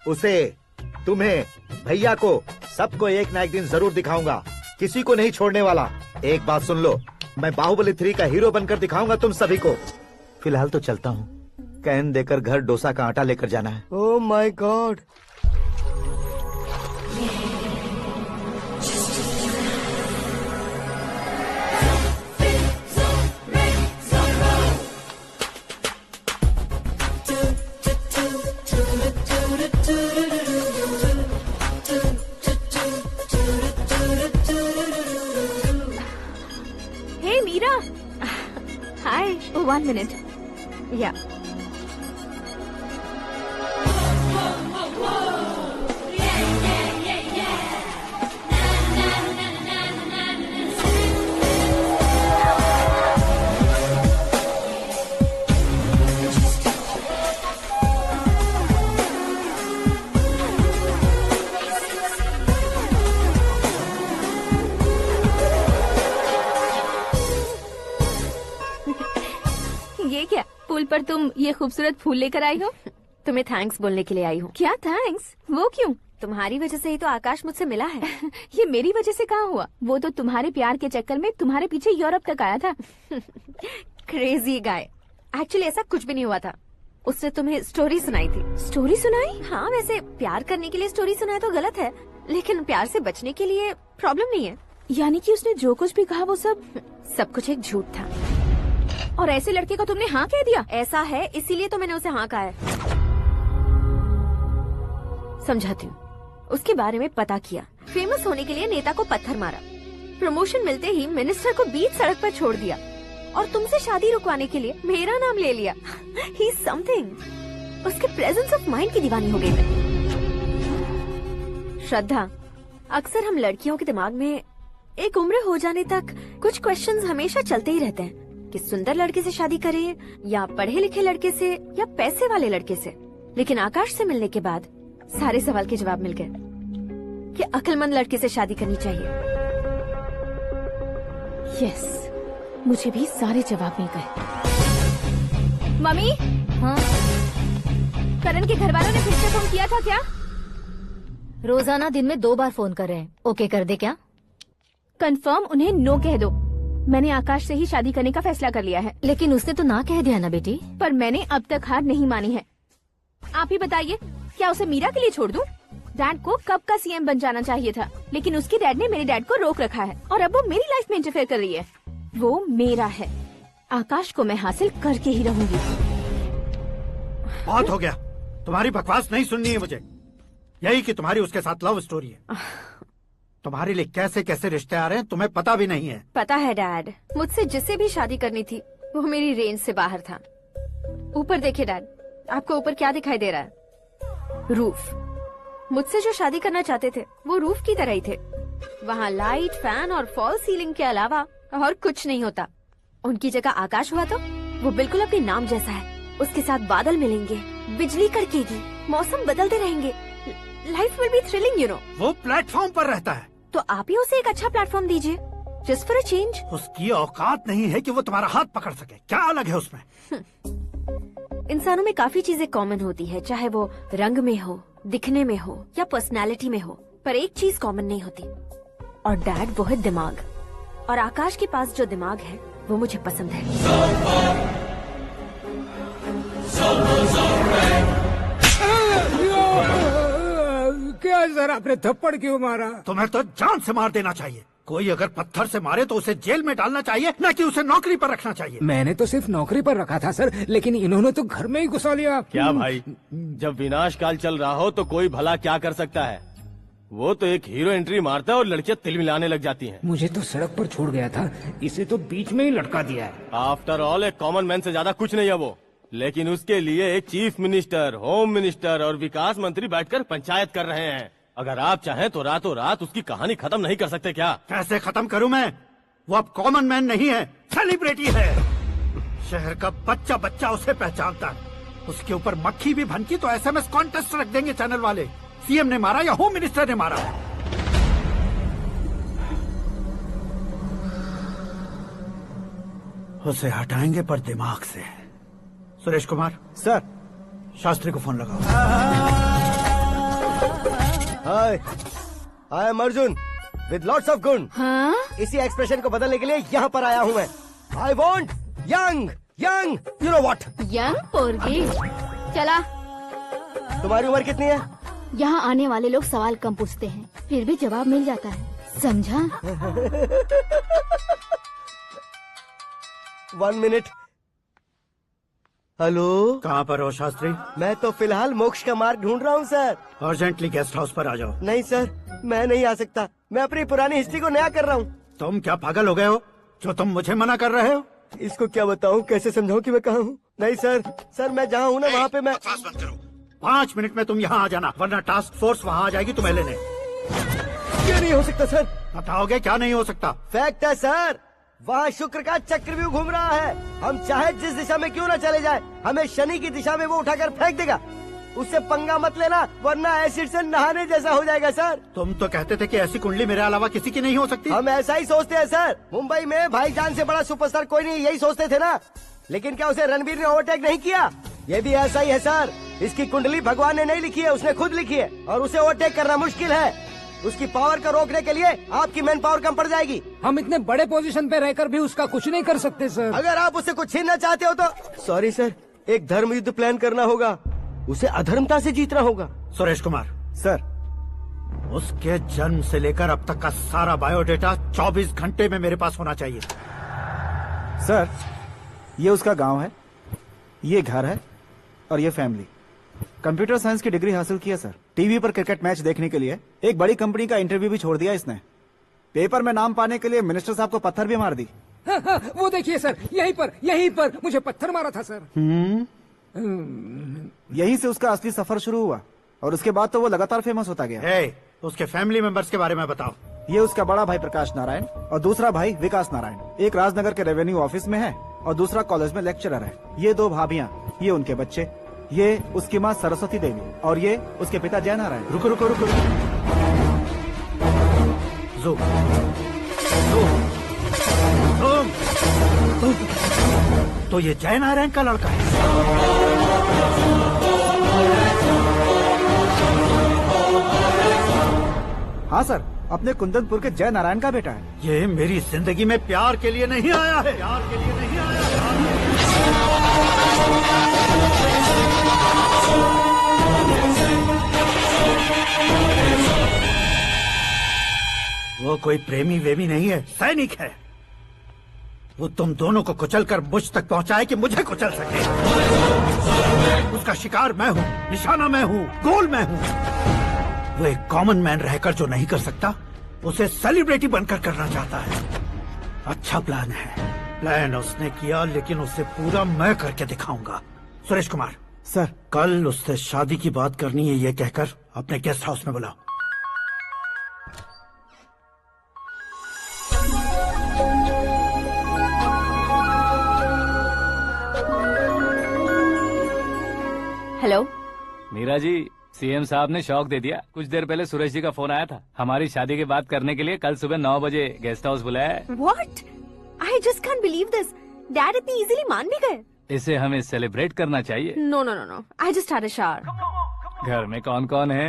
उसे, तुम्हें, भैया को, सबको एक ना एक दिन जरूर दिखाऊंगा, किसी को नहीं छोड़ने वाला। एक बात सुन लो, मैं बाहुबली 3 का हीरो बनकर दिखाऊंगा तुम सभी को। फिलहाल तो चलता हूँ, कैन देकर घर डोसा का आटा लेकर जाना है। Oh my God. Hey Meera. Hi. Oh, 1 minute. Yeah. पुल पर तुम ये खूबसूरत फूल लेकर आई हो? तुम्हें थैंक्स बोलने के लिए आई हूँ। क्या थैंक्स? वो क्यों? तुम्हारी वजह से ही तो आकाश मुझसे मिला है। ये मेरी वजह से कहाँ हुआ? वो तो तुम्हारे प्यार के चक्कर में तुम्हारे पीछे यूरोप तक आया था। Crazy guy. एक्चुअली ऐसा कुछ भी नहीं हुआ था। उसने तुम्हें स्टोरी सुनाई थी। स्टोरी सुनाई? हाँ, वैसे प्यार करने के लिए स्टोरी सुनाए तो गलत है, लेकिन प्यार से बचने के लिए प्रॉब्लम नहीं है। यानी कि उसने जो कुछ भी कहा वो सब कुछ एक झूठ था। और ऐसे लड़के को तुमने हाँ कह दिया? ऐसा है, इसीलिए तो मैंने उसे हाँ कहा है। समझाती हूँ। उसके बारे में पता किया, फेमस होने के लिए नेता को पत्थर मारा, प्रमोशन मिलते ही मिनिस्टर को बीच सड़क पर छोड़ दिया, और तुमसे शादी रुकवाने के लिए मेरा नाम ले लिया। ही समथिंग। उसके प्रेजेंस ऑफ माइंड की दीवानी हो गई मैं। श्रद्धा, अक्सर हम लड़कियों के दिमाग में एक उम्र हो जाने तक कुछ क्वेश्चंस हमेशा चलते ही रहते हैं कि सुंदर लड़के से शादी करें या पढ़े लिखे लड़के से या पैसे वाले लड़के से। लेकिन आकाश से मिलने के बाद सारे सवाल के जवाब मिल गए कि अक्लमंद लड़के से शादी करनी चाहिए। यस, मुझे भी सारे जवाब मिल गए। मम्मी, हाँ? करण के घर वालों ने फिर से फोन किया था क्या? रोजाना दिन में 2 बार फोन कर रहे हैं। ओके कर दे क्या? कंफर्म उन्हें नो कह दो। मैंने आकाश से ही शादी करने का फैसला कर लिया है। लेकिन उसने तो ना कह दिया ना बेटी। पर मैंने अब तक हार नहीं मानी है। आप ही बताइए, क्या उसे मीरा के लिए छोड़ दूं? डैड को कब का सीएम बन जाना चाहिए था, लेकिन उसके डैड ने मेरे डैड को रोक रखा है और अब वो मेरी लाइफ में इंटरफेयर कर रही है। वो मेरा है, आकाश को मैं हासिल करके ही रहूंगी। बहुत हो गया, तुम्हारी बकवास नहीं सुननी है मुझे। यही कि तुम्हारी उसके साथ लव स्टोरी है। तुम्हारे लिए कैसे कैसे रिश्ते आ रहे हैं तुम्हें पता भी नहीं है। पता है डैड, मुझसे जिससे भी शादी करनी थी वो मेरी रेंज से बाहर था। ऊपर देखिए डैड, आपको ऊपर क्या दिखाई दे रहा है? रूफ। मुझसे जो शादी करना चाहते थे वो रूफ की तरह ही थे। वहाँ लाइट, फैन और फॉल सीलिंग के अलावा और कुछ नहीं होता। उनकी जगह आकाश हुआ तो वो बिल्कुल अपने नाम जैसा है। उसके साथ बादल मिलेंगे, बिजली कड़केगी, मौसम बदलते रहेंगे। Life will be thrilling, you know. वो प्लेटफॉर्म पर रहता है तो आप ही उसे एक अच्छा प्लेटफॉर्म दीजिए, जस्ट फॉर अ चेंज। उसकी औकात नहीं है कि वो तुम्हारा हाथ पकड़ सके। क्या अलग है उसमें? इंसानों में काफी चीजें कॉमन होती है, चाहे वो रंग में हो, दिखने में हो या पर्सनालिटी में हो, पर एक चीज कॉमन नहीं होती, और डैड वो है दिमाग। और आकाश के पास जो दिमाग है वो मुझे पसंद है। क्या सर, आपने थप्पड़ क्यों मारा? तुम्हें तो जान से मार देना चाहिए। कोई अगर पत्थर से मारे तो उसे जेल में डालना चाहिए, न कि उसे नौकरी पर रखना चाहिए। मैंने तो सिर्फ नौकरी पर रखा था सर, लेकिन इन्होंने तो घर में ही घुसा लिया। क्या भाई, जब विनाश काल चल रहा हो तो कोई भला क्या कर सकता है? वो तो एक हीरो एंट्री मारता है और लड़कियां तिलमिलाने लग जाती हैं। मुझे तो सड़क पर छोड़ गया था, इसे तो बीच में ही लटका दिया है। आफ्टर ऑल एक कॉमन मैन से ज्यादा कुछ नहीं है वो, लेकिन उसके लिए एक चीफ मिनिस्टर, होम मिनिस्टर और विकास मंत्री बैठकर पंचायत कर रहे हैं। अगर आप चाहें तो रातों रात उसकी कहानी खत्म नहीं कर सकते क्या? कैसे खत्म करूं मैं? वो अब कॉमन मैन नहीं है, सेलिब्रिटी है। शहर का बच्चा बच्चा उसे पहचानता है। उसके ऊपर मक्खी भी भनकी तो एसएमएस कॉन्टेस्ट रख देंगे चैनल वाले। सीएम ने मारा या होम मिनिस्टर ने मारा? उसे हटाएंगे पर दिमाग से। सुरेश कुमार सर, शास्त्री को फोन लगाओ। Hi, I am Arjun with lots of गुण। हाँ? इसी एक्सप्रेशन को बदलने के लिए यहाँ पर आया हूँ मैं। I want young young, you know what? Young पोरगी। चला। तुम्हारी उम्र कितनी है? यहाँ आने वाले लोग सवाल कम पूछते हैं, फिर भी जवाब मिल जाता है, समझा? 1 मिनट। हेलो, कहाँ पर हो शास्त्री? मैं तो फिलहाल मोक्ष का मार्ग ढूंढ रहा हूँ सर। अर्जेंटली गेस्ट हाउस पर आ जाओ। नहीं सर, मैं नहीं आ सकता। मैं अपनी पुरानी हिस्ट्री को नया कर रहा हूँ। तुम क्या पागल हो गए हो जो तुम मुझे मना कर रहे हो? इसको क्या बताऊँ, कैसे समझाऊँ कि मैं कहाँ हूँ? नहीं सर, मैं जहाँ हूँ ना वहाँ पे मैं। 5 मिनट में तुम यहाँ आ जाना, वरना टास्क फोर्स वहाँ आ जाएगी तुम्हें लेने। क्यों नहीं हो सकता सर? बताओगे क्या नहीं हो सकता? फैक्ट है सर, वहाँ शुक्र का चक्रव्यूह घूम रहा है। हम चाहे जिस दिशा में क्यों न चले जाए, हमें शनि की दिशा में वो उठाकर फेंक देगा। उससे पंगा मत लेना, वरना एसिड से नहाने जैसा हो जाएगा सर। तुम तो कहते थे कि ऐसी कुंडली मेरे अलावा किसी की नहीं हो सकती। हम ऐसा ही सोचते हैं सर। मुंबई में भाईजान से बड़ा सुपरस्टार कोई नहीं, यही सोचते थे ना। लेकिन क्या उसे रणबीर ने ओवरटेक नहीं किया? ये भी ऐसा ही है सर। इसकी कुंडली भगवान ने नहीं लिखी है, उसने खुद लिखी है, और उसे ओवरटेक करना मुश्किल है। उसकी पावर को रोकने के लिए आपकी मैन पावर कम पड़ जाएगी। हम इतने बड़े पोजीशन पे रहकर भी उसका कुछ नहीं कर सकते सर। अगर आप उससे कुछ छीनना चाहते हो तो सॉरी सर, एक धर्म युद्ध प्लान करना होगा। उसे अधर्मता से जीतना होगा। सुरेश कुमार सर, उसके जन्म से लेकर अब तक का सारा बायोडेटा 24 घंटे में मेरे पास होना चाहिए। सर, ये उसका गांव है, ये घर है और ये फैमिली। कंप्यूटर साइंस की डिग्री हासिल की है सर। टीवी पर क्रिकेट मैच देखने के लिए एक बड़ी कंपनी का इंटरव्यू भी छोड़ दिया इसने। पेपर में नाम पाने के लिए मिनिस्टर साहब को पत्थर भी मार दी। हाँ, वो देखिए सर, यहीं पर मुझे पत्थर मारा था सर। यहीं से उसका असली सफर शुरू हुआ और उसके बाद तो वो लगातार फेमस होता गया। उसके फैमिली मेंबर्स के बारे में बताओ। ये उसका बड़ा भाई प्रकाश नारायण और दूसरा भाई विकास नारायण। एक राजनगर के रेवेन्यू ऑफिस में है और दूसरा कॉलेज में लेक्चरर है। ये 2 भाभियां, ये उनके बच्चे, ये उसकी माँ सरस्वती देवी और ये उसके पिता जय नारायण। रुको रुको रुको, जो तो ये जय नारायण का लड़का है। हाँ सर, अपने कुंदनपुर के जय नारायण का बेटा है। ये मेरी जिंदगी में प्यार के लिए नहीं आया है, प्यार के लिए नहीं आया है। वो कोई प्रेमी वेमी नहीं है, सैनिक है। वो तुम दोनों को कुचलकर मुझ तक पहुंचाए कि मुझे कुचल सके। उसका शिकार मैं हूँ, निशाना मैं हूँ, गोल मैं हूँ। वो एक कॉमन मैन रहकर जो नहीं कर सकता, उसे सेलिब्रिटी बनकर करना चाहता है। अच्छा प्लान है। प्लान उसने किया, लेकिन उसे पूरा मैं करके दिखाऊंगा। सुरेश कुमार सर, कल उससे शादी की बात करनी है, ये कहकर अपने गेस्ट हाउस में बुलाओ। हेलो मीरा जी, सीएम साहब ने शौक दे दिया। कुछ देर पहले सुरेश जी का फोन आया था, हमारी शादी की बात करने के लिए कल सुबह 9 बजे गेस्ट हाउस बुलाया है। What? I just can't believe this. Dad इतनी इजीली मान भी गए। इसे हमें सेलिब्रेट करना चाहिए। No. I just had a shower. घर में कौन कौन है?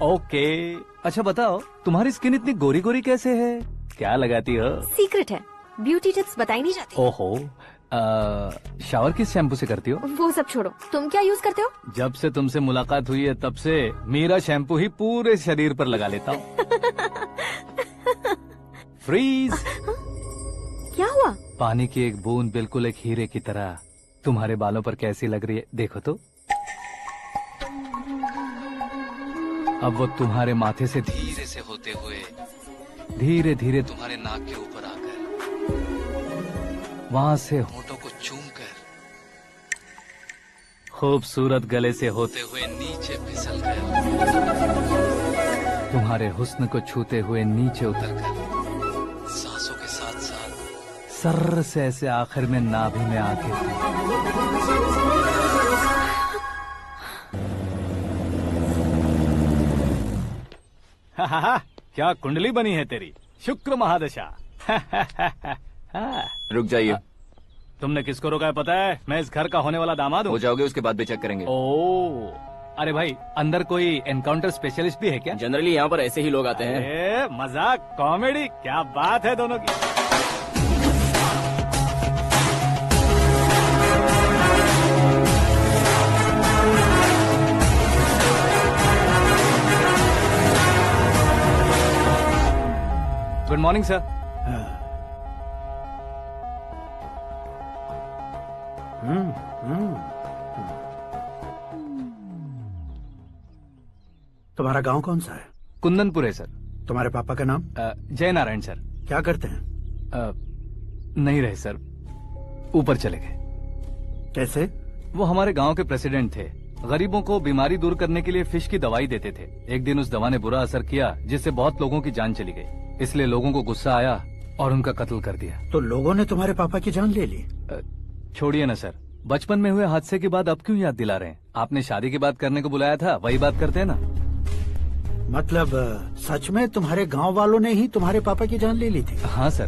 ओके। अच्छा बताओ, तुम्हारी स्किन इतनी गोरी गोरी कैसे है? क्या लगाती हो? सीक्रेट है, ब्यूटी टिप्स बताई नहीं जाती। ओहो, शावर किस शैम्पू से करती हो? वो सब छोड़ो, तुम क्या यूज करते हो? जब से तुमसे मुलाकात हुई है तब से मेरा शैम्पू ही पूरे शरीर पर लगा लेता हूँ। फ्रीज। क्या हुआ? पानी की एक बूंद बिल्कुल एक हीरे की तरह तुम्हारे बालों पर कैसी लग रही है, देखो तो। अब वो तुम्हारे माथे से धीरे से होते हुए धीरे धीरे तुम्हारे नाक के ऊपर आकर वहां से होठों को चूमकर खूबसूरत गले से होते हुए नीचे फिसल कर तुम्हारे हुस्न को छूते हुए नीचे उतरकर सांसों के साथ साथ सर्र से ऐसे आखिर में नाभि में आके क्या कुंडली बनी है तेरी, शुक्र महादशा। रुक जाइए। तुमने किसको रोका है पता है? मैं इस घर का होने वाला दामाद हूँ। हो जाओगे उसके बाद भी चेक करेंगे। ओ, अरे भाई, अंदर कोई एनकाउंटर स्पेशलिस्ट भी है क्या? जनरली यहाँ पर ऐसे ही लोग आते हैं। मजाक, कॉमेडी, क्या बात है दोनों की। Good morning sir. तुम्हारा गांव कौन सा है? कुंदनपुर है सर। तुम्हारे पापा का नाम? जय नारायण सर। क्या करते हैं? नहीं रहे सर, ऊपर चले गए। कैसे? वो हमारे गांव के प्रेसिडेंट थे। गरीबों को बीमारी दूर करने के लिए फिश की दवाई देते थे। एक दिन उस दवा ने बुरा असर किया जिससे बहुत लोगों की जान चली गई। इसलिए लोगों को गुस्सा आया और उनका कत्ल कर दिया। तो लोगों ने तुम्हारे पापा की जान ले ली? छोड़िए ना सर, बचपन में हुए हादसे के बाद अब क्यों याद दिला रहे हैं? आपने शादी की बात करने को बुलाया था, वही बात करते हैं ना। मतलब सच में तुम्हारे गांव वालों ने ही तुम्हारे पापा की जान ले ली थी? हाँ सर।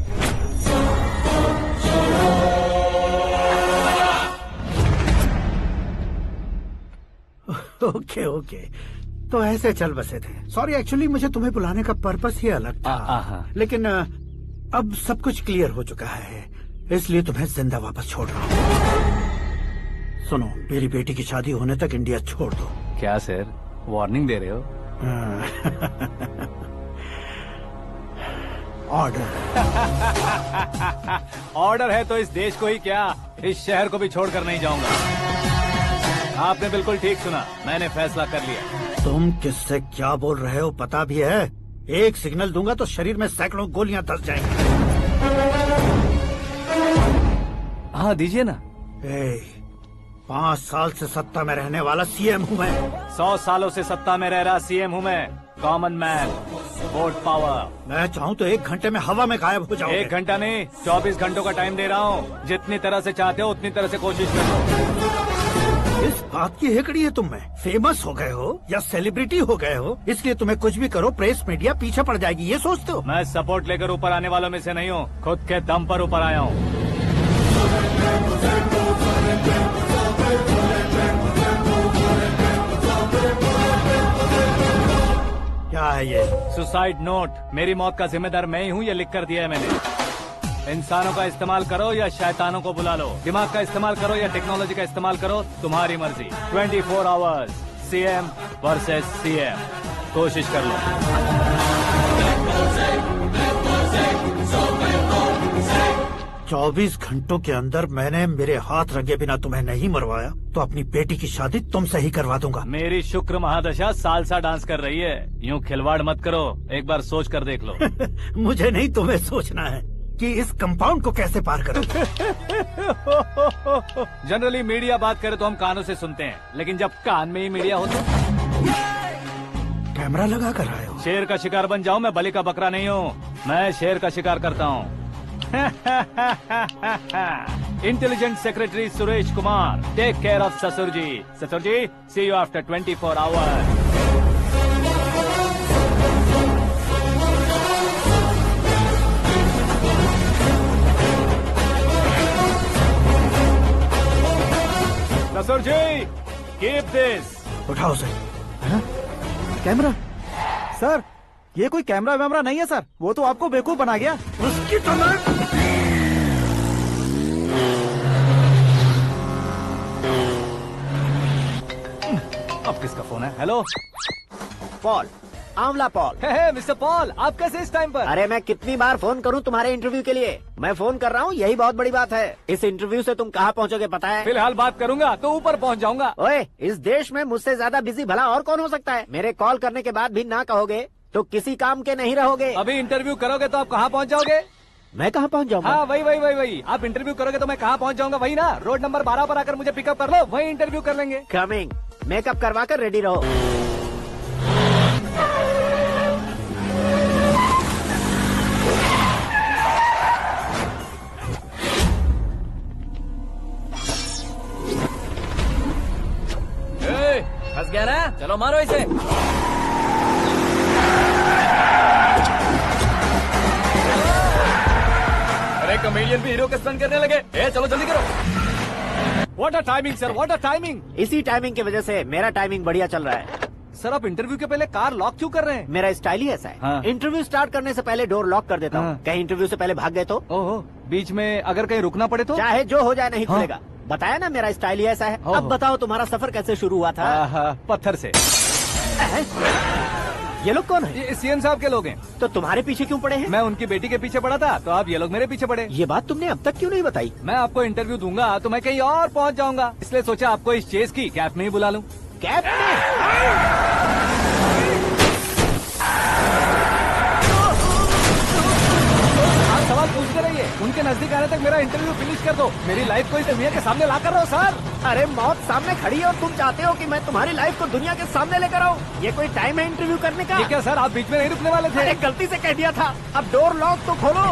ओके ओके, तो ऐसे चल बसे थे। सॉरी, एक्चुअली मुझे तुम्हें बुलाने का पर्पस ही अलग था, लेकिन अब सब कुछ क्लियर हो चुका है, इसलिए तुम्हें जिंदा वापस छोड़ रहा हूँ। सुनो, मेरी बेटी की शादी होने तक इंडिया छोड़ दो। क्या सर, वार्निंग दे रहे हो? ऑर्डर। ऑर्डर है तो इस देश को ही क्या, इस शहर को भी छोड़कर नहीं जाऊंगा। आपने बिल्कुल ठीक सुना, मैंने फैसला कर लिया। तुम किससे क्या बोल रहे हो पता भी है? एक सिग्नल दूंगा तो शरीर में सैकड़ों गोलियां धस जाएंगी। हाँ दीजिए ना। 5 साल से सत्ता में रहने वाला सीएम हूँ मैं। 100 सालों से सत्ता में रह रहा सीएम हूँ मैं। Common man, vote power. मैं चाहूँ तो 1 घंटे में हवा में गायब हो जाऊँ। 1 घंटा नहीं, 24 घंटों का टाइम दे रहा हूँ। जितनी तरह से चाहते हो उतनी तरह से कोशिश करो। इस बात की हेकड़ी है तुम में। फेमस हो गए हो या सेलिब्रिटी हो गए हो, इसलिए तुम्हें कुछ भी करो प्रेस मीडिया पीछे पड़ जाएगी, ये सोचते हो? मैं सपोर्ट लेकर ऊपर आने वालों में से नहीं हूँ, खुद के दम पर ऊपर आया हूँ। क्या है ये? Suicide note. मेरी मौत का जिम्मेदार मैं ही हूँ, ये लिख कर दिया है मैंने। इंसानों का इस्तेमाल करो या शैतानों को बुला लो, दिमाग का इस्तेमाल करो या टेक्नोलॉजी का इस्तेमाल करो, तुम्हारी मर्जी। 24 आवर्स, सीएम वर्सेस सीएम, कोशिश कर लो। 24 घंटों के अंदर मैंने मेरे हाथ रंगे बिना तुम्हें नहीं मरवाया तो अपनी बेटी की शादी तुमसे ही करवा दूंगा। मेरी शुक्र महादशा सालसा डांस कर रही है, यूँ खिलवाड़ मत करो, एक बार सोच कर देख लो। मुझे नहीं, तुम्हें सोचना है कि इस कंपाउंड को कैसे पार करो। जनरली मीडिया बात करे तो हम कानों से सुनते हैं, लेकिन जब कान में ही मीडिया हो तो कैमरा लगा कर आए हो। शेर का शिकार बन जाऊं, मैं बलि का बकरा नहीं हूँ, मैं शेर का शिकार करता हूँ। Intelligent secretary Suresh Kumar, take care of ससुर जी। ससुर जी, सी यू आफ्टर 24 आवर्स। ससुर जी, कीप दिस। उठाओ सर। कैमरा? सर, ये कोई कैमरा वैमरा नहीं है सर, वो तो आपको बेवकूफ बना गया। उसकी तो मैं... अब किसका फोन है? हेलो पॉल, आंवला पॉल। मिस्टर पॉल, आप कैसे इस टाइम पर? अरे मैं कितनी बार फोन करूं तुम्हारे इंटरव्यू के लिए? मैं फोन कर रहा हूं, यही बहुत बड़ी बात है। इस इंटरव्यू से तुम कहां पहुंचोगे पता है? फिलहाल बात करूंगा तो ऊपर पहुंच जाऊंगा। ओए, इस देश में मुझसे ज्यादा बिजी भला और कौन हो सकता है? मेरे कॉल करने के बाद भी ना कहोगे तो किसी काम के नहीं रहोगे। अभी इंटरव्यू करोगे तो आप कहाँ पहुँच जाओगे? मैं कहाँ पहुँच जाऊंगा? हाँ, वही। आप इंटरव्यू करोगे तो मैं कहाँ पहुँच जाऊंगा? वही ना, रोड नंबर 12 पर आकर मुझे पिकअप कर लो, वही इंटरव्यू कर लेंगे। कमिंग। मेकअप करवा कर रेडी रहो। फंस गया ना, चलो मारो इसे। अरे कमेडियन भी हीरो के स्टंट करने लगे। चलो जल्दी करो। What a timing sir, what a timing. इसी टाइमिंग की वजह से मेरा टाइमिंग बढ़िया चल रहा है। सर, आप इंटरव्यू के पहले कार लॉक क्यों कर रहे हैं? मेरा स्टाइल ही ऐसा है। हाँ। इंटरव्यू स्टार्ट करने से पहले डोर लॉक कर देता हूँ। कहीं इंटरव्यू से पहले भाग गए तो? ओहो, बीच में अगर कहीं रुकना पड़े तो? चाहे जो हो जाए नहीं खुलेगा। बताया ना मेरा स्टाइल ही ऐसा है। अब बताओ तुम्हारा सफर कैसे शुरू हुआ था? पत्थर से। ये लोग कौन है? ये सीएम साहब के लोग हैं। तो तुम्हारे पीछे क्यों पड़े हैं? मैं उनकी बेटी के पीछे पड़ा था, तो आप ये लोग मेरे पीछे पड़े। ये बात तुमने अब तक क्यों नहीं बताई? मैं आपको इंटरव्यू दूंगा तो मैं कहीं और पहुंच जाऊंगा, इसलिए सोचा आपको इस चेस की कैप में ही बुला लूं। कैप में? सवाल पूछते रहिए, उनके नजदीक आने तक मेरा इंटरव्यू फिनिश कर दो। मेरी लाइफ को इस दुनिया के सामने ला कर रहो सर। अरे मौत सामने खड़ी है और तुम चाहते हो कि मैं तुम्हारी लाइफ को दुनिया के सामने लेकर आऊं? ये कोई टाइम है इंटरव्यू करने का? ये क्या सर, आप बीच में नहीं रुकने वाले थे? अरे गलती से कह दिया था, अब डोर लॉक तो खोलो।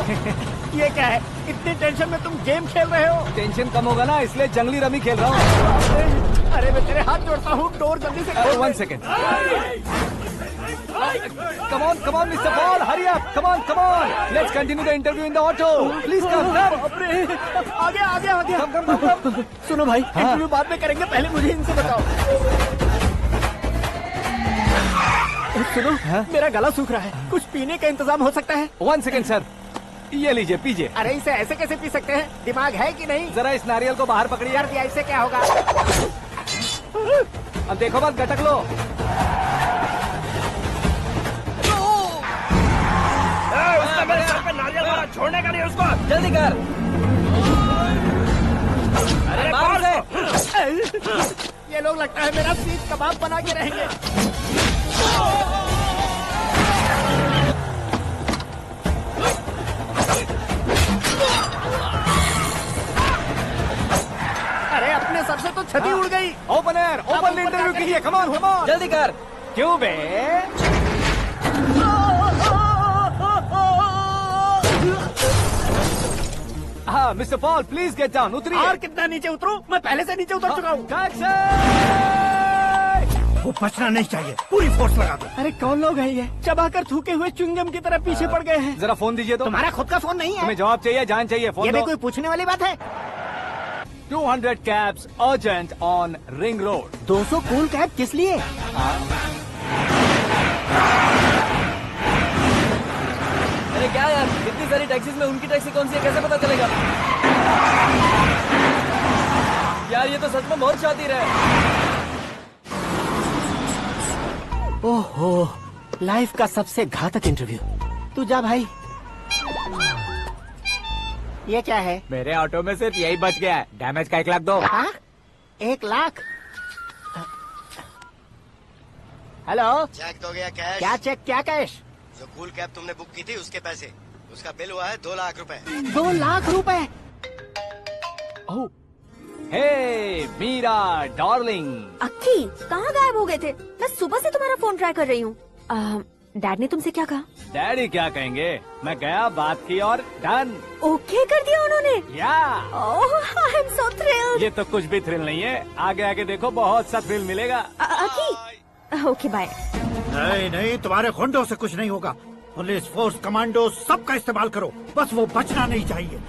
ये क्या है, इतनी टेंशन में तुम गेम खेल रहे हो? टेंशन कम होगा ना, इसलिए जंगली रमी खेल रहा हूँ। अरे मैं तेरे हाथ जोड़ता हूँ, डोर जल्दी से खोल। 1 second. Come on, Mr. Paul, hurry up! Come on! Let's continue the interview in the auto. Please come. आगे। सुनो भाई, इंटरव्यू बाद में करेंगे, पहले मुझे इनसे बताओ। सुनो, मेरा गला सूख रहा है, कुछ पीने का इंतजाम हो सकता है? 1 सेकेंड सर, ये लीजिए पीजिए। अरे इसे ऐसे कैसे पी सकते हैं? दिमाग है कि नहीं? जरा इस नारियल को बाहर पकड़िए। कर दिया, इससे क्या होगा? अब देखो मत, गटक लो। उसने मेरे सर पे नारियल मारा, छोड़ने का नहीं उसको। जल्दी कर। अरे मार दे। ये लोग लगता है मेरा सीख कबाब बना के रहेंगे। अरे अपने सर से तो छती उड़ गई। ओपनर, ओपन इंटरव्यू कीजिए। कम ऑन, कम ऑन, जल्दी कर। क्यों बे? हाँ mister Paul, please get down. उतरिए। और कितना नीचे उतरूं? मैं पहले से नीचे उतर चुका हूँ। वो बचना नहीं चाहिए, पूरी फोर्स लगा दो। अरे कौन लोग हैं ये? चबाकर थूके हुए च्युइंगम की तरह पीछे पड़ गए हैं। जरा फोन दीजिए तो। तुम्हारा खुद का फोन नहीं है? तुम्हें जवाब चाहिए, जान चाहिए, फोन ये भी दो। कोई पूछने वाली बात है? 200 cabs urgent on Ring Road. 200 cool cab किस लिए? अरे क्या यार, इतनी सारी टैक्सीज में उनकी टैक्सी कौन सी है, कैसे पता चलेगा? यार ये तो सच में बहुत शातिर है। ओहो, लाइफ का सबसे घातक इंटरव्यू। तू जा भाई। ये क्या है? मेरे ऑटो में सिर्फ यही बच गया है। डैमेज का 1 लाख दो। 1 लाख? हेलो, चेक तो गया कैश। क्या चेक, क्या कैश? जो कूल कैब तुमने बुक की थी उसके पैसे, उसका बिल हुआ है 2 लाख रुपए। 2 लाख रुपए? ओह, हे मीरा डार्लिंग। अक्की, कहाँ गायब हो गए थे? मैं सुबह से तुम्हारा फोन ट्राई कर रही हूँ। डैड ने तुमसे क्या कहा? डैडी क्या कहेंगे, मैं गया, बात की और डन। ओके कर दिया उन्होंने? या। ओह, आई एम सो थ्रिल्ड। ये तो कुछ भी थ्रिल नहीं है, आगे आगे देखो बहुत सा थ्रिल मिलेगा। अक्की, ओके बाय। नहीं नहीं, तुम्हारे गुंडों से कुछ नहीं होगा। पुलिस फोर्स, कमांडो, सबका इस्तेमाल करो, बस वो बचना नहीं चाहिए।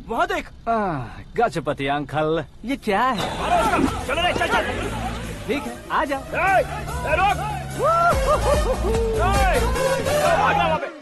वहाँ देख। गजपति अंकल, ये क्या है? चलो रे, चल चल। ठीक है, आ जाओ। रोक। आ जा वहाँ पे।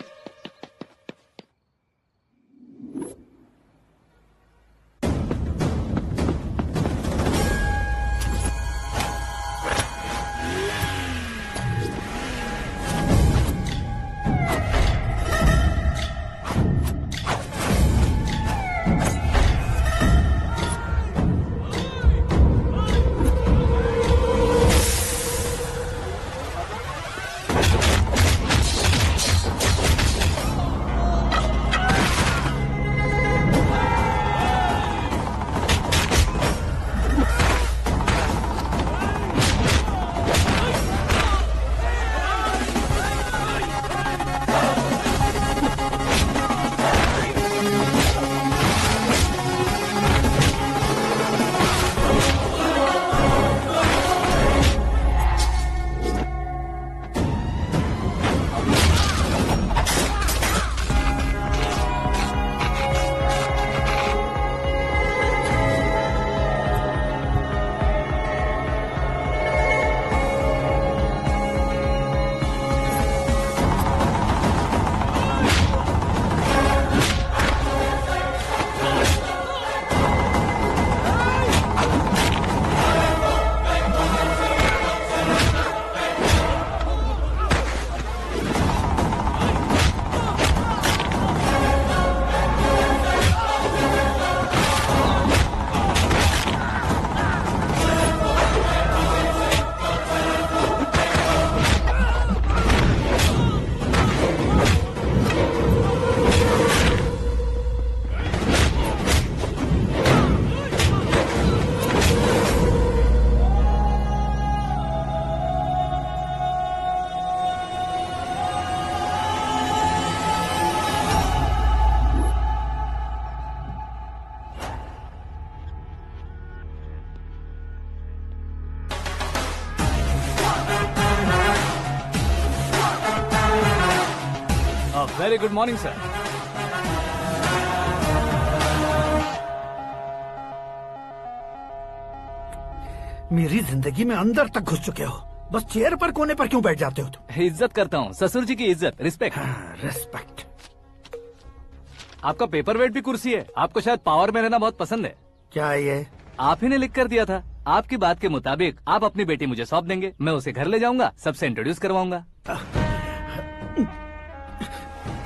Very good morning, sir. मेरी जिंदगी में अंदर तक घुस चुके हो, बस चेयर पर कोने पर क्यों बैठ जाते हो तुम? इज्जत करता हूँ, ससुर जी की इज्जत, रिस्पेक्ट। रिस्पेक्ट। आपका पेपर वेट भी कुर्सी है। आपको शायद पावर में रहना बहुत पसंद है। क्या ये? आप ही ने लिख कर दिया था। आपकी बात के मुताबिक आप अपनी बेटी मुझे सौंप देंगे, मैं उसे घर ले जाऊंगा, सबसे इंट्रोड्यूस करवाऊंगा।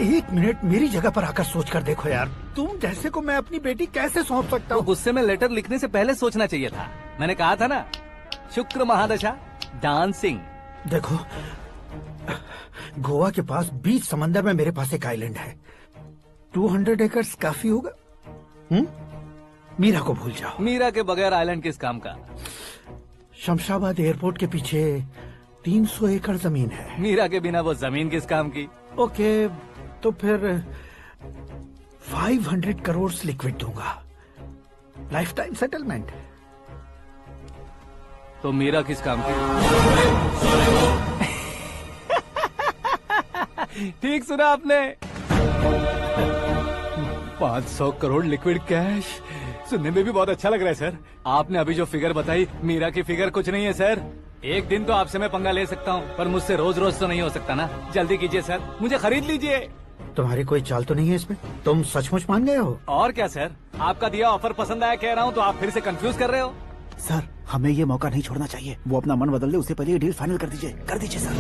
एक मिनट मेरी जगह पर आकर सोच कर देखो यार, तुम जैसे को मैं अपनी बेटी कैसे सौंप सकता हूँ? गुस्से में लेटर लिखने से पहले सोचना चाहिए था। मैंने कहा था ना, शुक्र महादशा डांसिंग। देखो, गोवा के पास बीच समंदर में मेरे पास एक आइलैंड है, 200 एकर्स काफी होगा। मीरा को भूल जाओ। मीरा के बगैर आइलैंड किस काम का? शमशाबाद एयरपोर्ट के पीछे 300 एकड़ जमीन है। मीरा के बिना वो जमीन किस काम की? ओके, तो फिर 500 करोड़ लिक्विड दूंगा, लाइफ टाइम सेटलमेंट। तो मीरा किस काम की? ठीक सुना आपने, 500 करोड़ लिक्विड कैश। सुनने में भी बहुत अच्छा लग रहा है सर। आपने अभी जो फिगर बताई, मीरा की फिगर कुछ नहीं है सर। एक दिन तो आपसे मैं पंगा ले सकता हूँ, पर मुझसे रोज रोज तो नहीं हो सकता ना। जल्दी कीजिए सर, मुझे खरीद लीजिए। तुम्हारी कोई चाल तो नहीं है इसमें? तुम सचमुच मान गए हो? और क्या सर, आपका दिया ऑफर पसंद आया कह रहा हूँ, तो आप फिर से कंफ्यूज कर रहे हो। सर, हमें ये मौका नहीं छोड़ना चाहिए। वो अपना मन बदल ले, उससे पहले ये डील फाइनल कर दीजिए। कर दीजिए सर।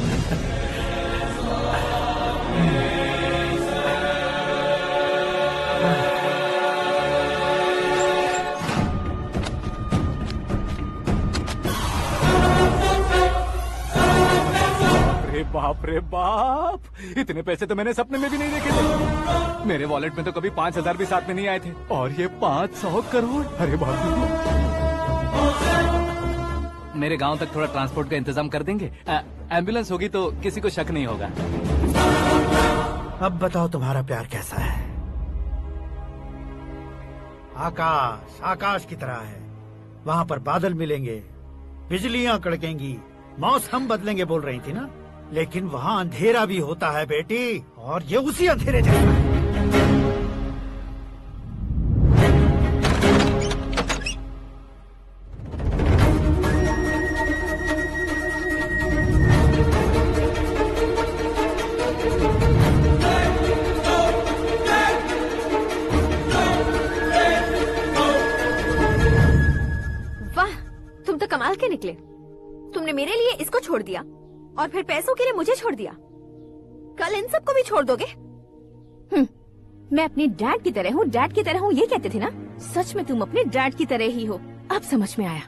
बाप रे बाप, इतने पैसे तो मैंने सपने में भी नहीं देखे थे। मेरे वॉलेट में तो कभी 5000 भी साथ में नहीं आए थे, और ये 500 करोड़। अरे बाप रे। मेरे गांव तक थोड़ा ट्रांसपोर्ट का इंतजाम कर देंगे? एम्बुलेंस होगी तो किसी को शक नहीं होगा। अब बताओ तुम्हारा प्यार कैसा है? आकाश आकाश की तरह है, वहाँ पर बादल मिलेंगे, बिजलियाँ कड़केंगी, मौसम बदलेंगे बोल रही थी ना। लेकिन वहाँ अंधेरा भी होता है बेटी, और ये उसी अंधेरे जैसा है। वाह, तुम तो कमाल के निकले। तुमने मेरे लिए इसको छोड़ दिया और फिर पैसों के लिए मुझे छोड़ दिया। कल इन सबको भी छोड़ दोगे? मैं अपने डैड की तरह हूँ, डैड की तरह हूँ, ये कहते थे ना। सच में तुम अपने डैड की तरह ही हो, अब समझ में आया।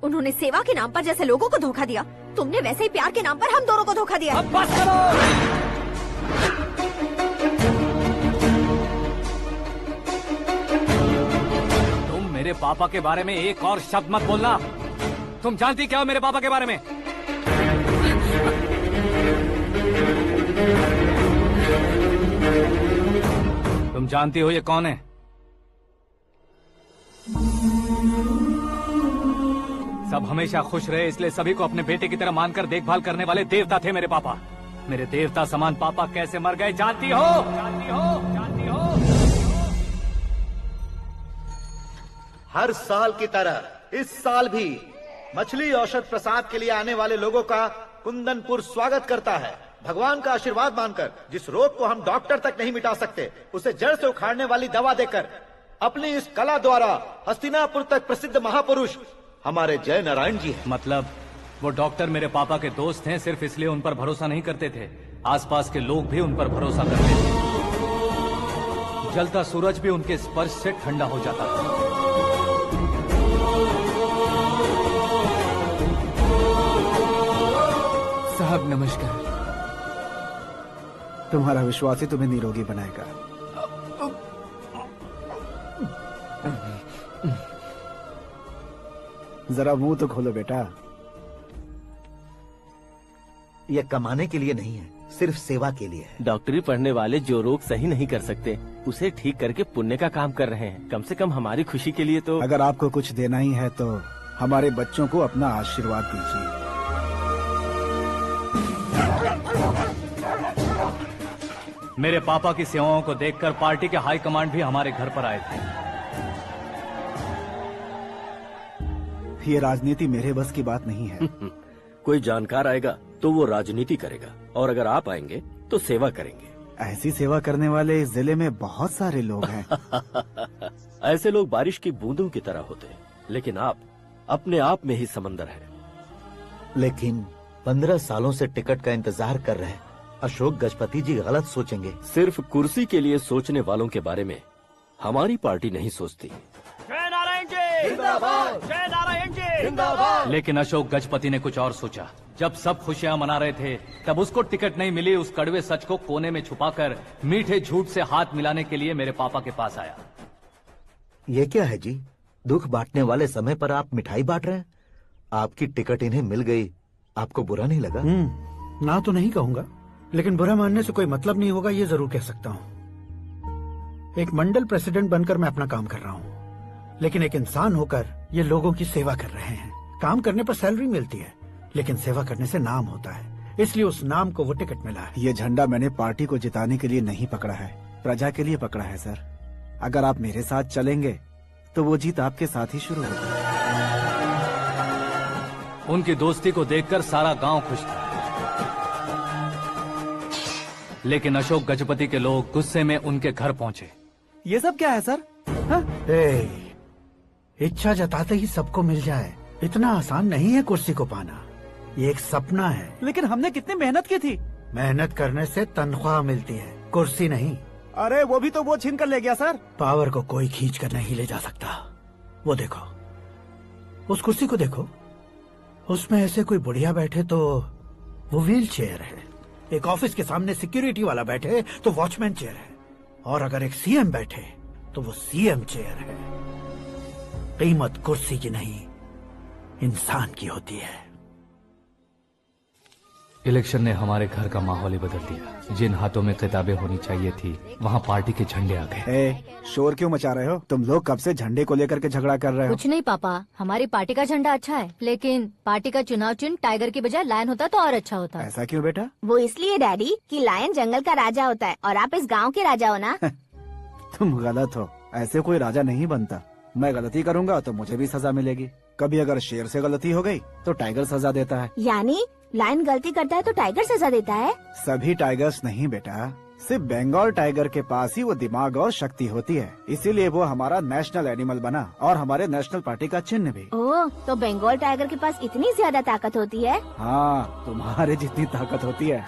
उन्होंने सेवा के नाम पर जैसे लोगों को धोखा दिया, तुमने वैसे ही प्यार के नाम पर हम दोनों को धोखा दिया। अब बस करो। तुम मेरे पापा के बारे में एक और शब्द मत बोलना। तुम जानती क्या हो मेरे पापा के बारे में? तुम जानती हो ये कौन है? सब हमेशा खुश रहे, इसलिए सभी को अपने बेटे की तरह मानकर देखभाल करने वाले देवता थे मेरे पापा। मेरे देवता समान पापा कैसे मर गए जानती हो? जानती हो? जानती हो? हर साल की तरह इस साल भी मछली औषध प्रसाद के लिए आने वाले लोगों का कुंदनपुर स्वागत करता है। भगवान का आशीर्वाद मानकर जिस रोग को हम डॉक्टर तक नहीं मिटा सकते, उसे जड़ से उखाड़ने वाली दवा देकर अपनी इस कला द्वारा हस्तिनापुर तक प्रसिद्ध महापुरुष हमारे जय नारायण जी हैं। मतलब वो डॉक्टर मेरे पापा के दोस्त हैं, सिर्फ इसलिए उन पर भरोसा नहीं करते थे, आसपास के लोग भी उन पर भरोसा करते थे। जलता सूरज भी उनके स्पर्श से ठंडा हो जाता था। साहब नमस्कार। तुम्हारा विश्वास ही तुम्हें निरोगी बनाएगा। जरा मुंह तो खोलो बेटा। यह कमाने के लिए नहीं है, सिर्फ सेवा के लिए है। डॉक्टरी पढ़ने वाले जो रोग सही नहीं कर सकते, उसे ठीक करके पुण्य का काम कर रहे हैं। कम से कम हमारी खुशी के लिए तो। अगर आपको कुछ देना ही है तो हमारे बच्चों को अपना आशीर्वाद दीजिए। मेरे पापा की सेवाओं को देखकर पार्टी के हाई कमांड भी हमारे घर पर आए थे। ये राजनीति मेरे बस की बात नहीं है। कोई जानकार आएगा तो वो राजनीति करेगा, और अगर आप आएंगे तो सेवा करेंगे। ऐसी सेवा करने वाले इस जिले में बहुत सारे लोग हैं। ऐसे लोग बारिश की बूंदों की तरह होते हैं, लेकिन आप अपने आप में ही समंदर हैं। लेकिन 15 सालों से टिकट का इंतजार कर रहे हैं। अशोक गजपति जी गलत सोचेंगे। सिर्फ कुर्सी के लिए सोचने वालों के बारे में हमारी पार्टी नहीं सोचती। जय नारायण जी जिंदाबाद, जय नारायण जी जिंदाबाद। लेकिन अशोक गजपति ने कुछ और सोचा। जब सब खुशियां मना रहे थे तब उसको टिकट नहीं मिली। उस कड़वे सच को कोने में छुपाकर मीठे झूठ से हाथ मिलाने के लिए मेरे पापा के पास आया। ये क्या है जी? दुख बांटने वाले समय पर आप मिठाई बांट रहे हैं। आपकी टिकट इन्हें मिल गई, आपको बुरा नहीं लगा? ना तो नहीं कहूंगा, लेकिन बुरा मानने से कोई मतलब नहीं होगा, ये जरूर कह सकता हूँ। एक मंडल प्रेसिडेंट बनकर मैं अपना काम कर रहा हूँ, लेकिन एक इंसान होकर ये लोगों की सेवा कर रहे हैं। काम करने पर सैलरी मिलती है, लेकिन सेवा करने से नाम होता है, इसलिए उस नाम को वो टिकट मिला है। ये झंडा मैंने पार्टी को जिताने के लिए नहीं पकड़ा है, प्रजा के लिए पकड़ा है सर। अगर आप मेरे साथ चलेंगे तो वो जीत आपके साथ ही शुरू होगी। उनकी दोस्ती को देखकर सारा गांव खुश था, लेकिन अशोक गजपति के लोग गुस्से में उनके घर पहुंचे। ये सब क्या है सर? इच्छा जताते ही सबको मिल जाए, इतना आसान नहीं है कुर्सी को पाना। ये एक सपना है। लेकिन हमने कितनी मेहनत की थी। मेहनत करने से तनख्वाह मिलती है, कुर्सी नहीं। अरे वो भी तो वो छीन कर ले गया सर। पावर को कोई खींच कर नहीं ले जा सकता। वो देखो, उस कुर्सी को देखो, उसमें ऐसे कोई बुढ़िया बैठे तो वो व्हील चेयर है। एक ऑफिस के सामने सिक्योरिटी वाला बैठे तो वॉचमैन चेयर है, और अगर एक सीएम बैठे तो वो सीएम चेयर है। कीमत कुर्सी की नहीं, इंसान की होती है। इलेक्शन ने हमारे घर का माहौल ही बदल दिया। जिन हाथों में किताबें होनी चाहिए थी, वहाँ पार्टी के झंडे आ गए। शोर क्यों मचा रहे हो? तुम लोग कब से झंडे को लेकर के झगड़ा कर रहे हो? कुछ नहीं पापा, हमारी पार्टी का झंडा अच्छा है, लेकिन पार्टी का चुनाव चिन्ह टाइगर की बजाय लायन होता तो और अच्छा होता। ऐसा क्यों बेटा? वो इसलिए डैडी कि लायन जंगल का राजा होता है और आप इस गांव के राजा हो ना। तुम गलत हो, ऐसे कोई राजा नहीं बनता। मैं गलती करूंगा तो मुझे भी सजा मिलेगी। कभी अगर शेर से गलती हो गई तो टाइगर सजा देता है। यानी लायन गलती करता है तो टाइगर सजा देता है? सभी टाइगर्स नहीं बेटा, सिर्फ बंगाल टाइगर के पास ही वो दिमाग और शक्ति होती है, इसीलिए वो हमारा नेशनल एनिमल बना और हमारे नेशनल पार्टी का चिन्ह भी। ओह, तो बंगाल टाइगर के पास इतनी ज्यादा ताकत होती है? हाँ, तुम्हारे जितनी ताकत होती है।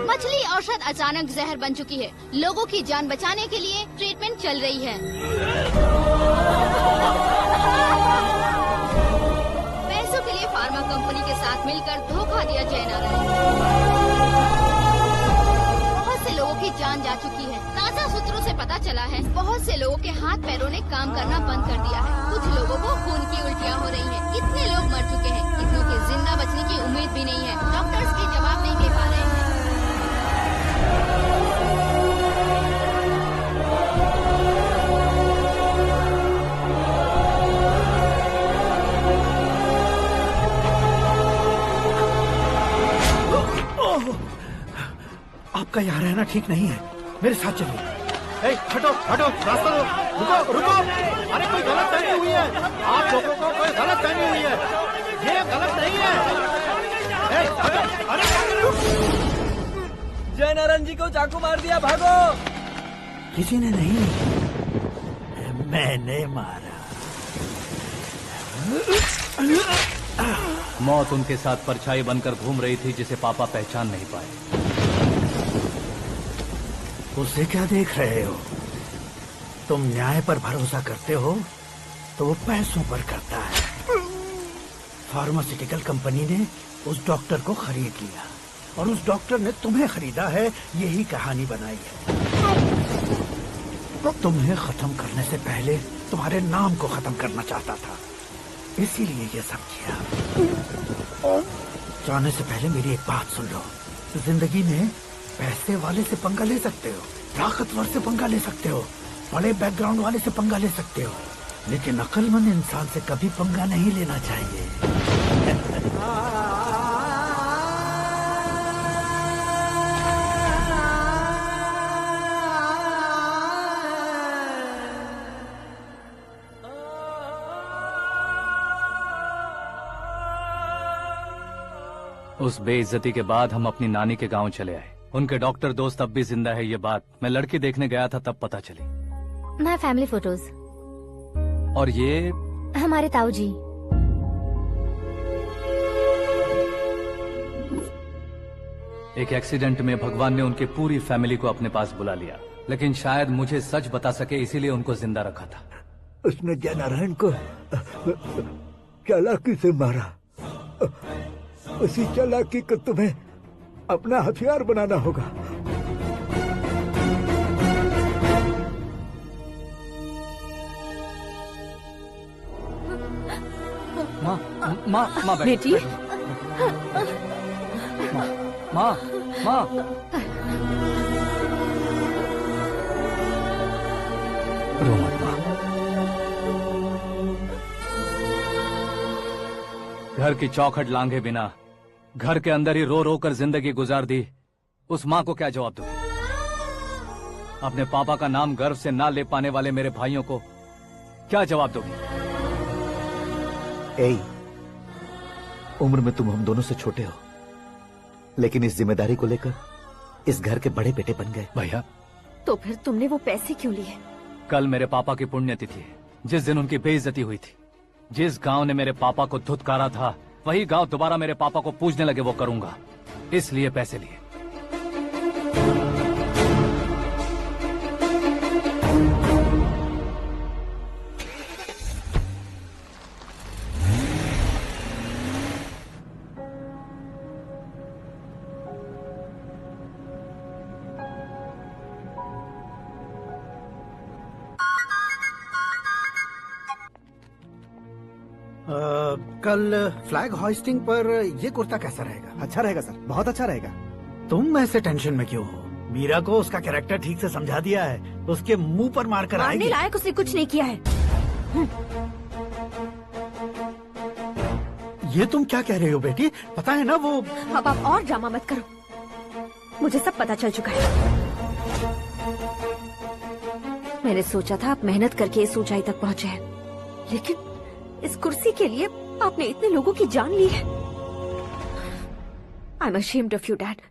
मछली औषध अचानक जहर बन चुकी है। लोगों की जान बचाने के लिए ट्रीटमेंट चल रही है। पैसों के लिए फार्मा कंपनी के साथ मिलकर धोखा दिया जय नारायण। बहुत से लोगों की जान जा चुकी है। ताजा सूत्रों से पता चला है बहुत से लोगों के हाथ पैरों ने काम करना बंद कर दिया है। कुछ लोगों को खून की उल्टियाँ हो रही हैं। कितने लोग मर चुके हैं, कितनों के जिंदा बचने की उम्मीद भी नहीं है। डॉक्टर्स के जवाब नहीं दे पा रहे हैं। आपका यहाँ रहना ठीक नहीं है, मेरे साथ चलिए। हटो हटो, रास्ता दो, रुको रुको। अरे कोई गलत फहमी हुई है, आप लोगों को कोई गलत फहमी हुई है, ये गलत नहीं है। हटो, अरे जय नारायण जी को चाकू मार दिया, भागो। किसी ने नहीं, मैंने मारा। मौत उनके साथ परछाई बनकर घूम रही थी, जिसे पापा पहचान नहीं पाए। उसे क्या देख रहे हो? तुम न्याय पर भरोसा करते हो तो वो पैसों पर करता है। फार्मास्यूटिकल कंपनी ने उस डॉक्टर को खरीद लिया और उस डॉक्टर ने तुम्हें खरीदा है, यही कहानी बनाई है। तुम्हें खत्म करने से पहले तुम्हारे नाम को खत्म करना चाहता था, इसीलिए ये सब किया। जाने से पहले मेरी एक बात सुन लो। जिंदगी में पैसे वाले से पंगा ले सकते हो, ताकतवर से पंगा ले सकते हो, बड़े बैकग्राउंड वाले से पंगा ले सकते हो, लेकिन अक्लमंद इंसान से कभी पंगा नहीं लेना चाहिए। उस बेइज्जती के बाद हम अपनी नानी के गांव चले आए। उनके डॉक्टर दोस्त अब भी जिंदा है, ये बात मैं लड़की देखने गया था तब पता चली। My family photos. और ये हमारे ताऊ जी। एक एक्सीडेंट में भगवान ने उनकी पूरी फैमिली को अपने पास बुला लिया, लेकिन शायद मुझे सच बता सके इसीलिए उनको जिंदा रखा था। उसने जयनारायण को चालाकी से मारा। उसी चालाकी को तुम्हें अपना हथियार बनाना होगा। माँ, माँ, माँ बेटी। माँ, माँ, रो मत माँ। घर की चौखट लांघे बिना घर के अंदर ही रो रो कर जिंदगी गुजार दी उस माँ को क्या जवाब दूं? अपने पापा का नाम गर्व से ना ले पाने वाले मेरे भाइयों को क्या जवाब दोगी? ए, उम्र में तुम हम दोनों से छोटे हो, लेकिन इस जिम्मेदारी को लेकर इस घर के बड़े बेटे बन गए। भैया, तो फिर तुमने वो पैसे क्यों लिए? कल मेरे पापा की पुण्यतिथि है, जिस दिन उनकी बेइज्जती हुई थी। जिस गांव ने मेरे पापा को धुतकारा था, वही गांव दोबारा मेरे पापा को पूजने लगे वो करूंगा, इसलिए पैसे लिए। कल फ्लैग होइस्टिंग पर ये कुर्ता कैसा रहेगा? अच्छा रहेगा सर, बहुत अच्छा रहेगा। तुम ऐसे टेंशन में क्यों हो? मीरा को उसका कैरेक्टर ठीक से समझा दिया है, उसके मुंह पर मारकर मारने आएगी। लायक उसने कुछ नहीं किया है। ये तुम क्या कह रहे हो बेटी? पता है ना वो। अब आप और ड्रामा मत करो, मुझे सब पता चल चुका है। मैंने सोचा था आप मेहनत करके इस ऊंचाई तक पहुंचे हैं, लेकिन इस कुर्सी के लिए आपने इतने लोगों की जान ली है। I am ashamed of you, Dad.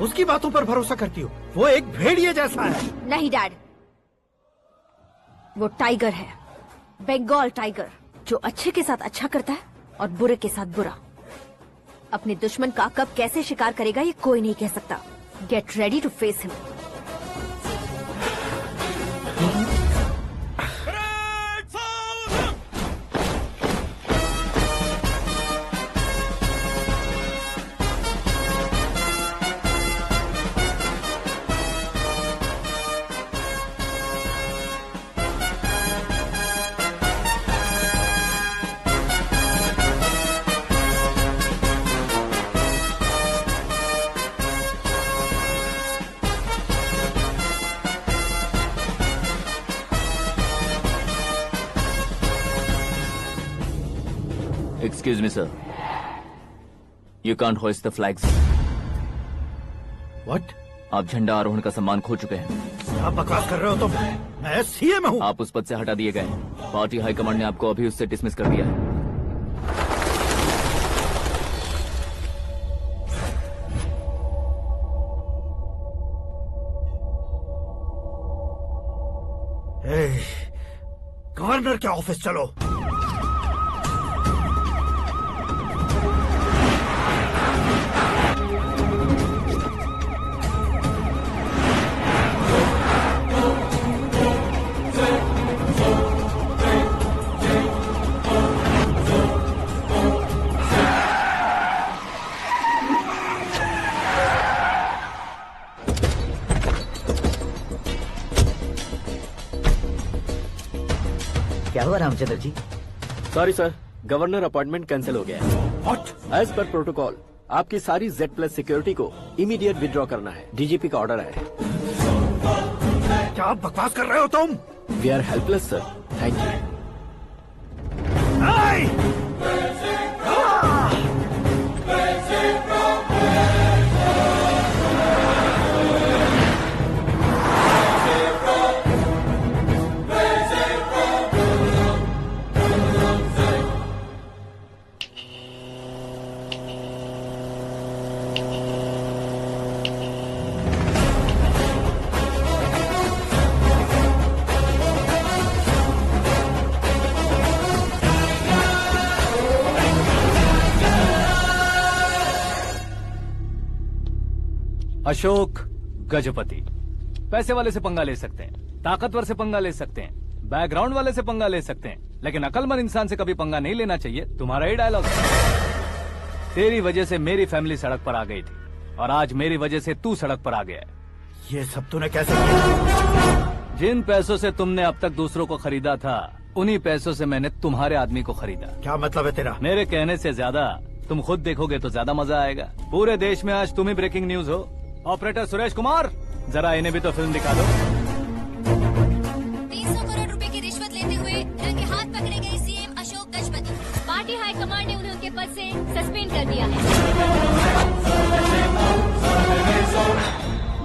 उसकी बातों पर भरोसा करती हो? वो एक भेड़िए जैसा है। नहीं डैड, वो टाइगर है, बंगाल टाइगर, जो अच्छे के साथ अच्छा करता है और बुरे के साथ बुरा। अपने दुश्मन का कब कैसे शिकार करेगा ये कोई नहीं कह सकता। Get ready to face him. Excuse me, sir. You can't hoist the flags. What? आप झंडा आरोहण का सम्मान खो चुके हैं। क्या बकवास कर रहे हो तुम? मैं सीएम हूँ। आप उस पद से हटा दिए गए। पार्टी हाईकमांड ने आपको अभी उससे डिसमिस कर दिया है। गवर्नर के ऑफिस चलो। क्या हुआ Ramchandra ji? Sorry sir, governor appointment cancel हो गया है। What? एज पर प्रोटोकॉल आपकी सारी Z+ सिक्योरिटी को इमीडिएट विड्रॉ करना है। डीजीपी का ऑर्डर है। क्या आप बकवास कर रहे हो तुम? We are helpless sir. Thank you. Ashok Gajapati पैसे वाले से पंगा ले सकते हैं, ताकतवर से पंगा ले सकते हैं, बैकग्राउंड वाले से पंगा ले सकते हैं, लेकिन अकलमंद इंसान से कभी पंगा नहीं लेना चाहिए। तुम्हारा ही डायलॉग। तेरी वजह से मेरी फैमिली सड़क पर आ गई थी और आज मेरी वजह से तू सड़क पर आ गया है। ये सब तूने कैसे किया? जिन पैसों से तुमने अब तक दूसरों को खरीदा था, उन्हीं पैसों से मैंने तुम्हारे आदमी को खरीदा। क्या मतलब है तेरा? मेरे कहने से ज्यादा तुम खुद देखोगे तो ज्यादा मजा आएगा। पूरे देश में आज तुम ही ब्रेकिंग न्यूज हो। ऑपरेटर सुरेश कुमार, जरा इन्हें भी तो फिल्म दिखा दो। 300 करोड़ रुपए की रिश्वत लेते हुए रंगे हाथ पकड़े गए CM Ashok Gajapati. Party high command ने उन्हें उनके पद से सस्पेंड कर दिया है।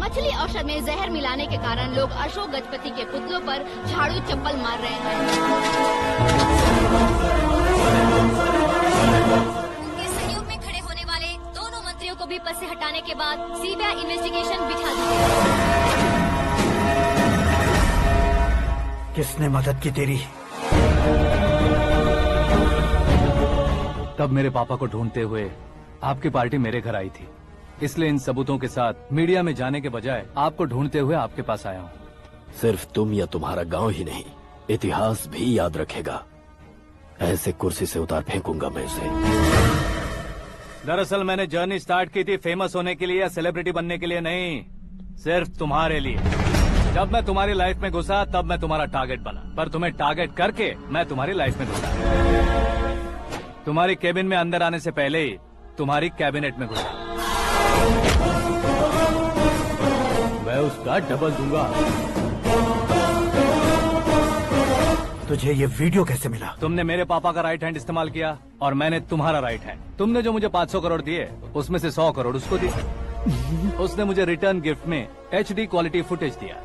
मछली औषध में जहर मिलाने के कारण लोग अशोक गजपति के पुतलों पर झाड़ू चप्पल मार रहे हैं। उनके सहयोग में खड़े होने वाले दोनों मंत्रियों को भी पद से हटाने के बाद सीबीआई इन्वेस्टिगेशन बिठा दी है। किसने मदद की तेरी? तब मेरे पापा को ढूंढते हुए आपकी पार्टी मेरे घर आई थी, इसलिए इन सबूतों के साथ मीडिया में जाने के बजाय आपको ढूंढते हुए आपके पास आया हूँ। सिर्फ तुम या तुम्हारा गांव ही नहीं, इतिहास भी याद रखेगा। ऐसे कुर्सी से उतार फेंकूंगा मैं उसे। दरअसल मैंने जर्नी स्टार्ट की थी फेमस होने के लिए या सेलिब्रिटी बनने के लिए नहीं, सिर्फ तुम्हारे लिए। जब मैं तुम्हारी लाइफ में घुसा तब मैं तुम्हारा टारगेट बना, पर तुम्हें टारगेट करके मैं तुम्हारी लाइफ में घुसा। तुम्हारी केबिन में अंदर आने से पहले ही तुम्हारी कैबिनेट में घुसा। मैं उसका डबल दूंगा। तुझे ये वीडियो कैसे मिला? तुमने मेरे पापा का राइट हैंड इस्तेमाल किया और मैंने तुम्हारा राइट हैंड। तुमने जो मुझे 500 करोड़ दिए उसमें से 100 करोड़ उसको दिए। उसने मुझे रिटर्न गिफ्ट में HD क्वालिटी फुटेज दिया।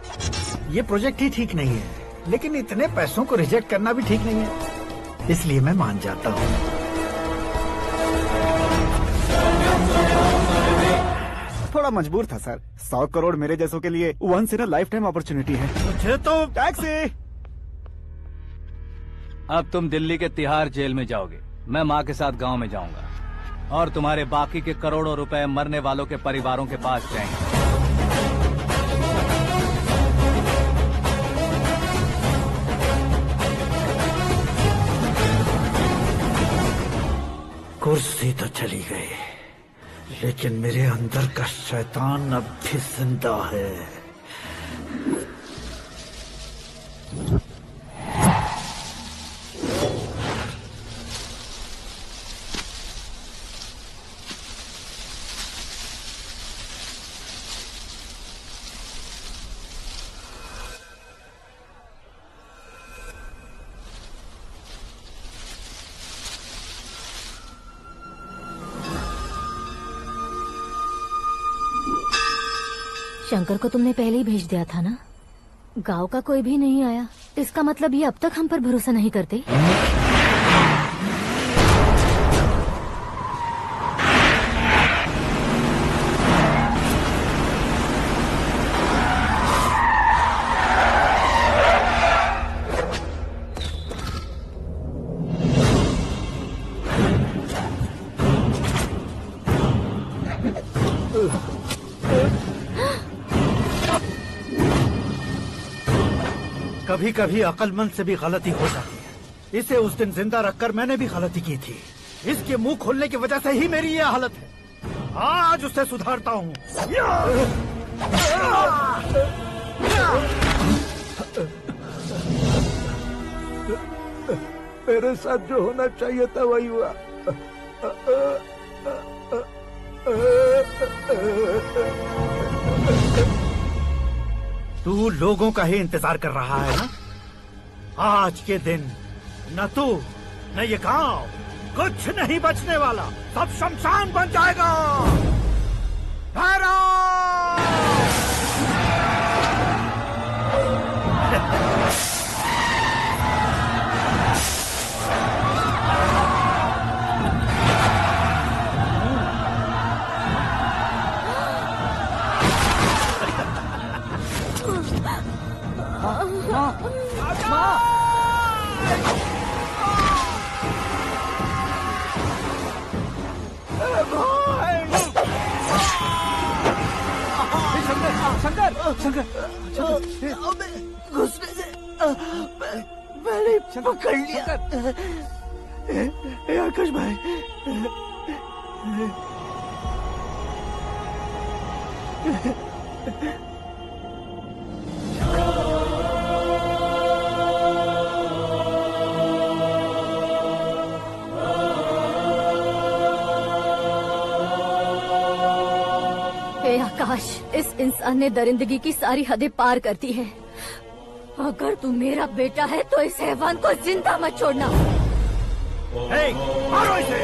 ये प्रोजेक्ट ही ठीक नहीं है, लेकिन इतने पैसों को रिजेक्ट करना भी ठीक नहीं है, इसलिए मैं मान जाता हूँ। थोड़ा मजबूर था सर। 100 करोड़ मेरे जैसों के लिए once in a lifetime opportunity है। मुझे तो टैक्सी। अब तुम दिल्ली के तिहाड़ जेल में जाओगे, मैं माँ के साथ गांव में जाऊंगा और तुम्हारे बाकी के करोड़ों रुपए मरने वालों के परिवारों के पास जाएंगे। कुर्सी तो चली गई, लेकिन मेरे अंदर का शैतान अब भी जिंदा है। शंकर को तुमने पहले ही भेज दिया था ना? गांव का कोई भी नहीं आया, इसका मतलब ये अब तक हम पर भरोसा नहीं करते। कभी कभी अक्लमंद से भी गलती हो जाती है। इसे उस दिन जिंदा रखकर मैंने भी गलती की थी। इसके मुंह खोलने की वजह से ही मेरी ये हालत है। आज उसे सुधारता हूँ। मेरे साथ जो होना चाहिए था वही हुआ। तू लोगों का ही इंतजार कर रहा है ना? आज के दिन न तू न ये गांव कुछ नहीं बचने वाला, सब शमशान बन जाएगा। घुसने से मैंने पकड़ लिया। आकाश भाई, हे आकाश, इस इंसान ने दरिंदगी की सारी हदें पार कर दी है। अगर तू मेरा बेटा है तो इस हैवान को जिंदा मत छोड़ना। मारो इसे।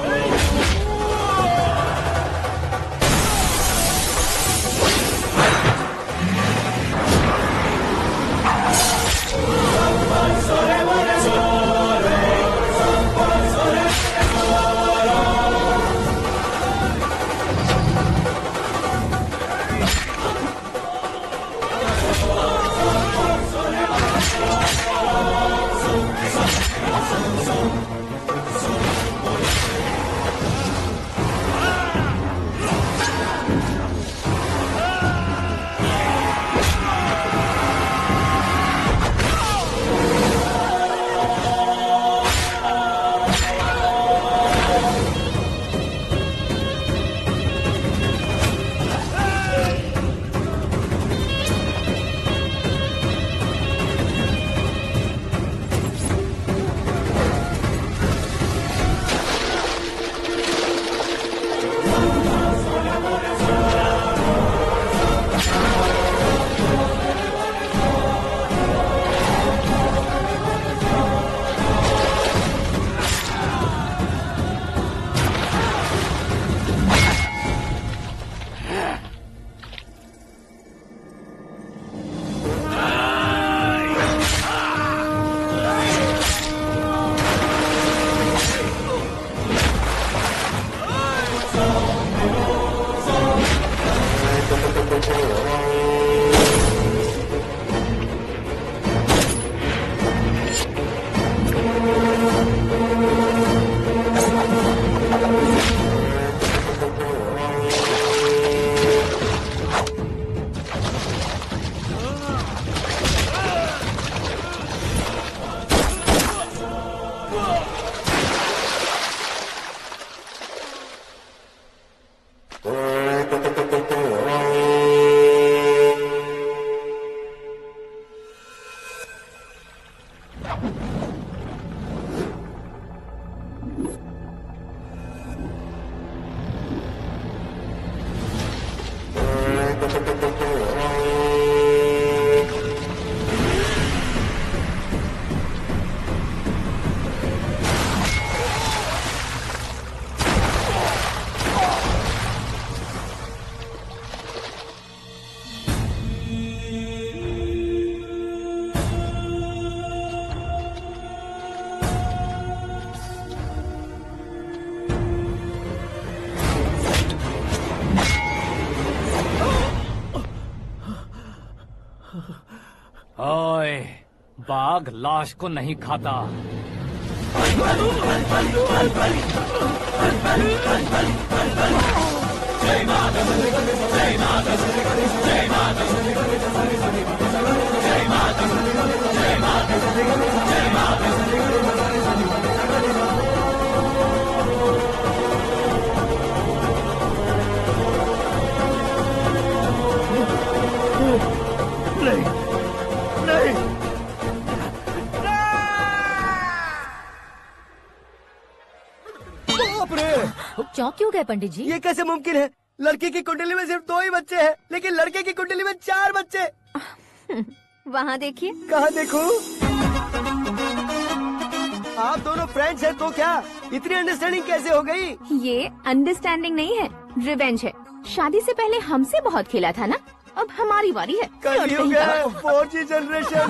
ओए, बाघ लाश को नहीं खाता। जय माता दी, जय माता दी, जय माता दी, जय माता दी, जय माता दी, जय माता दी। नहीं, नहीं, चौंक क्यों गए पंडित जी? ये कैसे मुमकिन है? लड़की की कुंडली में सिर्फ 2 ही बच्चे हैं, लेकिन लड़के की कुंडली में 4 बच्चे। वहाँ देखिए। कहाँ देखूं? आप दोनों फ्रेंड्स हैं तो क्या इतनी अंडरस्टैंडिंग कैसे हो गई? ये अंडरस्टैंडिंग नहीं है, रिवेंज है। शादी से पहले हमसे बहुत खेला था ना, अब हमारी बारी है। कल ही हो गया 4G जनरेशन।